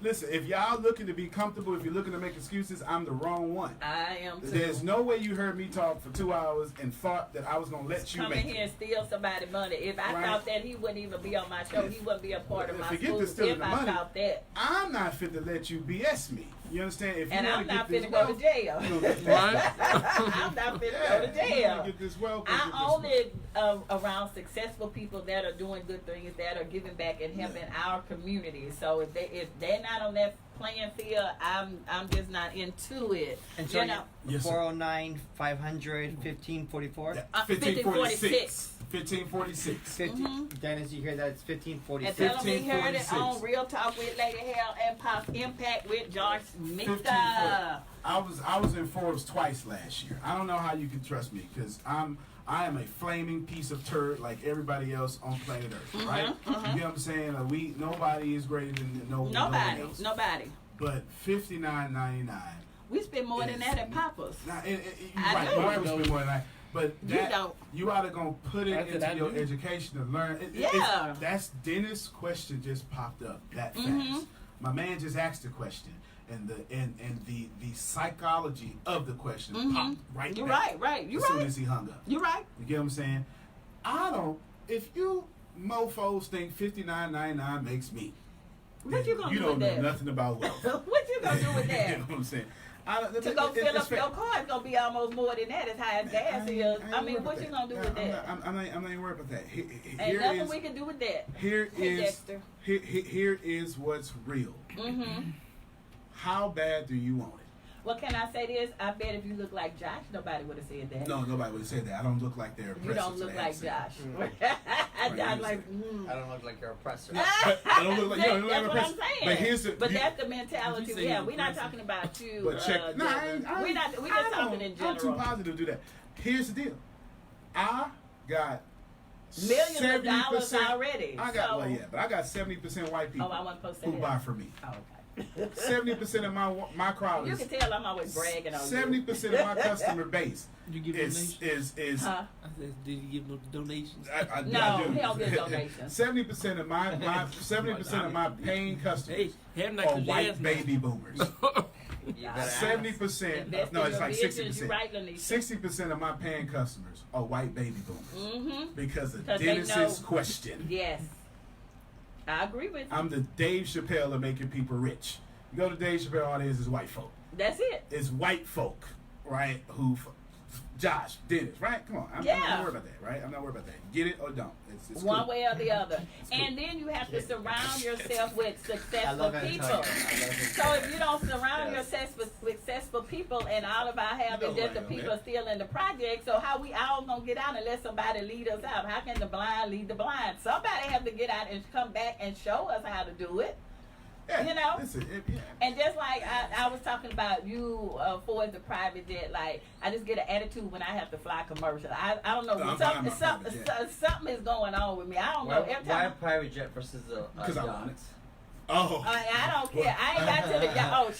Listen. If y'all looking to be comfortable, if you're looking to make excuses, I'm the wrong one. I am too. There's no way you heard me talk for 2 hours and thought that I was gonna let you Come make in it. here and steal somebody's money. If I Right. thought and he wouldn't even be on my show. He wouldn't be a part of my Forget school the stealing if the I money. thought that. I'm not fit to let you BS me. You understand? If you And wanna I'm get not this finna go to wealth, jail. you gonna get Right? I'm not finna go to You jail. wanna get this wealth, I get this only around successful people that are doing good things, that are giving back and helping our community. So if they're not on that playing field, I'm just not into it. And so you know, Yes, sir. 409 500 1544. 1546. 1546. Dennis, you hear that? It's and 1546. tell them we heard it 1546. on Real Talk with Lady Hell and Pop Impact with George Mita. 1540. I was in Forbes twice last year. I don't know how you can trust me because I am a flaming piece of turd like everybody else on planet Earth, right? You get what I'm saying? Like nobody is greater than nobody else. Nobody. But $59.99. We spend more than that at Papa's. Now, you're I right. do. Nobody would spend more than that. But You don't. you ought to go put it I said into I your do. education to learn. Yeah. That's Dennis' question just popped up that fast. My man just asked the question, and the psychology of the question popped right You're back right. You're as soon right. as he hung up. You're right. You get what I'm saying? I don't. If you mofos think $59.99 makes me, What you gonna you do don't with know that? nothing about wealth. What you gonna do with You that? know what I'm saying? To go fill up your car is gonna be almost more than that as high as gas is. I mean, what you gonna do with that? I'm not even worried about that. Ain't nothing we can do with that. Here Hey, is Dexter. here is what's real. How bad do you want it? Well, can I say this? I bet if you look like Josh, nobody would have said that. No, nobody would say that. I don't look like they're You don't look like Josh. Josh like, I don't look like your oppressor. I don't look like you don't look like That's a what I'm person. saying. But here's the. that's the mentality Did you we say have. you're We're not aggressive? talking about you. But check. No, We're not. We're just talking in I'm too general. positive to do that. Here's the deal. I got Millions of 70%. dollars already. I got so, well, yeah, but I got 70% white people I wasn't supposed to say who that. buy from me. Oh, okay. 70% of my crowd You is can tell I'm always bragging on 70% you. of my customer base You give is donations? Huh? I said, did you give them donations? I No, do. he don't get donations. 70% of my 70% of my paying customers Hey, have are white baby boomers. You better ask. 70%. Invest No, in it's your like visions, 60%. you're right, Lanisha. 60% of my paying customers are white baby boomers because of 'Cause they Dennis's know. question. Yes. I agree with you. I'm the Dave Chappelle of making people rich. You go to Dave Chappelle, all it is white folk. That's it. It's white folk, right? Josh, Dennis, right? Come on. I'm not worried about that, right? I'm not worried about that. Get it or don't. It's One cool. way or the other. And then you have to surround yourself with I successful love Antonio. people. I love him. So if you don't surround yourself with successful people, and all of our have is just the people still in the project, so how we all gonna get out unless somebody lead us out? How can the blind lead the blind? Somebody have to get out and come back and show us how to do it. Yeah, You know? listen, And just like I was talking about you for the private jet, like I just get an attitude when I have to fly commercial. I don't know. I'm Something private jet. something is going on with me. I don't know. Every Why a time. private jet versus a because I yacht? want it. Oh. I don't care. I ain't got to the yacht.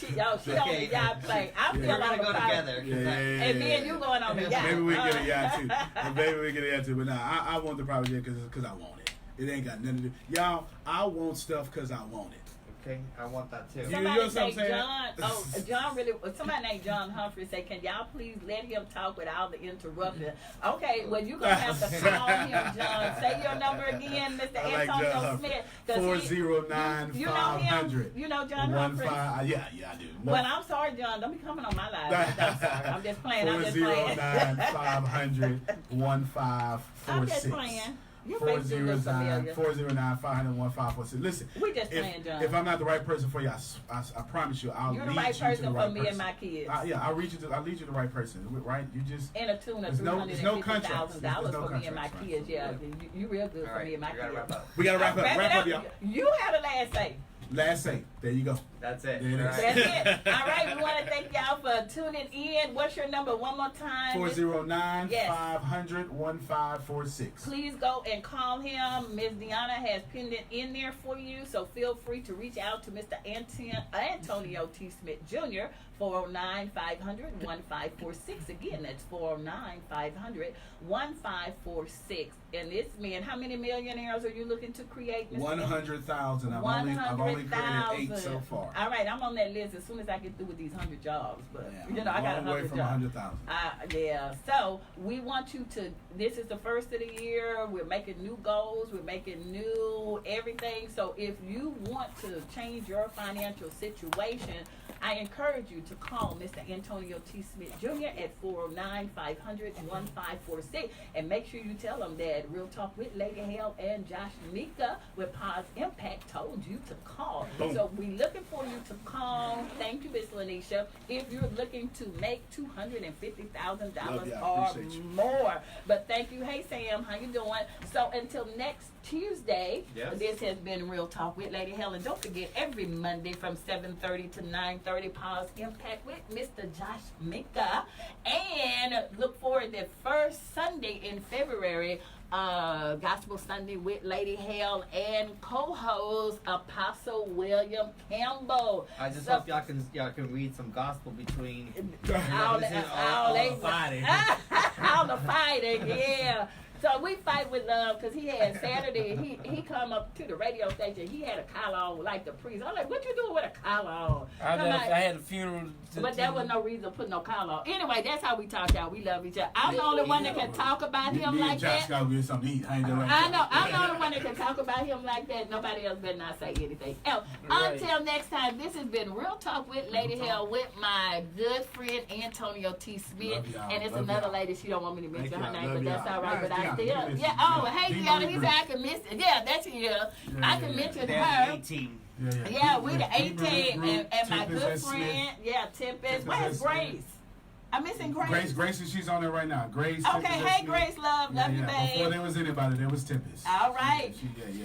She on the yacht plane. I feel We're like gonna a go private. together. Yeah, yeah, And me and you going on the yacht. Maybe we get a yacht too. Maybe we get a yacht too. But nah, I want the private jet because I want it. It ain't got nothing to do. Y'all, I want stuff because I want it. Okay, I want that too. You know Somebody what I'm say saying? John really. Somebody named John Humphrey say, "Can y'all please let him talk without the interruption?" Okay, well you gonna have to call him, John. Say your number again, Mr. I like Antonio John Smith. 409 you know him. 500. You know John Humphrey. Yeah, I do. Well, I'm sorry, John. Don't be coming on my live. I'm sorry. I'm just playing. I'm just playing. 409 500 1546. I'm just playing. Your face do look familiar. 409 500 1546. Listen, We just playing, John. if I'm not the right person for you, I promise you, I'll You're lead the right you to the person right for me person. and my kids. I'll lead you to the right person, right? You just And a tune of There's no contracts. $350,000 There's no for me and my contracts, kids. Yeah, you real good All for right, me and my we gotta kids. wrap up. we gotta wrap up, y'all. You have the last say. Last say, there you go. That's it. There it is. All right. That's it. All right, we want to thank y'all for tuning in. What's your number one more time? 409 Yes. 500 1546. Please go and call him. Miss Deanna has pinned it in there for you, so feel free to reach out to Mr. Antonio T. Smith Jr. 409 500 1546. Again, that's 409 500 1546. And this man, how many millionaires are you looking to create, Mr. 100,000. I've only created 8 so far. All right, I'm on that list as soon as I get through with these 100 jobs. But Yeah, I got long way 100 from jobs. 100,000. Yeah. So we want you to. This is the first of the year. We're making new goals. We're making new everything. So if you want to change your financial situation, I encourage you to call Mr. Antonio T. Smith Jr. at 409-500-1546 and make sure you tell him that Real Talk with Lady Hale and Josh Mika with Pause Impact told you to call. Boom. So we're looking for you to call. Thank you, Miss Lanisha. If you're looking to make $250,000 or more. But thank you. Hey, Sam, how you doing? So until next Tuesday, this has been Real Talk with Lady Hale. And don't forget, every Monday from 7:30 to 9:30, Pause Impact with Mr. Josh Mika. And look forward to first Sunday in February, Gospel Sunday with Lady Hale and co-host Apostle William Campbell. I just hope y'all can read some gospel between all the fighting, yeah. So we fight with love because he had Saturday. He come up to the radio station. He had a collar on like the priest. I'm like, what you doing with a collar on? I had a funeral. But there was no reason to put no collar on. Anyway, that's how we talk, y'all. We love each other. I'm the only one that can talk about him like that. Gotta get something to eat. I know. I'm the only one that can talk about him like that. Nobody else better not say anything else. Right. Until next time, this has been Real Talk with Lady Hale with my good friend Antonio T. Smith. And it's another lady. She don't want me to mention her name, but that's all right. But I still, hey, Deanna, he said I can miss it. Yeah, that's I can mention her. Yeah, we the 18 and my good friend, Tempest. Where's Grace? I'm missing Grace. Grace, she's on there right now. Grace. Okay, hey Grace, love you, babe. Before there was anybody, there was Tempest. All right.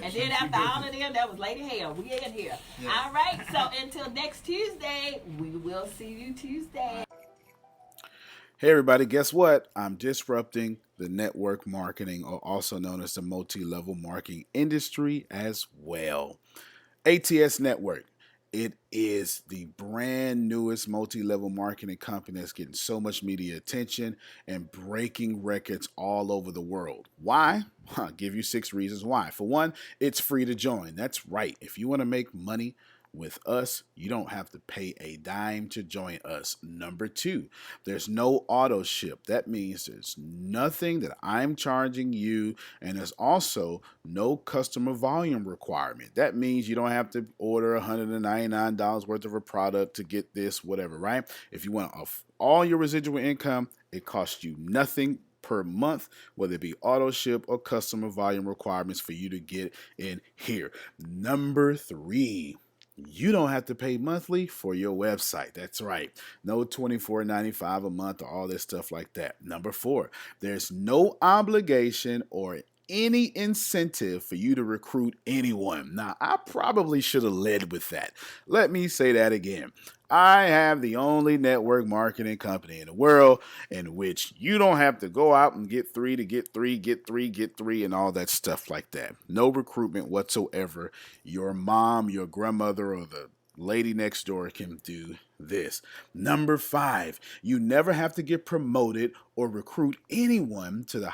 And then after all of them, that was Lady Hale. We in here. Yes. All right. So until next Tuesday, we will see you Tuesday. Hey everybody, guess what? I'm disrupting the network marketing, or also known as the multi-level marketing industry as well. ATS Network. It is the brand newest multi-level marketing company that's getting so much media attention and breaking records all over the world. Why? I'll give you 6 reasons why. For one, it's free to join. That's right. If you want to make money with us, you don't have to pay a dime to join us. Number 2, there's no auto ship. That means there's nothing that I'm charging you, and there's also no customer volume requirement. That means you don't have to order $199 worth of a product to get this, whatever, right? If you want all your residual income, it costs you nothing per month, whether it be auto ship or customer volume requirements for you to get in here. Number 3, you don't have to pay monthly for your website. That's right. No $24.95 a month or all this stuff like that. Number 4, there's no obligation or any incentive for you to recruit anyone. Now, I probably should have led with that. Let me say that again. I have the only network marketing company in the world in which you don't have to go out and get 3 to get 3, get 3, get 3, and all that stuff like that. No recruitment whatsoever. Your mom, your grandmother, or the lady next door can do this. Number 5, you never have to get promoted or recruit anyone to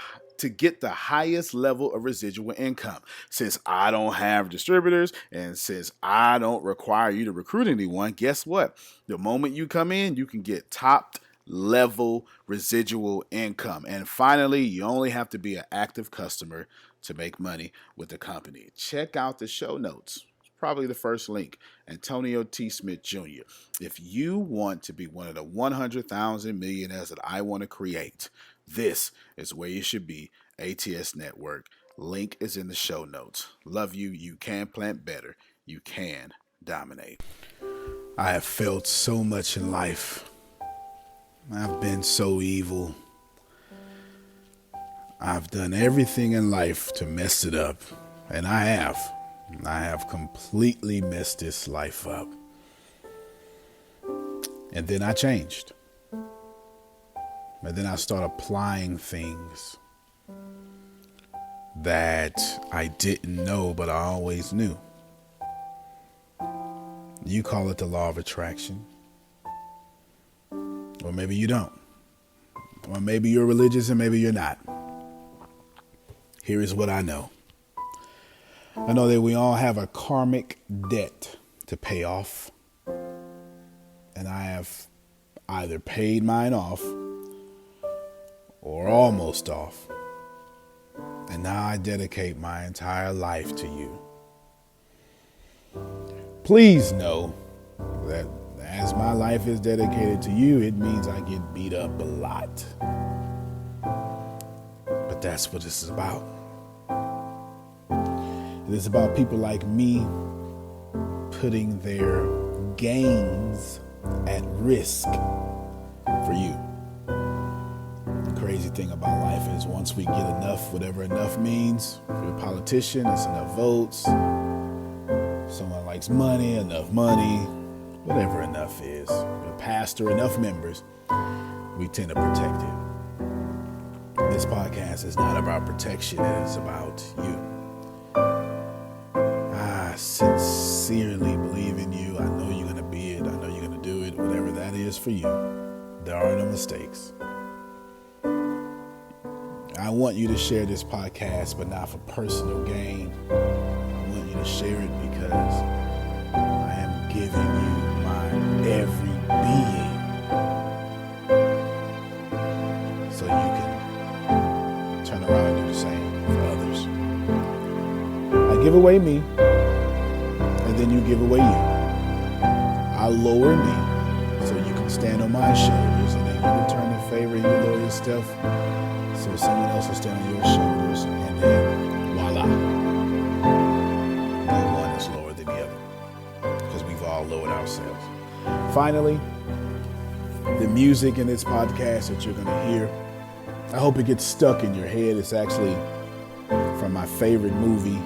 get the highest level of residual income. Since I don't have distributors and since I don't require you to recruit anyone, guess what? The moment you come in, you can get top level residual income. And finally, you only have to be an active customer to make money with the company. Check out the show notes. Probably the first link, Antonio T. Smith Jr. If you want to be one of the 100,000 millionaires that I want to create, this is where you should be. ATS Network. Link is in the show notes. Love you. You can plant better. You can dominate. I have failed so much in life. I've been so evil. I've done everything in life to mess it up. And I have completely messed this life up. And then I changed. And then I started applying things that I didn't know, but I always knew. You call it the law of attraction. Or maybe you don't. Or maybe you're religious and maybe you're not. Here is what I know. I know that we all have a karmic debt to pay off. and I have either paid mine off or almost off. And now I dedicate my entire life to you. Please know that as my life is dedicated to you, it means I get beat up a lot. But that's what this is about. It is about people like me putting their gains at risk for you. The crazy thing about life is once we get enough, whatever enough means, if you're a politician, it's enough votes. Someone likes money, enough money, whatever enough is. A pastor, enough members, we tend to protect it. This podcast is not about protection, it is about you. I sincerely believe in you. I know you're going to be it. I know you're going to do it. Whatever that is for you, there are no mistakes. I want you to share this podcast, but not for personal gain. I want you to share it because I am giving you my every being so you can turn around and do the same for others. I give away me, and then you give away you. I lower me so you can stand on my shoulders, and then you return the favor and you lower yourself so someone else will stand on your shoulders, and then voila. No one is lower than the other because we've all lowered ourselves. Finally, the music in this podcast that you're going to hear, I hope it gets stuck in your head. It's actually from my favorite movie,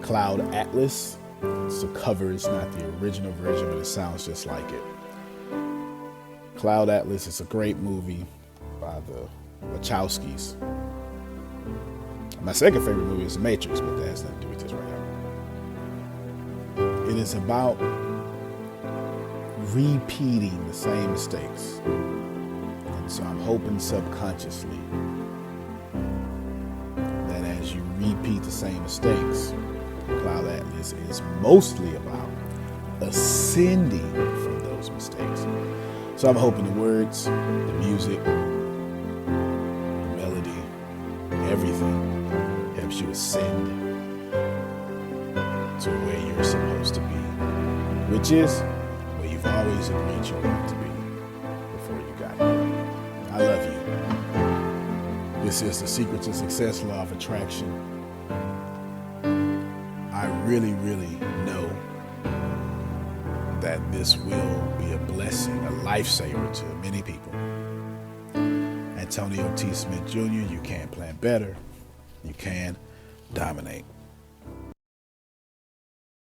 Cloud Atlas. It's a cover. It's not the original version, but it sounds just like it. Cloud Atlas is a great movie by the Wachowskis. My second favorite movie is The Matrix, but that has nothing to do with this right now. It is about repeating the same mistakes. And so I'm hoping subconsciously that as you repeat the same mistakes, Cloud Atlas is mostly about ascending from those mistakes. So I'm hoping the words, the music, everything helps you ascend to where you're supposed to be, which is where you've always agreed you wanted to be before you got here. I love you. This is the Secret to Success, Law of Attraction. I really, really know that this will be a blessing, a lifesaver to many people. Antonio T. Smith Jr., you can plan better. You can dominate.